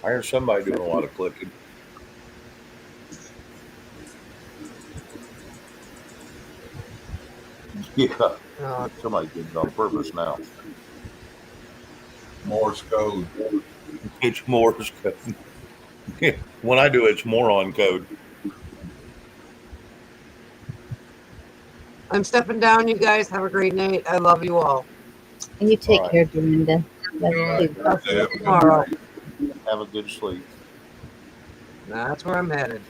I hear somebody doing a lot of clicking. Yeah. Somebody did it on purpose now. Morse code. It's Morse code. When I do it, it's moron code. I'm stepping down, you guys. Have a great night. I love you all. And you take All right. care, Dorinda. Love you All right. too. I'll see you tomorrow. Have a good sleep. That's where I'm headed.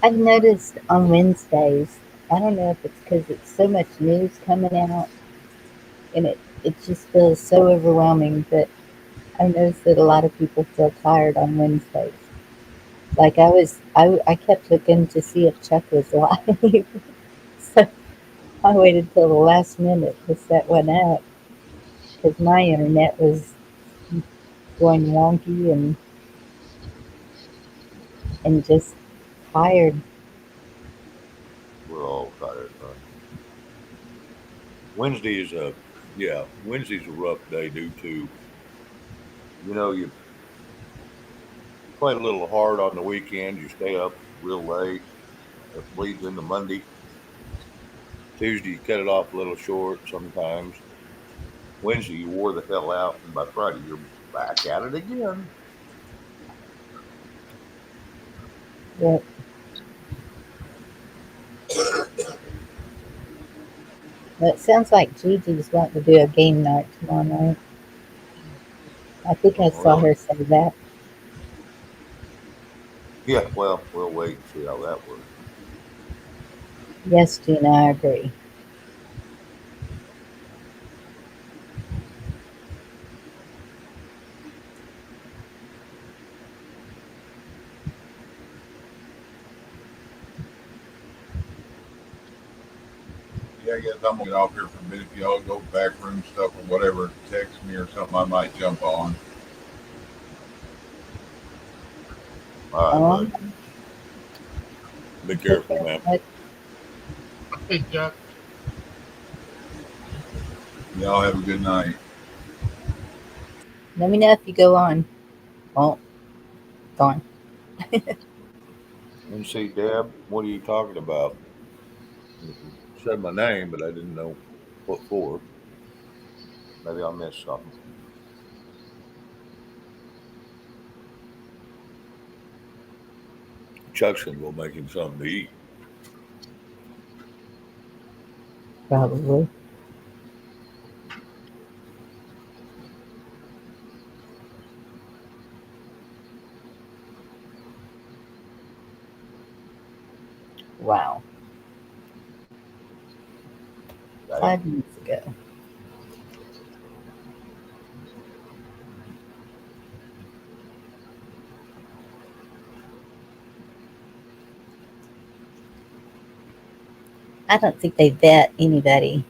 I've noticed on Wednesdays, I don't know if it's because it's so much news coming out and it just feels so overwhelming, but I've noticed that a lot of people feel tired on Wednesdays. Like I kept looking to see if Chuck was live. So I waited till the last minute to set one up because my internet was going wonky and just tired. We're all tired, huh? Wednesday is a Wednesday's a rough day due to you play a little hard on the weekend, you stay up real late, it bleeds into Monday. Tuesday you cut it off a little short sometimes. Wednesday you wore the hell out, and by Friday you're back at it again. Yep. Well, it sounds like Gigi's wanting to do a game night tomorrow night. I think I Oh, saw really? her say that. Yeah, well, we'll wait and see how that works. Yes, Gina, I agree. Yeah, I guess I'm gonna get off here for a minute. If y'all go backroom stuff or whatever, text me or something, I might jump on. All right, bud. Um, Be take careful, care. man. Hey, Chuck. Y'all have a good night. Let me know if you go on. Well, gone. And see, Deb, what are you talking about? You said my name, but I didn't know what for. Maybe I missed something. Chuck's gonna go make him something to eat. Probably. Wow. Damn. 5 minutes ago. I don't think they vet anybody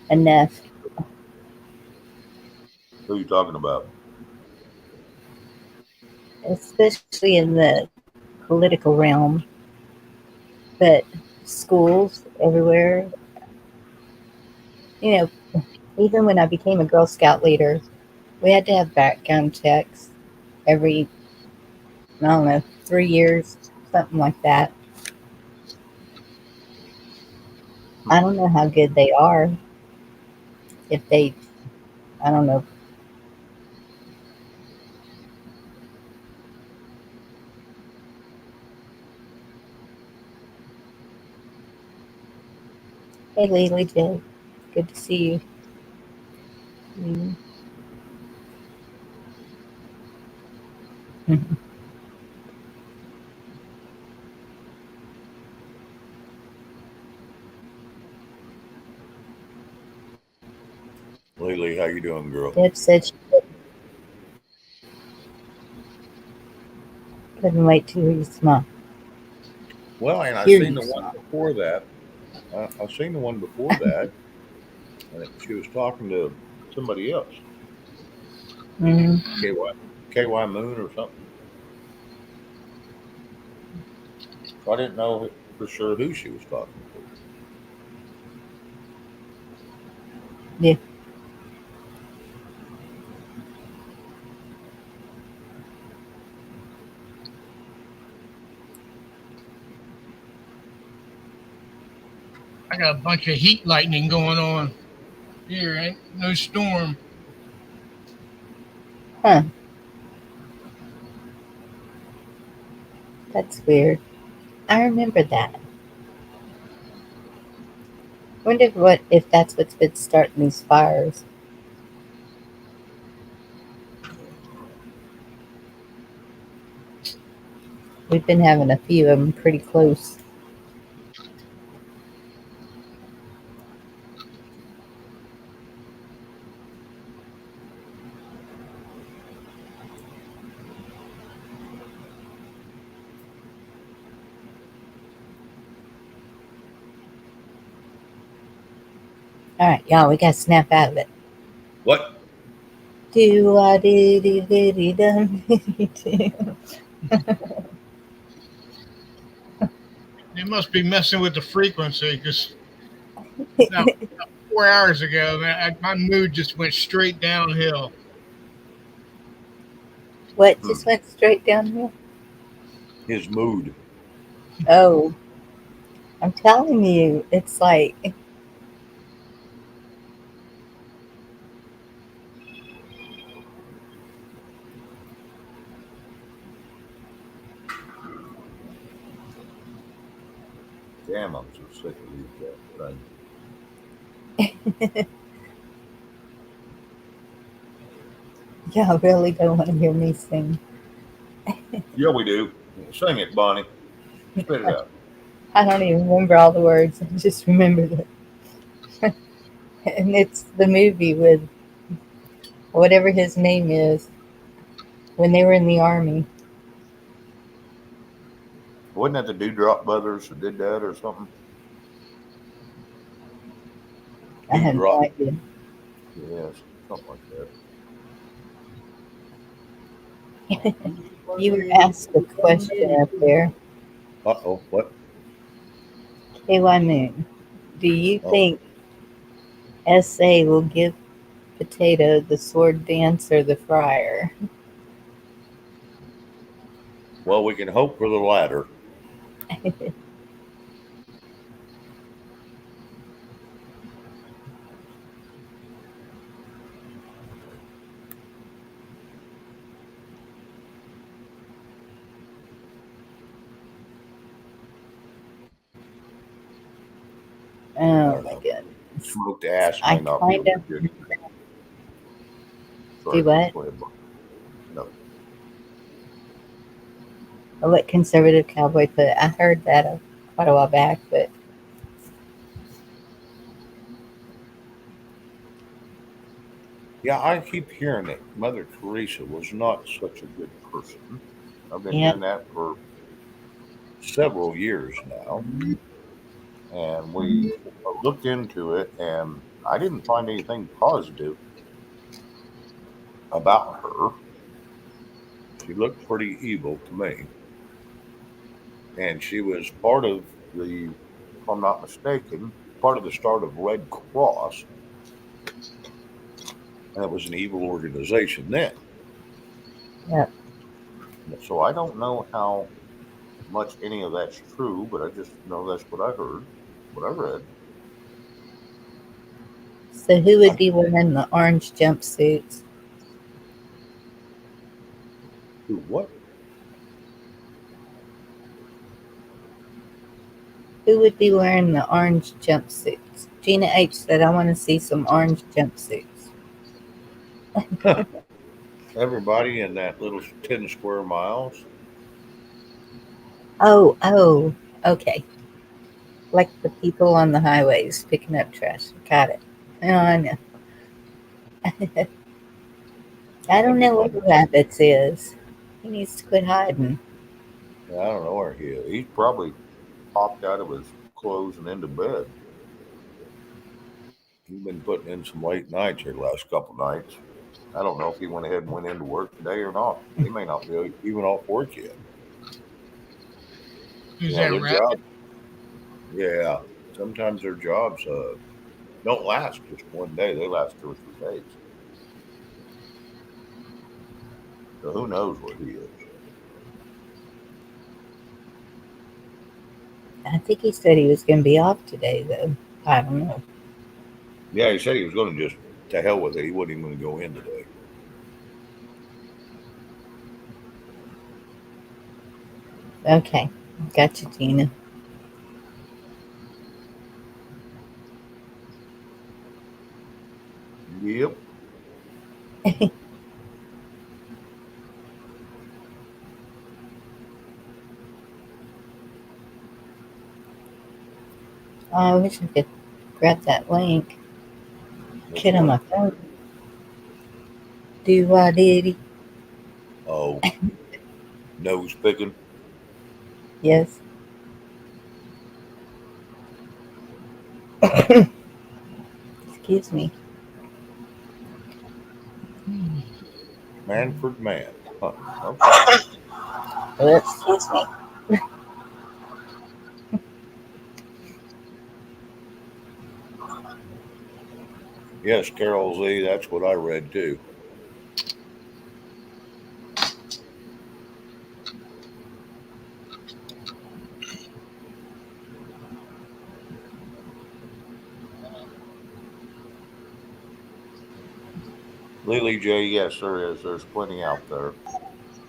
enough, Who are you talking about? especially in the political realm. But schools everywhere, you know, even when I became a Girl Scout leader, we had to have background checks every, I don't know, 3 years, something like that. I don't know how good they are. If they, I don't know. Hey, Lily J, good to see you. Mhm. Lily, how you doing, girl? Deb said she couldn't wait to hear you smile. Well, and I Hear seen you the one smile. before that. I seen the one before that, and she was talking to somebody else. Hmm. KY Moon or something. I didn't know for sure who she was talking to. Yeah. I got a bunch of heat lightning going on here. Ain't no storm. Huh. That's weird. I remember that. Wonder what if that's what's been starting these fires. We've been having a few of them pretty close. All right, y'all, we got to snap out of it. What? Do I diddy diddy dum diddy do. It must be messing with the frequency because about 4 hours ago, man, my mood just went straight downhill. What just went straight downhill? His mood. Oh, I'm telling you, it's like Damn, I'm so sick of these damn things. y'all really don't want to hear me sing. Yeah, we do. Sing it, Bonnie. Spit it out. I don't even remember all the words. I just remember it. And it's the movie with whatever his name is when they were in the army. Wasn't that the Dewdrop Brothers that did that or something? I have no Dewdrop. idea. Yes, something like that. You were asked a question up there. Uh-oh, what? KY Moon, do you Oh, think SA will give Potato the sword dance or the fryer? well, we can hope for the latter. I Oh don't my know. goodness. Smoked ass I may not be kind able of to do. do Sorry, what? go ahead, Bonnie. No. What conservative cowboy put? I heard that quite a while back, but Yeah, I keep hearing that Mother Teresa was not such a good person. I've been yeah. hearing that for several years now, and we looked into it, and I didn't find anything positive about her. She looked pretty evil to me, and she was part of the, if I'm not mistaken, part of the start of Red Cross, and it was an evil organization then. Yeah. So I don't know how much any of that's true, but I just know that's what I heard, what I read. So who would be wearing the orange jumpsuits? Who, what? Who would be wearing the orange jumpsuits? Gina H said, I want to see some orange jumpsuits. Everybody in that little 10 square miles. Oh, okay. Like the people on the highways picking up trash. Got it. Oh, I know. I don't That'd be know fun. where Rabbits is. He needs to quit hiding. Yeah, I don't know where he is. He's probably popped out of his clothes and into bed. He's been putting in some late nights here the last couple nights. I don't know if he went ahead and went into work today or not. He may not be even off work yet. Is You know, that their right? job, yeah, sometimes their jobs don't last just one day. They last 2 or 3 days. So who knows where he is? I think he said he was going to be off today, though. I don't know. Yeah, he said he was going to just to hell with it. He wasn't even going to go in today. Okay. Gotcha, Tina. Yep. I wish I could grab that link. Which Get on my one? phone. Do I diddy? Oh, nose picking. Yes. Excuse me. Manford Man. Huh. Okay. Excuse me. Yes, Carol Z. That's what I read too. Lily J. Yes, there is. There's plenty out there.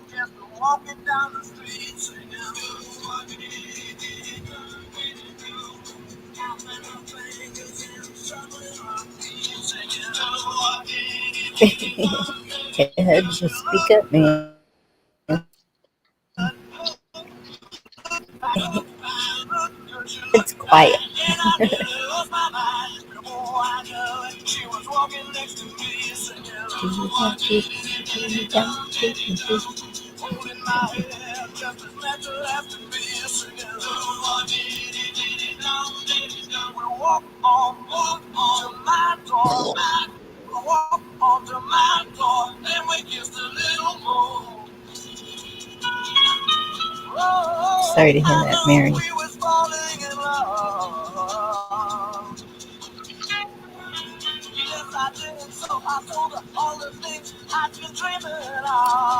Just walking down the street singing. Ed, just speak up, man. It's quiet. Sorry to hear that, Mary.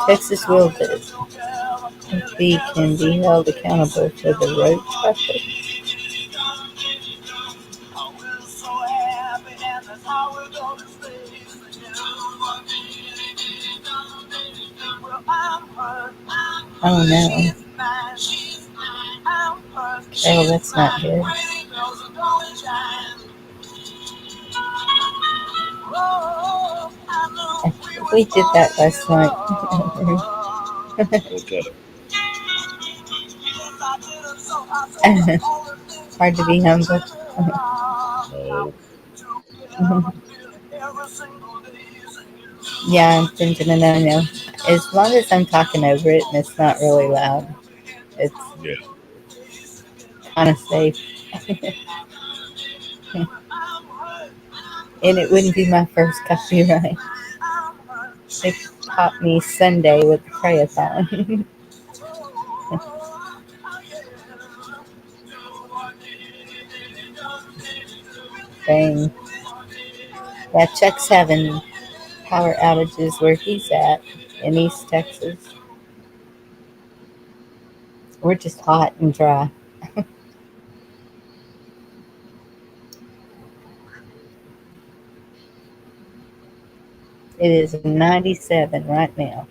Texas will do if he can be held accountable for the road traffic. I don't know. Oh, that's not good. We did that last night. What's up? Hard to be humble. No. Yeah, I'm thinking, and I know. As long as I'm talking over it and it's not really loud, it's Yeah. kind of safe. And it wouldn't be my first copyright. They caught me Sunday with the Prayathon. Dang. Yeah, Chuck's having power outages where he's at in East Texas. We're just hot and dry. It is 97 right now.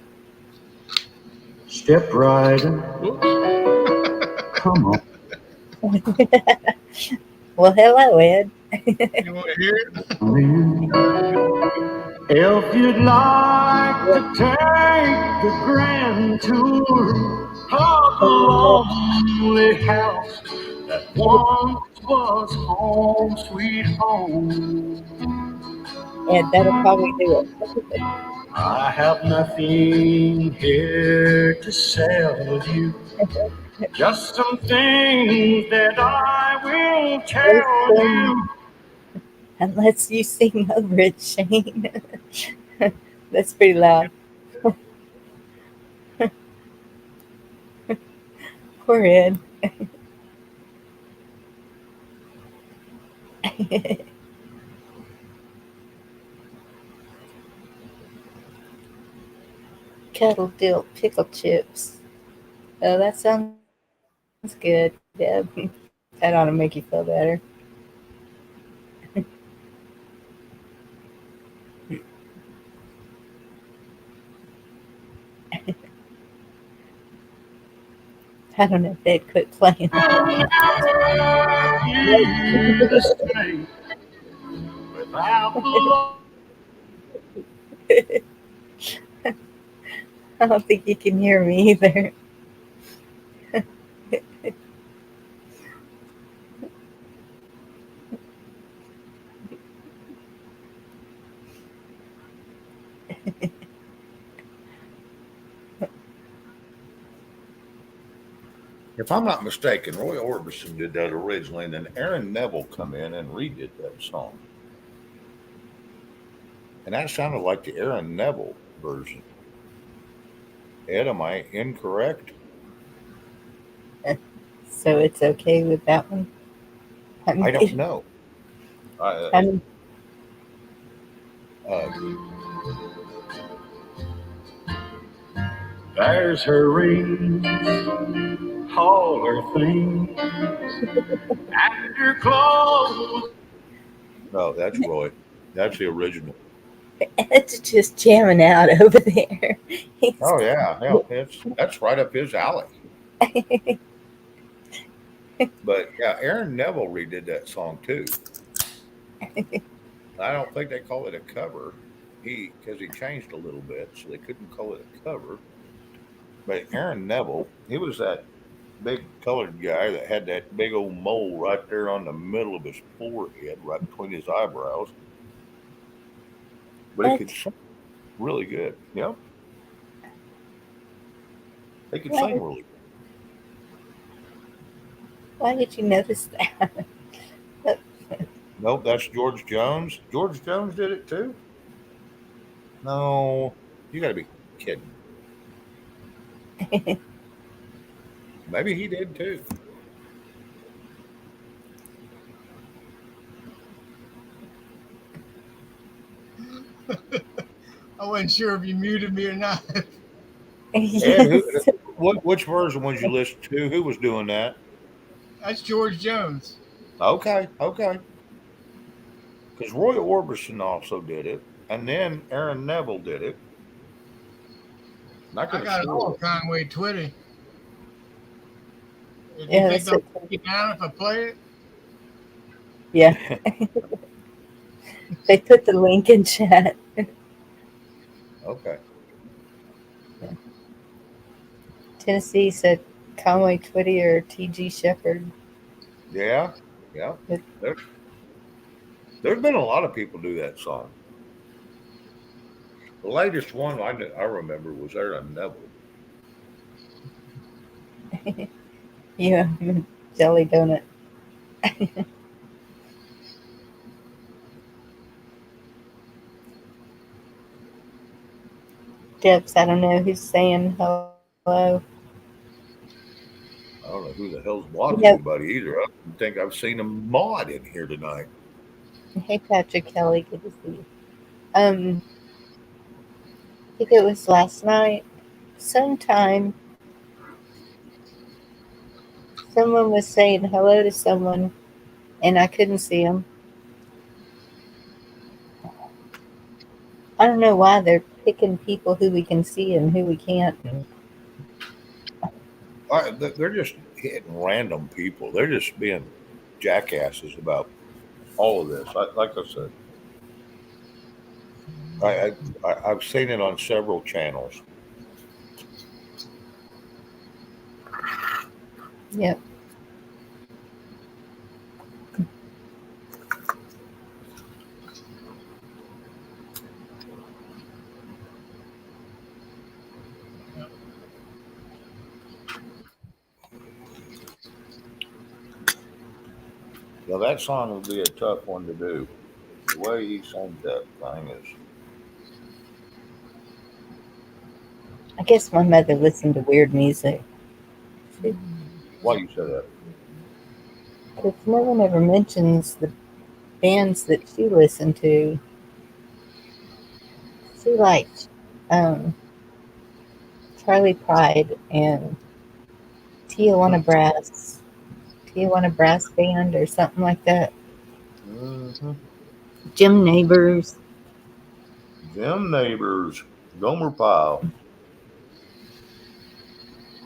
Step right in. Come on. Well, hello, Ed. You want to hear it? If you'd like to take the grand tour of the lonely house that once was home, sweet home, Ed, that'll probably do it. I have nothing here to sell you. Just some things that I will tell you. Unless you sing over it, Shane. That's pretty loud. Poor Ed. Kettle dill pickle chips. Oh, that sounds good, Deb. That ought to make you feel better. I don't know if they'd quit playing. I don't think you can hear me either. If I'm not mistaken, Roy Orbison did that originally, and then Aaron Neville come in and redid that song. And that sounded like the Aaron Neville version. Ed, am I incorrect? So it's okay with that one? I don't know. I'm, Uh, There's her ring, all her things, and her clothes. no, that's Roy. That's the original. Ed's just jamming out over there. He's Oh yeah, yeah. That's right up his alley. But yeah, Aaron Neville redid that song too. I don't think they call it a cover. Because he changed a little bit, so they couldn't call it a cover. But Aaron Neville, he was that big colored guy that had that big old mole right there on the middle of his forehead, right between his eyebrows. But he could Ed, sing really good. Yep, he could sing why, really why did you notice that? good. Nope, that's George Jones. George Jones did it too? No, you got to be kidding. Maybe he did too. I wasn't sure if you muted me or not. Ed, Yes. which version was you listen to? Who was doing that? That's George Jones. Okay, okay. Because Roy Orbison also did it, and then Aaron Neville did it. And I could I have got it all swore. Conway Twitty. Do you Yeah, think that's they'll what. take it down if I play it? Yeah, they put the link in chat. Okay. Tennessee said Conway Twitty or T.G. Shepherd. Yeah, yeah. There, there's been a lot of people do that song. The latest one I remember was Aaron Neville. Yeah, jelly donut. Debs, I don't know who's saying hello. I don't know who the hell's You blocking know, anybody either. I don't think I've seen a mod in here tonight. hey Patrick Kelly, good to see you. I think it was last night. Sometime someone was saying hello to someone, and I couldn't see them. I don't know why they're picking people who we can see and who we can't. They're just hitting random people. They're just being jackasses about all of this. Like I said, I've seen it on several channels. Yep. Now that song would be a tough one to do. The way he sings that thing is. I guess my mother listened to weird music. Why you say that? Because no one ever mentions the bands that she listened to. She liked um, Charlie Pride and Hmm. Tijuana Brass Band or something like that. Hmm. Jim Neighbors. Them neighbors, Gomer Pyle.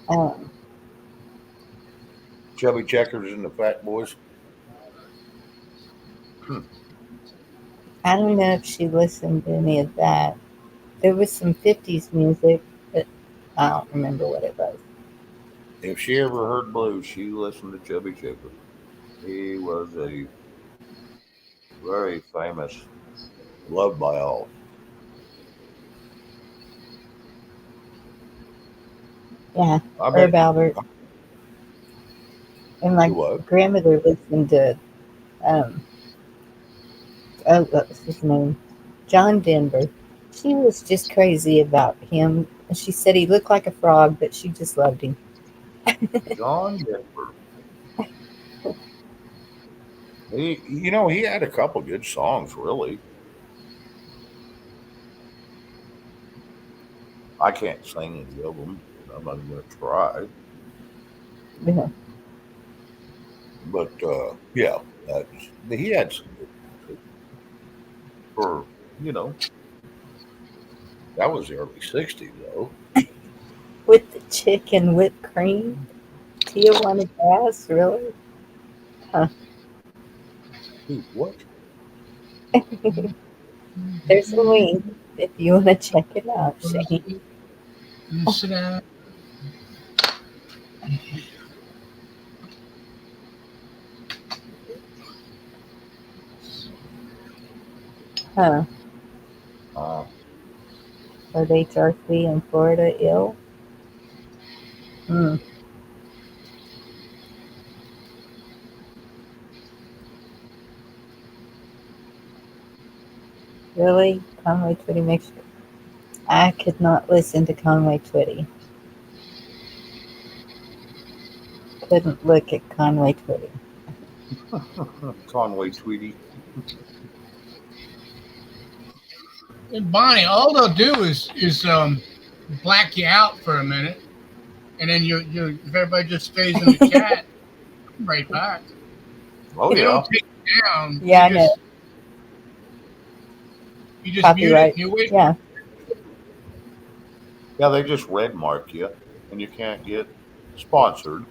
Um, Chubby Checkers and the Fat Boys. Hmm. I don't know if she listened to any of that. There was some 50s music, but I don't remember what it was. If she ever heard blues, she listened to Chubby Checker. He was a very famous, loved by all. Yeah, I bet Herb Albert. And my you what? grandmother listened to, um, oh, what was his name? John Denver. She was just crazy about him. She said he looked like a frog, but she just loved him. John Denver. He had a couple good songs, really. I can't sing any of them. I'm not even going to try. Yeah. But yeah, that's, he had some good music for, you know, that was the early 60s, though. With the chicken whipped cream. Tijuana Gas, really? Huh. Dude, what? There's a link if you want to check it out, Shane. Sit down. Huh. Uh, Are they darkly in Florida ill? Hmm. Really? Conway Twitty makes I could not listen to Conway Twitty. Couldn't look at Conway Twitty. Conway Tweety. And Bonnie, all they'll do is black you out for a minute, and then you if everybody just stays in the chat, come right back. Oh, They don't yeah. take it down. Yeah, I know. You just mute it Copyright. and you wait. Yeah. Yeah, they just red mark you, and you can't get sponsored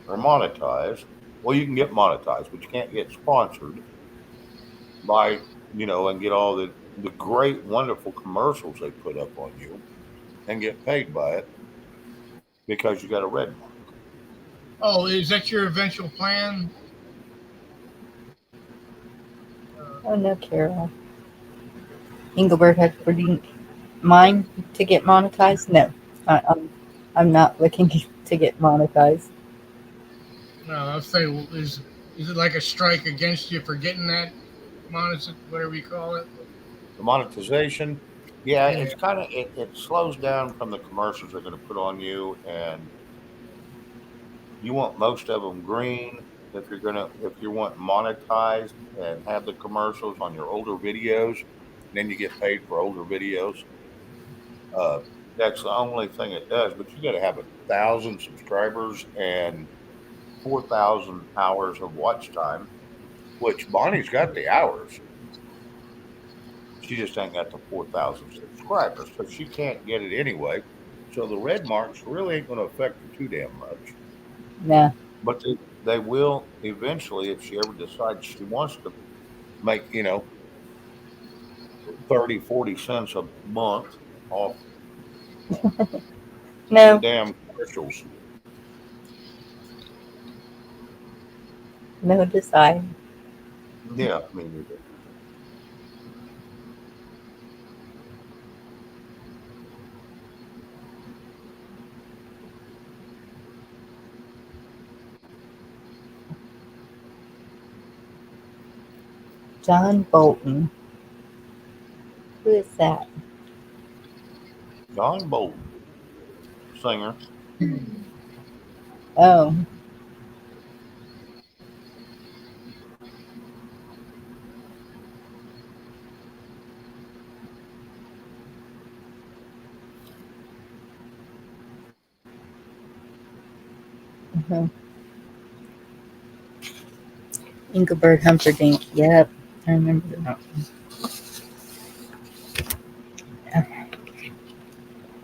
or monetized. Well, you can get monetized, but you can't get sponsored by, and get all the great, wonderful commercials they put up on you and get paid by it because you got a red mark. Oh, is that your eventual plan? Oh no, Carol. Engelbert Huckabee mine to get monetized? No. I'm not looking to get monetized. No, I'll say, well, is it like a strike against you for getting that whatever you call it? The monetization, yeah, Yeah. it's kind of it slows down from the commercials they're going to put on you, and you want most of them green if you want monetized and have the commercials on your older videos, then you get paid for older videos. Uh, that's the only thing it does. But you got to have 1,000 subscribers and 4,000 hours of watch time, which Bonnie's got the hours. She just ain't got the 4,000 subscribers, so she can't get it anyway. So the red marks really ain't going to affect her too damn much. No. But they will eventually if she ever decides she wants to make 30-40 cents a month off the No. damn commercials. No decide. Yeah, me neither. John Bolton. Who is that? John Bolton, singer. Oh. Uh-huh. Engelbert Humperdinck. Yep. I remember that.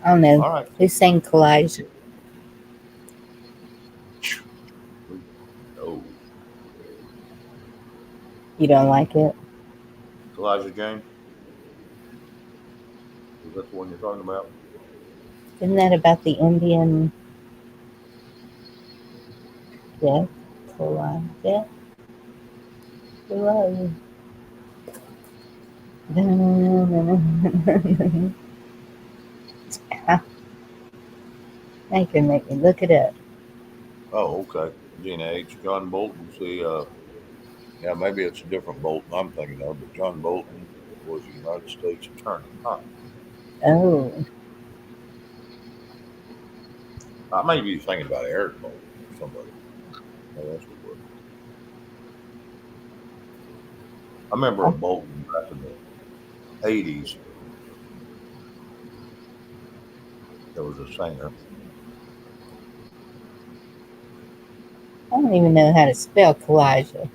I don't know. All right. Who sang Collage? Oh, You don't like it? Elijah Jane. Is that the one you're talking about? Isn't that about the Indian? Yeah. Collage. Yeah. Collage. Now you can make me look it up. Oh, okay. Gina H. John Bolton. See, yeah, maybe it's a different Bolton I'm thinking of, but John Bolton was a United States attorney. Huh. Oh. I may be thinking about Eric Bolton or somebody. Maybe that's what it was. I remember a Bolton back in the 80s. There was a singer. I don't even know how to spell Kalijah.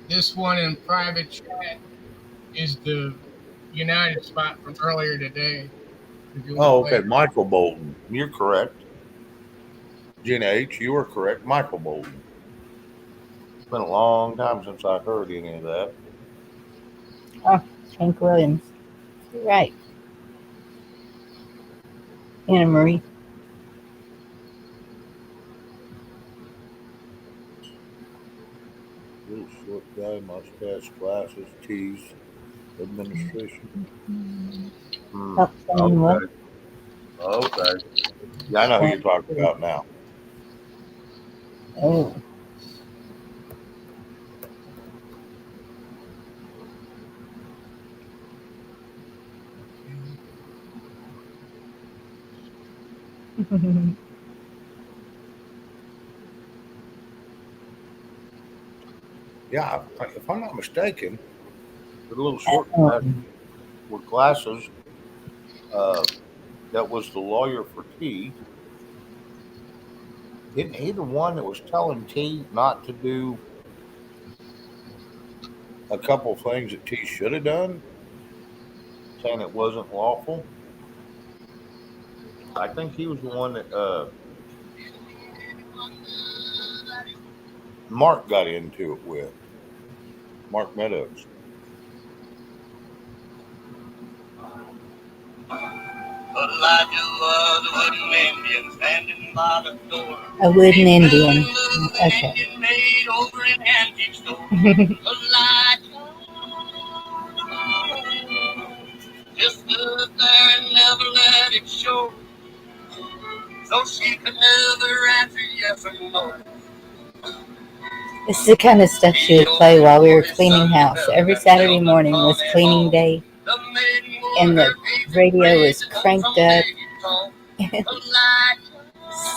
This one in private chat is the United spot from earlier today. If you Oh, want okay. later. Michael Bolton. You're correct. Gina H., you are correct. Michael Bolton. It's been a long time since I heard any of that. Oh, Hank Williams. You're right. Anna Marie. Little short guy, mustache, glasses, teeth, administration. Help someone what? Okay. Okay. Yeah, I know who you're talking about now. Oh. Yeah, if I'm not mistaken, the little short guy with glasses, that was the lawyer for T. Isn't he the one that was telling T not to do a couple of things that T should have done, saying it wasn't lawful? I think he was the one that Mark got into it with. Mark Meadows. A wooden Indian. Okay. Just stood there and never let it show. So she could never answer yes or no. This is the kind of stuff she would play while we were cleaning house. Every Saturday morning was cleaning day, and the radio was cranked up.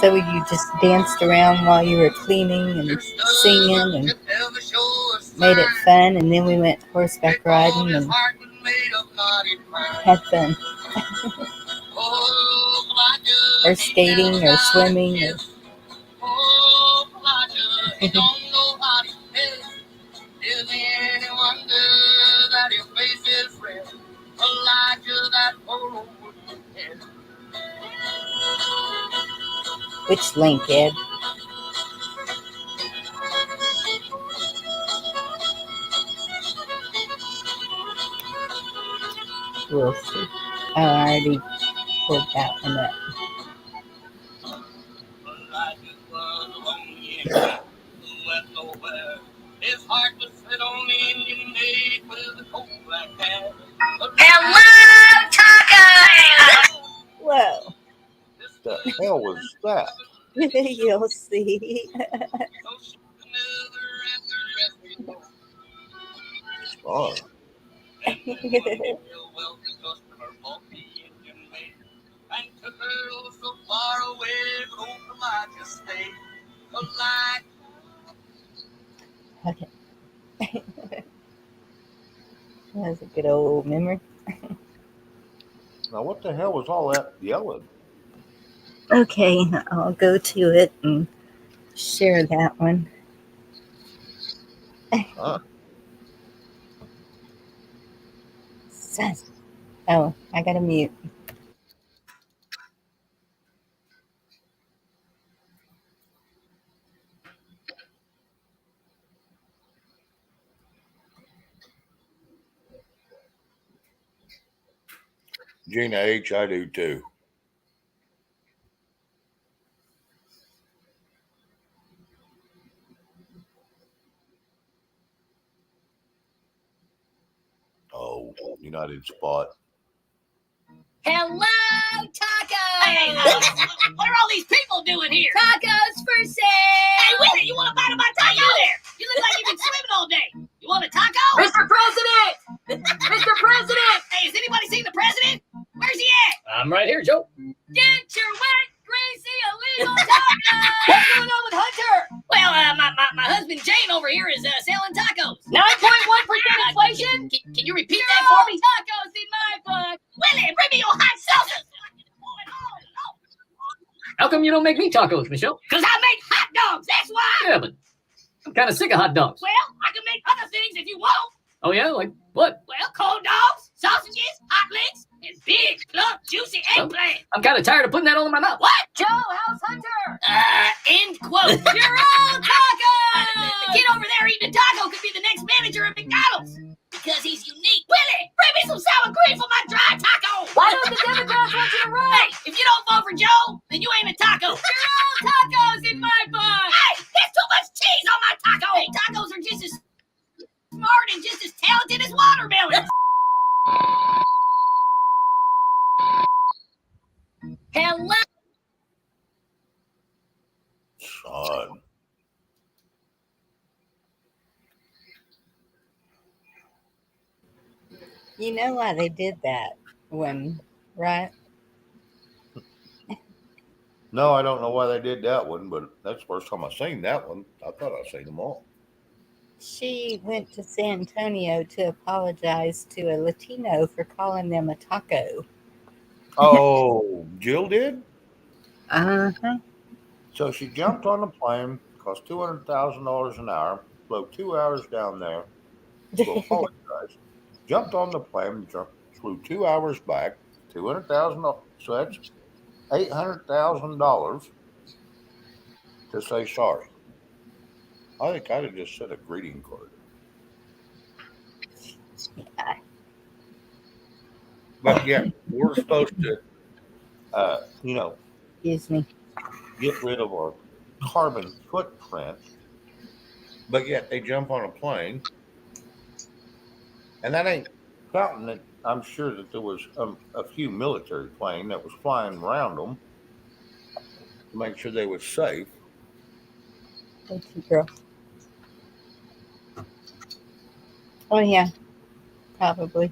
So you just danced around while you were cleaning and singing and made it fun. And then we went horseback riding and had fun. Or skating or swimming. Or which link, Ed? We'll see. I already pulled that one up. His heart was set on the Indian maid with a cold black hair. Hello, Taco! Whoa. What the hell was that? You'll see. Star. Okay. That's a good old memory. Now, what the hell was all that yelling? Okay, I'll go to it and share that one. Huh? Oh, I gotta mute. Gina H., I do too. Oh, United Spot. Hello, Taco! Hey, what are all these people doing here? Tacos for sale! Hey, wait, you want to bite of my taco? There! You look like you've been swimming all day. You want a taco? Mr. President! Mr. President! Hey, has anybody seen the president? Where's he at? I'm right here, Joe. Get your wet, greasy, illegal taco! What's going on with Hunter? Well, my husband Jane over eat tacos, Michelle? Because I make hot dogs. That's why. Yeah, but I'm kind of sick of hot dogs. Well, I can make other things if you want. Oh, yeah? Like what? Well, cold dogs, sausages, hot links, and big, plump, juicy eggplant. I'm kind of tired of putting that all in my mouth. What? Joe, how's Hunter? End quote. You're all tacos! The kid over there eating a taco could be the next manager at McDonald's. Because he's unique. Willie, bring me some sour cream for my dry taco. Why don't the Democrats want you to run? Hey, if you don't vote for Joe, then you ain't a taco. You're all tacos in my book. Hey, there's too much cheese on my taco. Hey, tacos are just as smart and just as talented as watermelons. Hello. Son. You know why they did that one, right? No, I don't know why they did that one, but that's the first time I've seen that one. I thought I'd seen them all. She went to San Antonio to apologize to a Latino for calling them a taco. Oh, Jill did? Uh-huh. So she jumped on a plane, cost $200,000 an hour, flew 2 hours down there to apologize, jumped on the plane, flew 2 hours back, $200,000. So that's $800,000 to say sorry. I think I'd have just said a greeting card. Yeah. But yeah, we're supposed to, Excuse me. get rid of our carbon footprint, but yet they jump on a plane, and that ain't counting that. I'm sure that there was a few military plane that was flying around them to make sure they were safe. Thank you, girl. Oh, yeah. Probably.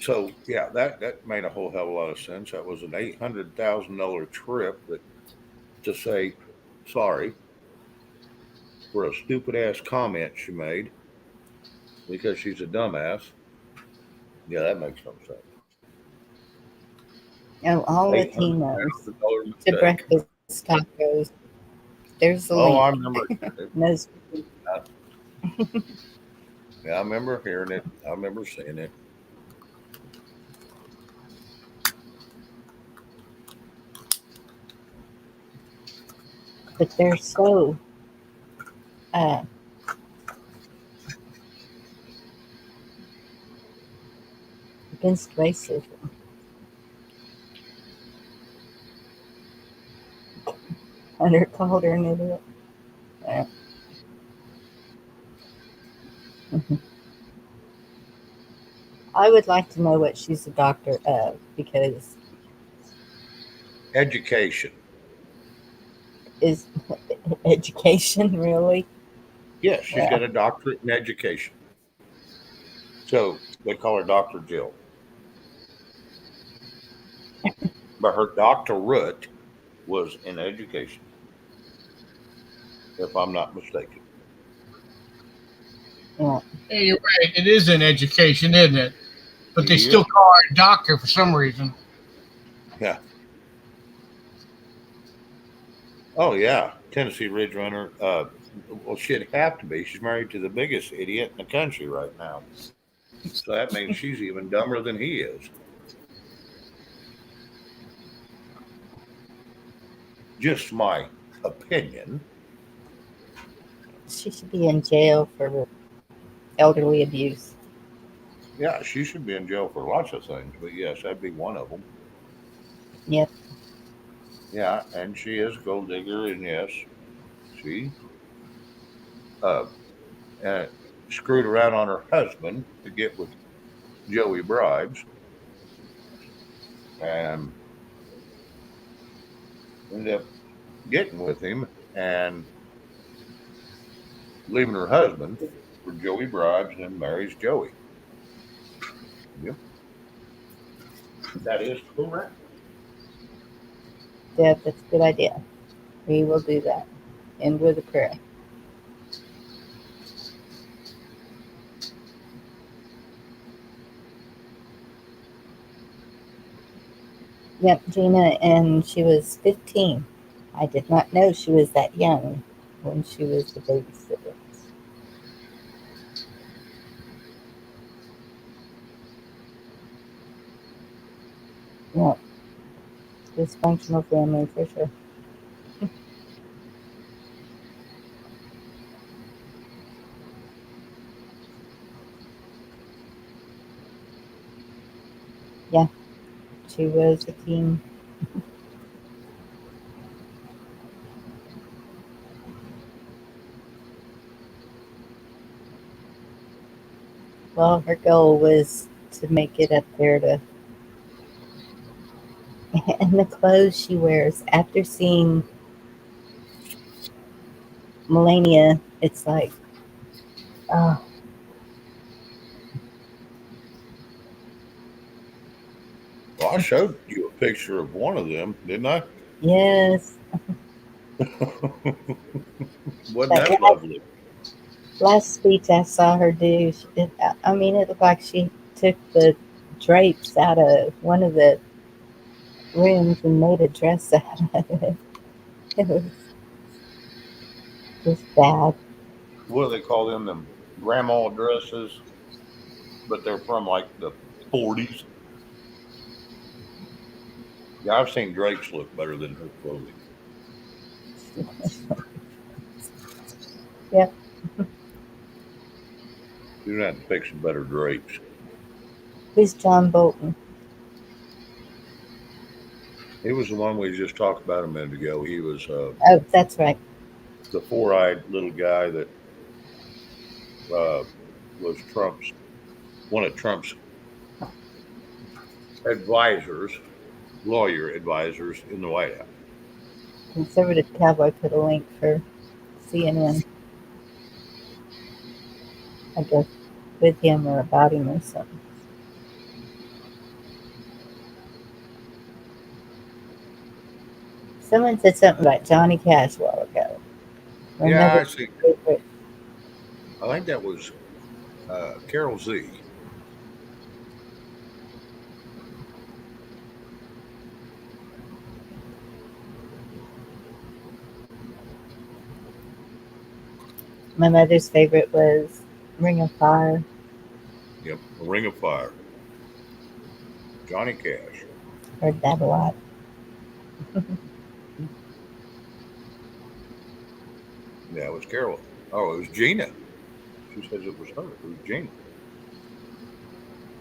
So yeah, that made a whole hell of a lot of sense. That was an $800,000 trip to say sorry for a stupid ass comment she made because she's a dumbass. Yeah, that makes no sense. Oh, all Latinos to breakfast tacos. There's the link. I remember. Knows. Yeah, I remember hearing it. I remember seeing it. But they're so against racism. Hunter called her an idiot. Yeah. I would like to know what she's a doctor of, because Education. is education really? Yes, she's got a doctorate in education. So they call her Dr. Jill. But her doctorate was in education, if I'm not mistaken. Yeah. Hey, you're right. It is in education, isn't it? But they still call her a doctor for some reason. Yeah. Oh, yeah. Tennessee Ridge Runner. Well, she'd have to be. She's married to the biggest idiot in the country right now. So that means she's even dumber than he is. Just my opinion. She should be in jail for elderly abuse. Yeah, she should be in jail for lots of things, but yes, that'd be one of them. Yep. Yeah, and she is a gold digger, and yes, she screwed around on her husband to get with Joey Bribes, and ended up getting with him and leaving her husband for Joey Bribes, and marries Joey. Yep. That is correct. Deb, that's a good idea. We will do that. End with a prayer. Yep, Gina, and she was 15 I did not know she was that young when she was the babysitter. Yeah, dysfunctional family for sure. Yeah, she was a teen. Well, her goal was to make it up there to, and the clothes she wears after seeing Melania, it's like, oh, Well, I showed you a picture of one of them, didn't I? yes. Wasn't That that lovely? last speech I saw her do, I mean, it looked like she took the drapes out of one of the rooms and made a dress out of it. It was just bad. What do they call them? Them grandma dresses, but they're from like the 40s. Yeah, I've seen drapes look better than her clothing. Yep. You're gonna have to pick some better drapes. Who's John Bolton? He was the one we just talked about a minute ago. He was Oh, that's right. the four-eyed little guy that uh, was Trump's one of Trump's advisors, lawyer advisors in the White House. Conservative Cowboy put a link for CNN, I guess, with him or about him or something. Someone said something about Johnny Cash a while ago. Yeah, Another I see. favorite. I think that was Carol Z. My mother's favorite was Ring of Fire. Yep, A Ring of Fire. Johnny Cash. Heard that a lot. Yeah, it was Carol. Oh, it was Gina. She says it was her. It was Gina.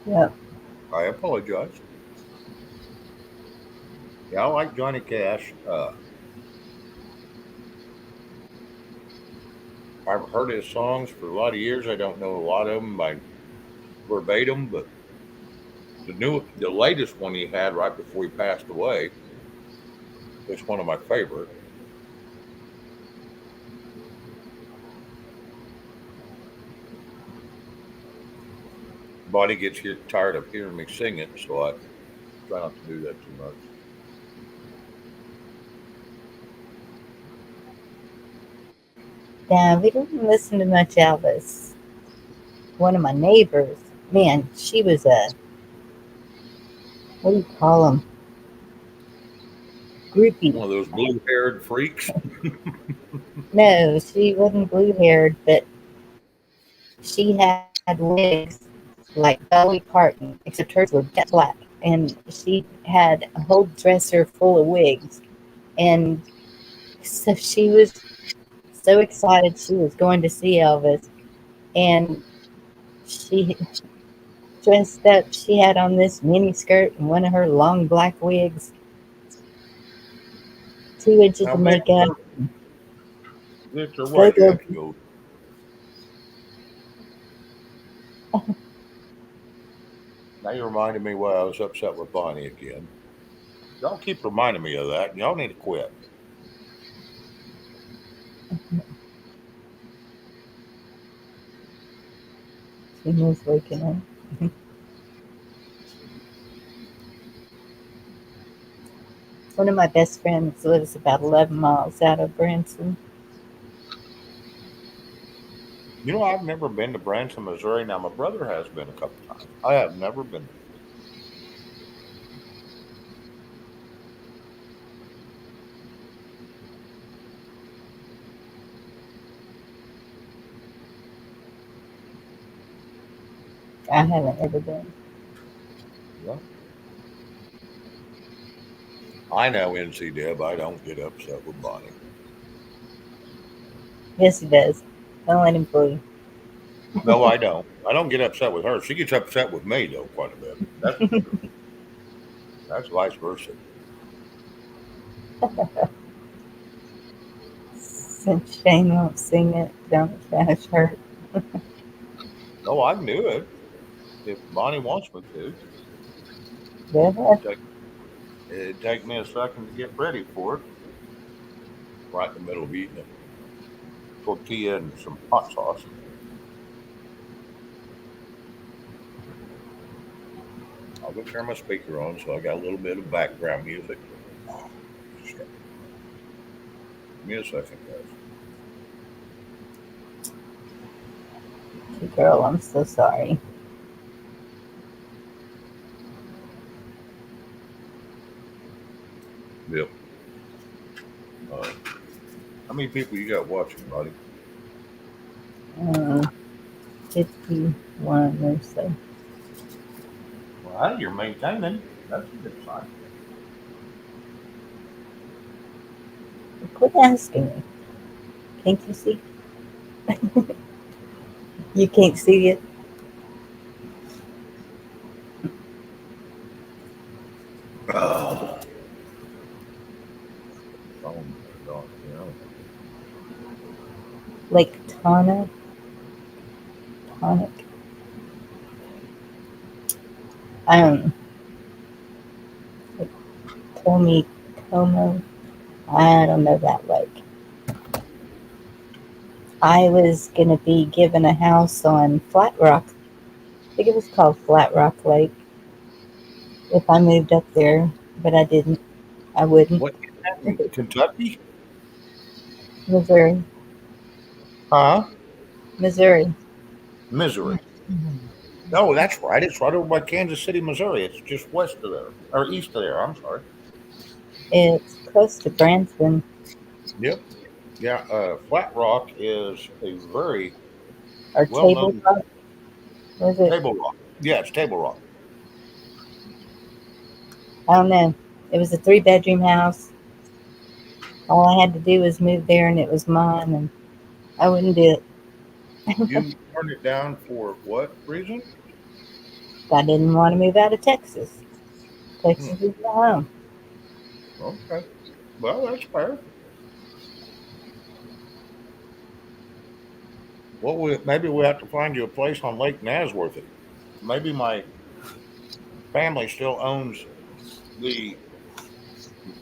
Yeah. I apologize. Yeah, I like Johnny Cash. I've heard his songs for a lot of years. I don't know a lot of them by verbatim, but the latest one he had right before he passed away is one of my favorite. Body gets tired of hearing me sing it, so I try not to do that too much. Yeah, we didn't listen to much Elvis. One of my neighbors, man, she was a, what do you call them? Groupie. One of those blue-haired freaks. No, she wasn't blue haired, but she had wigs like Dolly Parton, except hers were jet black. And she had a whole dresser full of wigs. And so she was so excited she was going to see Elvis. And she dressed up. She had on this mini skirt and one of her long black wigs, 2 inches Now, of makeup, Mr. White go-go. Hat goes. Now you reminded me why I was upset with Bonnie again. Y'all keep reminding me of that, and y'all need to quit. She was waking up. One of my best friends lives about 11 miles out of Branson. You know, I've never been to Branson, Missouri. Now, my brother has been a couple times. I have never been there. I haven't ever been. Yeah. I know NC Deb. I don't get upset with Bonnie. Yes, he does. Don't let him fool you. No, I don't. I don't get upset with her. She gets upset with me though quite a bit. That's for sure. That's vice versa. Since Shane won't sing it, don't finish her. No, I can do it if Bonnie wants me to. Go ahead. It'd take me a second to get ready for it. Right in the middle of eating a tortilla and some hot sauce. I'll go turn my speaker on so I got a little bit of background music. Oh, shit. Give me a second, guys. Girl, I'm so sorry. Yep. How many people you got watching, buddy? 51 or so. Well, you're maintaining. That's a good sign. Quit asking me. Can't you see? You can't see it? Oh. Phone turned on, Like tonic. Like Tommy Como. I don't know that lake. I was gonna be given a house on Flat Rock. I think it was called Flat Rock Lake. If I moved up there, but I didn't. I wouldn't. What? Kentucky? Missouri. Huh? Missouri. Misery. No, that's right. It's right over by Kansas City, Missouri. It's just west of there, or east of there. I'm sorry. It's close to Branson. Yep. Yeah. Flat Rock is a very Or Table well-known Rock. Was it? Table Rock. Yeah, it's Table Rock. I don't know. It was a 3-bedroom house. All I had to do was move there and it was mine, and I wouldn't do it. You turned it down for what reason? I didn't want to move out of Texas. Hmm. Texas is my home. Okay. Well, that's fair. Well, maybe we have to find you a place on Lake Nasworthy. Maybe my family still owns the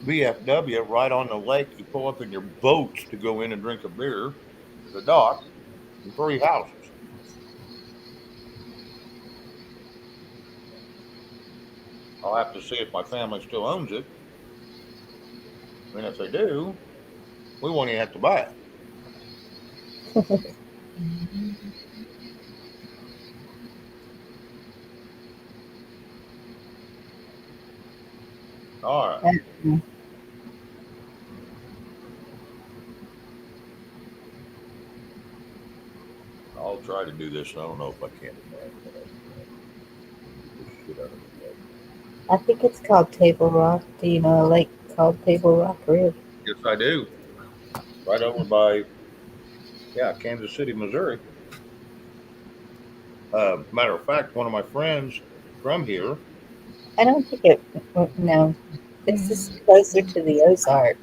VFW right on the lake. You pull up in your boats to go in and drink a beer, the dock, and 3 houses. I'll have to see if my family still owns it. And if they do, we won't even have to buy it. All right. I'll try to do this. I don't know if I can tonight. Get this shit out of my head. I think it's called Table Rock. Do you know a lake called Table Rock Ridge? Yes, I do. Right over by, Kansas City, Missouri. Matter of fact, one of my friends from here. I don't think it. No, this is closer to the Ozarks.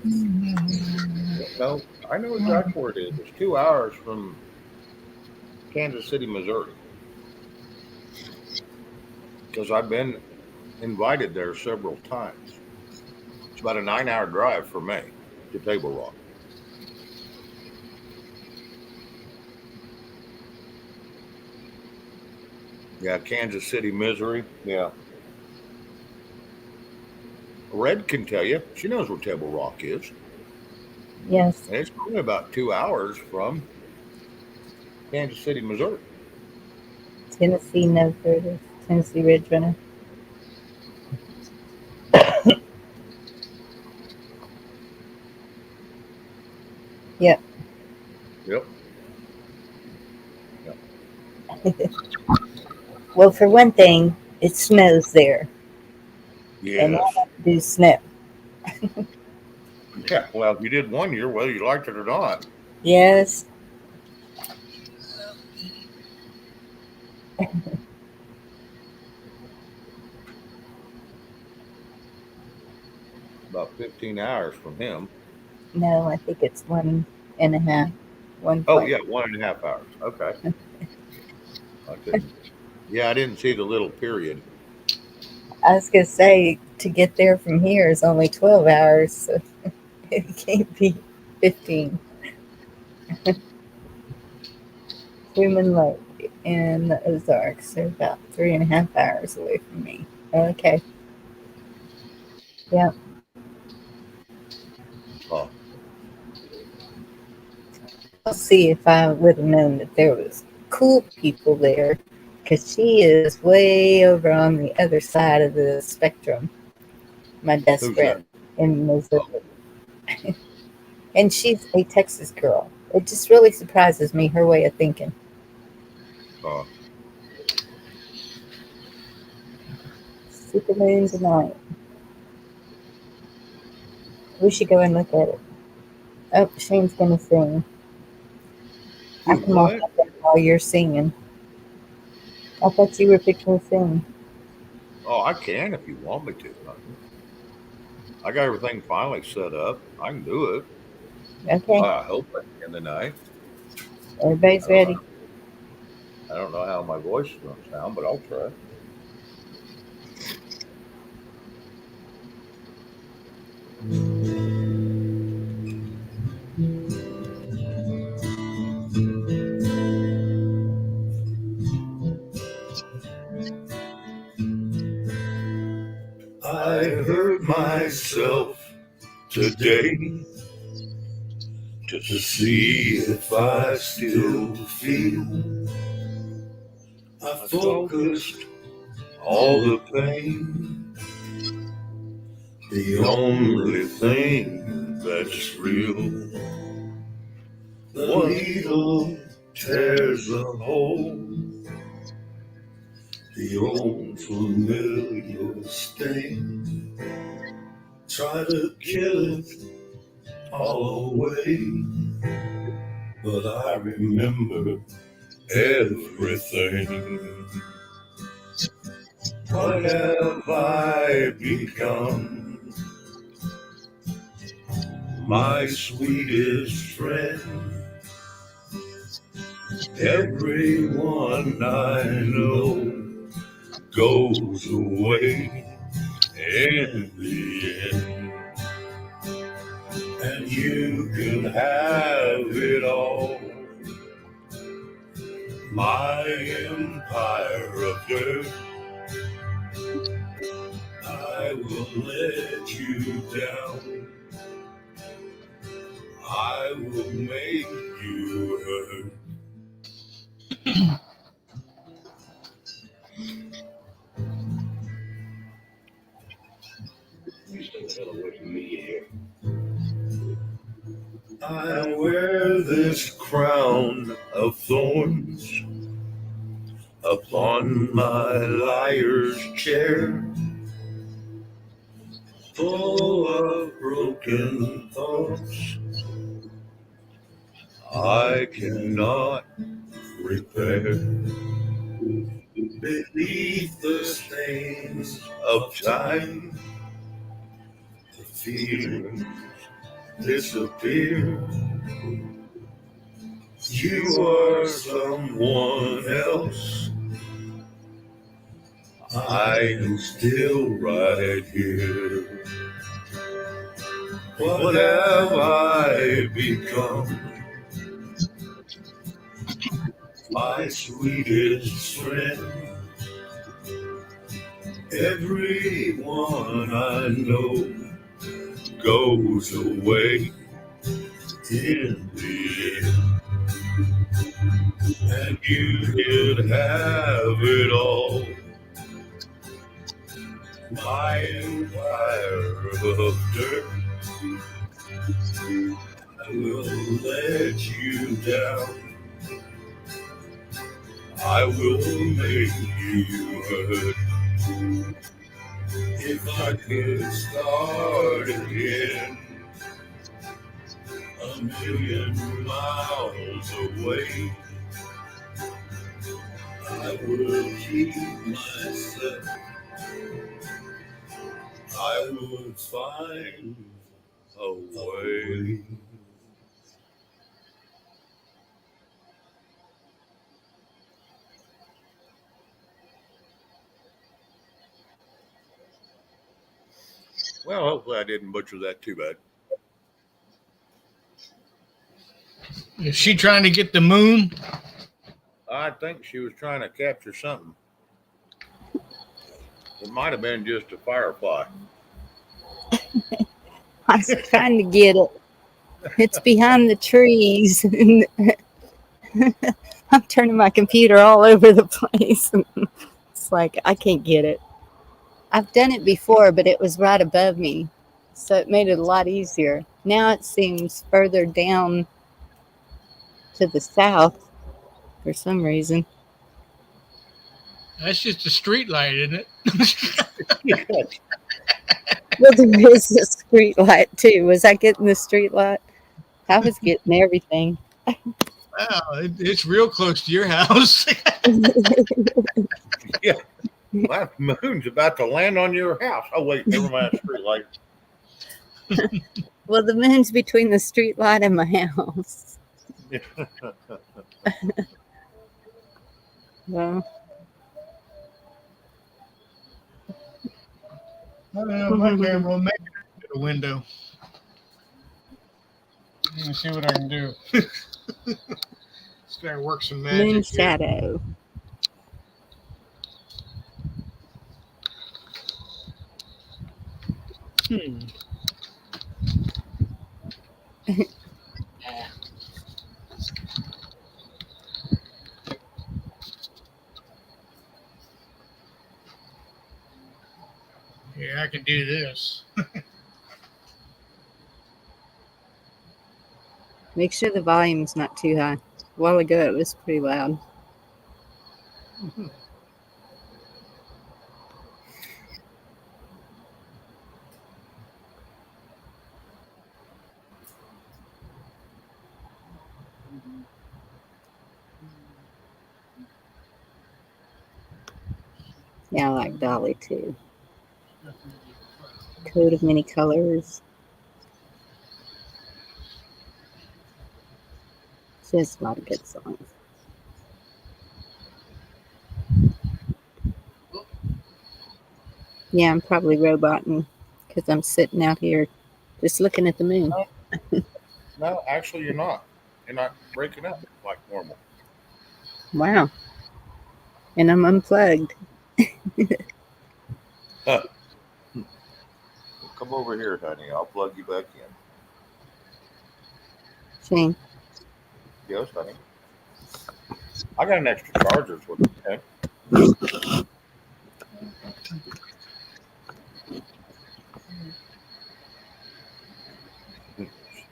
No, I know exactly where it is. It's 2 hours from Kansas City, Missouri. Because I've been invited there several times. It's about a 9-hour drive for me to Table Rock. Yeah, Kansas City, Missouri. Yeah. Red can tell you. She knows where Table Rock is. Yes. And it's only about 2 hours from Kansas City, Missouri. Tennessee knows where it is. Tennessee Ridge Runner. Yep. Yep. Well, for one thing, it snows there, and I Yes. don't do snow. Yeah. Well, you did one year, whether you liked it or not. Yes, About 15 hours from him. no, I think it's 1.5, one Oh, point. yeah, 1.5 hours. Okay. I couldn't. Yeah, I didn't see the little period. I was gonna say to get there from here is only 12 hours, so it can't be 15. Human Lake in the Ozarks are about 3.5 hours away from me. Okay, yeah, Oh, I'll see if I would have known that there was cool people there, because she is way over on the other side of the spectrum. My best who's that? friend in Missouri, Oh, and she's a Texas girl. It just really surprises me her way of thinking. oh, Supermoon tonight. We should go and look at it. Oh, Shane's gonna sing. I do can walk what? up there while you're singing. I thought you were fixing to sing. Oh, I can if you want me to, honey. I got everything finally set up. I can do it. Okay, I hope I can tonight. I everybody's don't know. ready. I don't know how my voice is going to sound, but I'll try. I hurt myself today just to see if I still feel. I focused all the pain, the only thing that's real. The needle tears a hole, the old familiar stain. Try to kill it all away, but I remember everything. What have I become? My sweetest friend. Everyone I know goes away in the end. And you can have it all. My empire of dirt, I will let you down. I will make you hurt. You stay the hell away from me here. I wear this crown of thorns upon my liar's chair, full of broken thoughts I cannot repair. Beneath the stains of time, the feelings disappear. You are someone else. I am still right here. What have I become? My sweetest friend. Everyone I know goes away in the end. And you can have it all. My empire of dirt, I will let you down. I will make you hurt. If I could start again, 1,000,000 miles away, I will keep myself. I would find a way. Well, hopefully I didn't butcher that too bad. Is she trying to get the moon? I think she was trying to capture something. It might have been just a firefly. I was trying to get it. It's behind the trees. I'm turning my computer all over the place. It's like I can't get it. I've done it before, but it was right above me, so it made it a lot easier. Now it seems further down to the south for some reason. That's just a street light, isn't it? Well, there is a street light too. Was I getting the street light? I was getting everything. Wow, it's real close to your house. Yeah. My moon's about to land on your house. Oh, wait, never mind. Street light. Well, the moon's between the street light and my house. Well, I don't know, my camera will make it to the window. Let me see what I can do. Try to work some magic. moon Here. shadow. Yeah, I can do this. Make sure the volume's not too high. A while ago, it was pretty loud. Yeah, I like Dolly too. Coat of Many Colors. She has a lot of good songs. Yeah, I'm probably roboting because I'm sitting out here just looking at the moon. No, actually, you're not. You're not breaking up like normal. Wow. And I'm unplugged. Huh. Come over here, honey. I'll plug you back in. Shane. Yes, honey. I got an extra charger for the pen.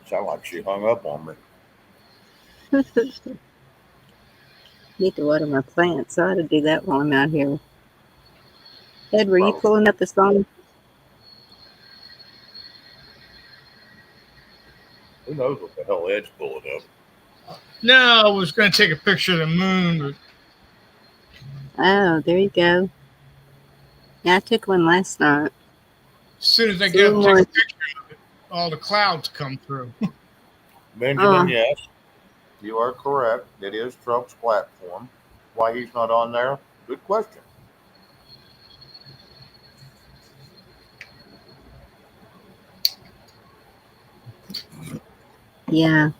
Sound like she hung up on me. Need to water my plants. I ought to do that while I'm out here. Ed, were you pulling up the song? Who knows what the hell Ed's pulling up? No, I was going to take a picture of the moon, but Oh, there you go. Yeah, I took one last night. as soon as I get up and take a picture of it, all the clouds come through. Benjamin, yes, you are correct. It is Trump's platform. Why he's not on there? Good question. Yeah,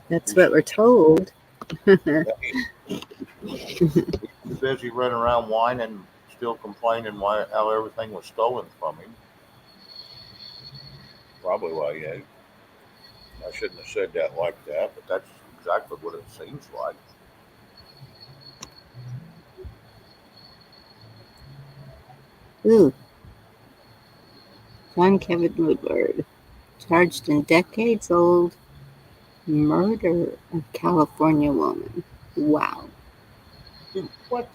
that's what we're told. He's busy running around whining, still complaining how everything was stolen from him. Probably why he ate. I shouldn't have said that like that, but that's exactly what it seems like. Ooh. John Kevin Woodward, charged in decades-old murder of California woman. Wow. Dude, what?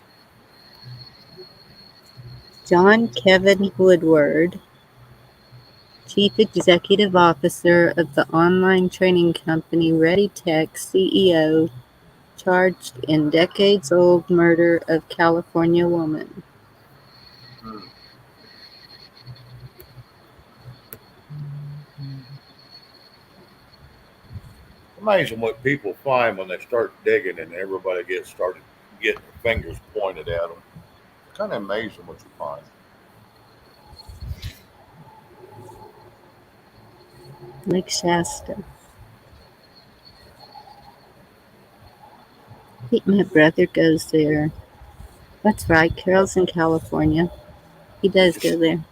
John Kevin Woodward, Chief Executive Officer of the online training company ReadyTech CEO, charged in decades-old murder of California woman. Hmm. Amazing what people find when they start digging and everybody gets started getting their fingers pointed at them. Kind of amazing what you find. Lake Shasta. I think my brother goes there. That's right, Carol's in California. He does go there.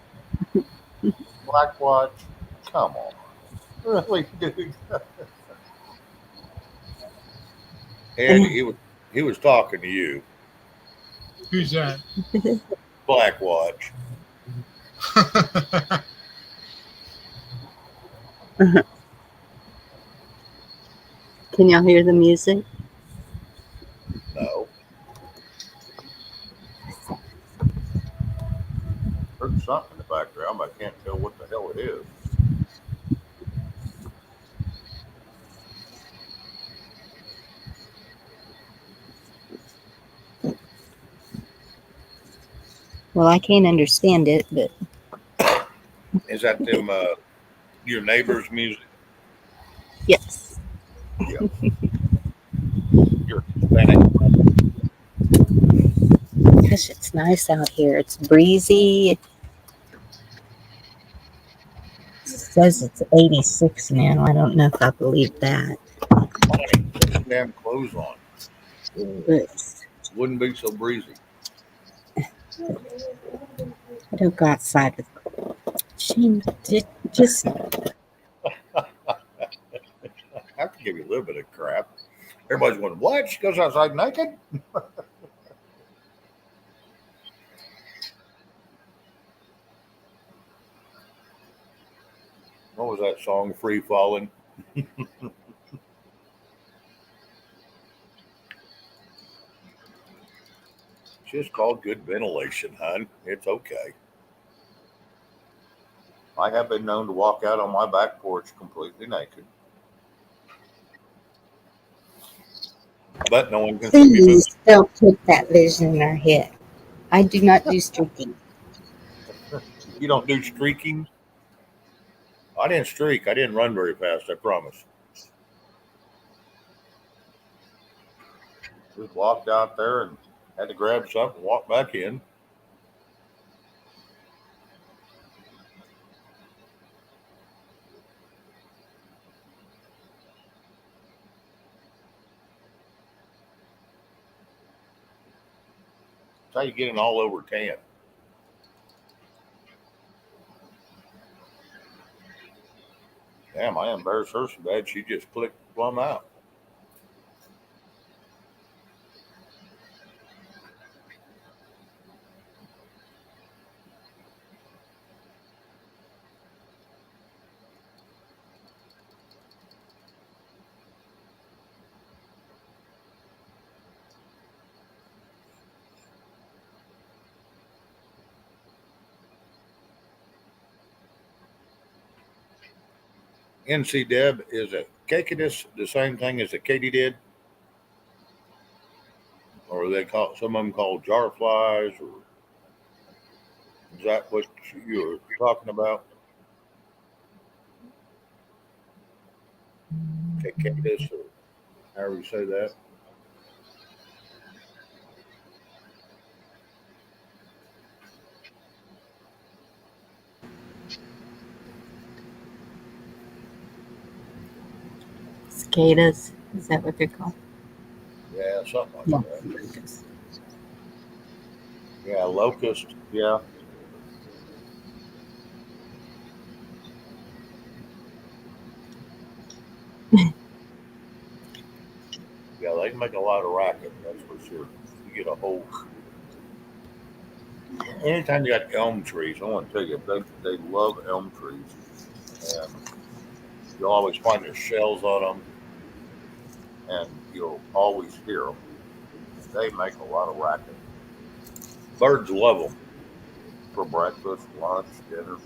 Black Watch, come on, really, dude. And he was talking to you, Who's that? Black Watch. Can y'all hear the music? No, heard something in the background, but I can't tell what the hell it is. Well, I can't understand it, but Is that them your neighbor's music? yes. Yeah, you're Hispanic. Gosh, it's nice out here. It's breezy. It says it's 86 now. I don't know if I believe that. Funny, put some damn clothes on. But Wouldn't be so breezy. I don't go outside with Shane. Just I have to give you a little bit of crap. Everybody's going, what? She goes outside naked? What was that song, Free Falling? It's just called good ventilation, hon. It's okay. I have been known to walk out on my back porch completely naked, but no one can see me move. please don't put that vision in our head. I do not do streaking. You don't do streaking? I didn't streak. I didn't run very fast, I promise. Just walked out there and had to grab something, walk back in. That's how you get an all over tan. Damn, I embarrassed her so bad she just clicked plumb out. NC Deb, is a cicadus the same thing as a katydid? Or are they call some of them called jar flies? Or is that what you were talking about? Cicadus, or however you say that. Cicadas. Is that what they're called? Yeah, something like Yeah. that. Yeah, locust. Yeah. Yeah, they can make a lot of racket, that's for sure. You get a whole. Anytime you got elm trees, I want to tell you, they love elm trees. And you'll always find their shells on them, and you'll always hear them. They make a lot of racket. Birds love them for breakfast, lunch, dinner.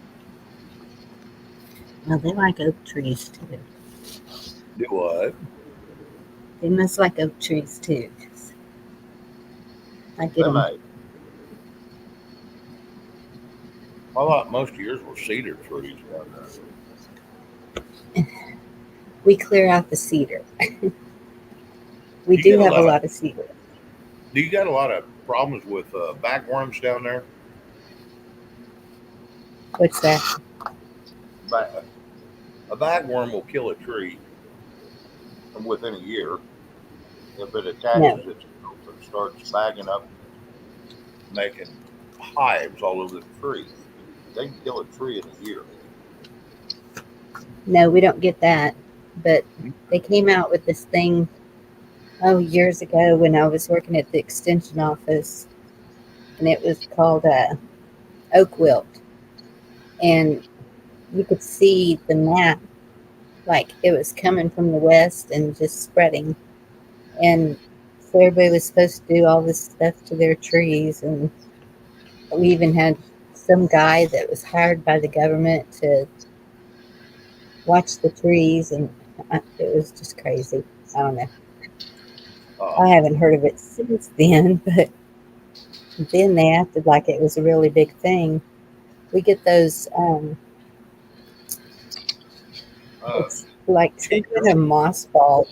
Well, they like oak trees too. Do what? They must like oak trees too. 'Cause I get They them. may. I thought most of yours were cedar trees down there. We clear out the cedar. We You do get a have a lot of. lot of cedar. Do you got a lot of problems with bagworms down there? What's that? Ba- A bagworm will kill a tree within a year if it No, attaches itself and starts bagging up, making hives all over the tree. They can kill a tree in a year. no, we don't get that. But they came out with this thing, years ago when I was working at the extension office, and it was called oak wilt. And you could see the map, like it was coming from the west and just spreading. And so everybody was supposed to do all this stuff to their trees. And we even had some guy that was hired by the government to watch the trees. And it was just crazy. I don't know. I haven't heard of it since then, but then they acted like it was a really big thing. We get those, it's like some kind of moss ball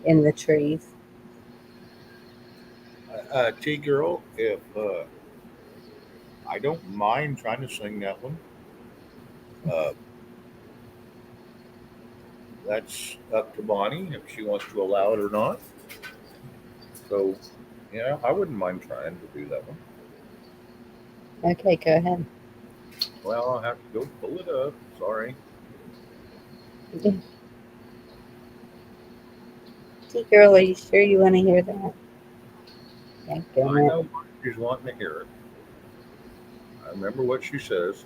in the trees. T girl, if I don't mind trying to sing that one, uh, that's up to Bonnie if she wants to allow it or not. So, yeah, I wouldn't mind trying to do that one. Okay, go ahead. Well, I'll have to go pull it up. Sorry. T-girl, are you sure you want to hear that? I Damn know she's wanting to hear it. I remember what she says.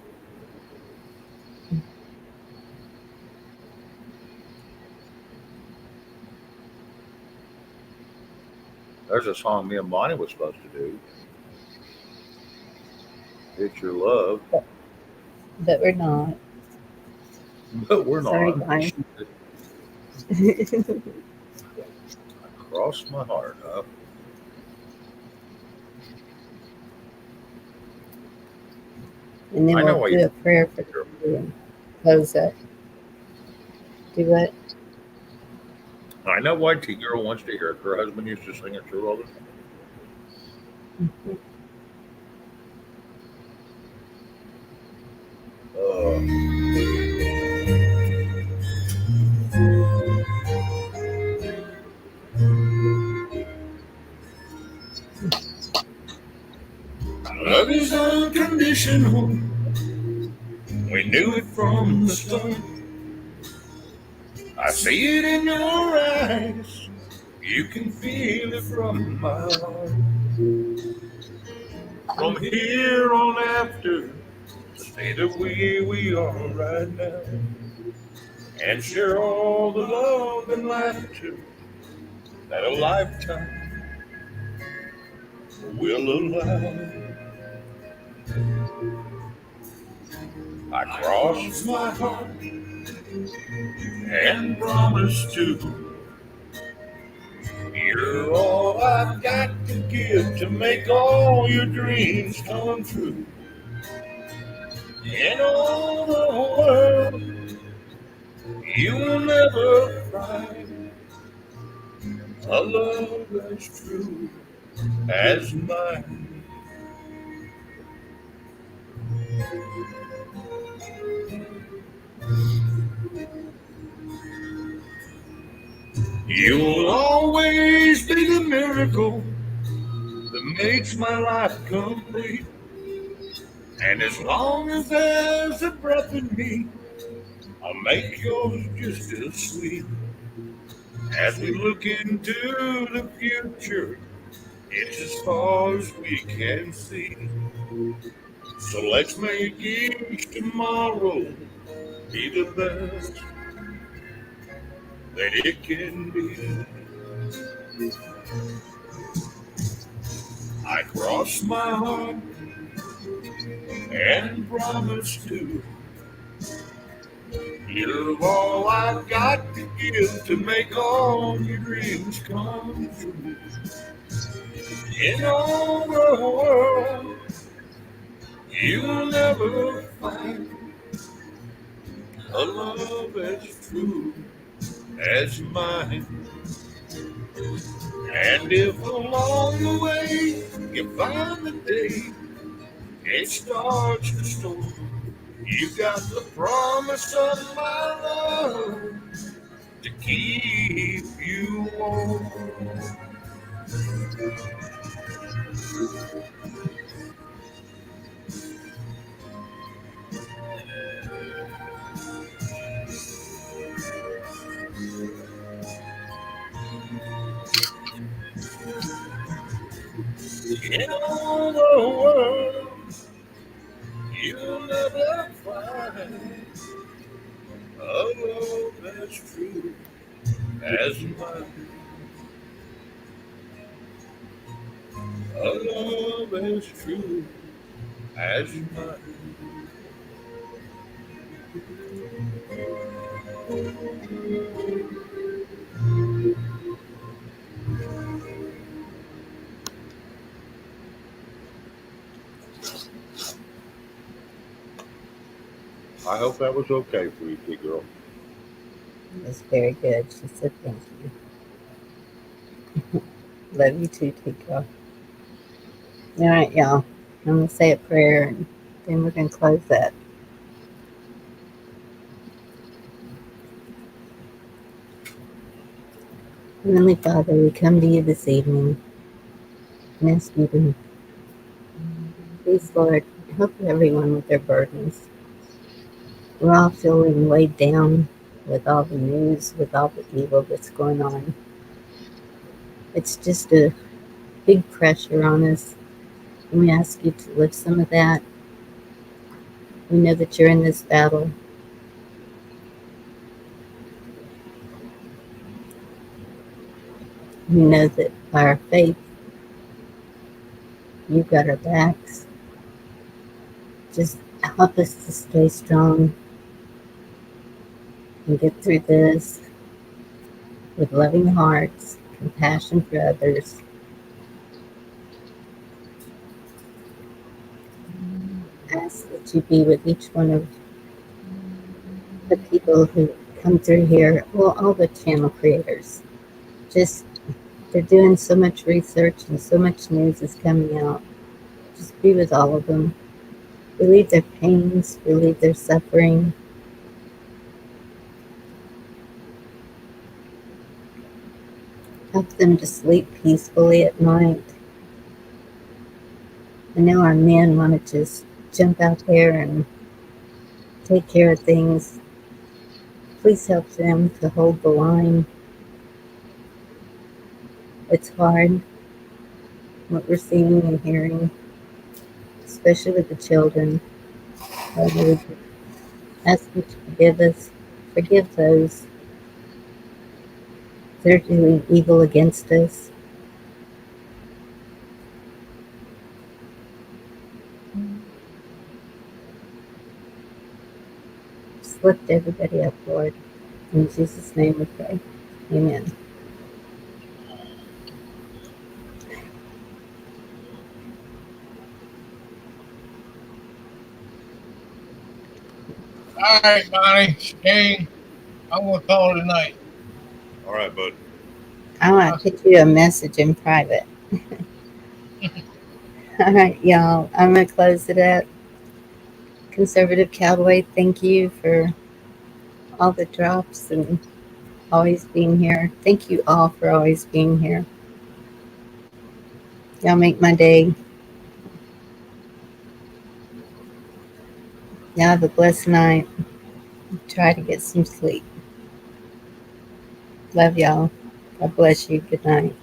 There's a song me and Bonnie was supposed to do. It's Your Love. But we're not. But we're Sorry, not. guys. Cross my heart, huh? And then I know we'll why do you a prayer for you and close up. Do what? I know why T Girl wants to hear it. Her husband used to sing it to her all the time. Love is unconditional. We knew it from the start. I see it in your eyes. You can feel it from my heart. From here on after, stay the way we are right now. And share all the love and laughter that a lifetime will allow. I cross my heart and promise to. You're all I've got to give to make all your dreams come true. In all the world, you will never find a love as true as mine. You'll always be the miracle that makes my life complete. And as long as there's a breath in me, I'll make yours just as sweet. As we look into the future, it's as far as we can see. So let's make each tomorrow be the best that it can be. I cross my heart and promise to give all I've got to give to make all your dreams come true. In all the world, you'll never find a love as true as mine. And if along the way you find the day it starts to storm, you got the promise of my love to keep you warm. In all the world, you'll never find a love as true as mine. A love as true as mine. I hope that was okay for you, T girl. It was very good. She said thank you. Love you too, Tika. All right, y'all. I'm going to say a prayer and then we're going to close that. Heavenly Father, we come to you this evening and ask you to, please, Lord, help everyone with their burdens. We're all feeling weighed down with all the news, with all the evil that's going on. It's just a big pressure on us, and we ask you to lift some of that. We know that you're in this battle. We know that by our faith, you've got our backs. Just help us to stay strong and get through this with loving hearts, compassion for others. Ask that you be with each one of the people who come through here, well, all the channel creators. Just, they're doing so much research and so much news is coming out. Just be with all of them. Relieve their pains, relieve their suffering. Help them to sleep peacefully at night. I know our men want to just jump out there and take care of things. Please help them to hold the line. It's hard, what we're seeing and hearing, especially with the children. Lord, we ask you to forgive us. Forgive those that are doing evil against us. Just lift everybody up, Lord. In Jesus' name we pray. Amen. All right, Bonnie, Shane, I'm going to call it a night. All right, bud. I want to put you a message in private. All right, y'all. I'm going to close it up. Conservative Cowboy, thank you for all the drops and always being here. Thank you all for always being here. Y'all make my day. Y'all have a blessed night. Try to get some sleep. Love y'all. God bless you. Good night.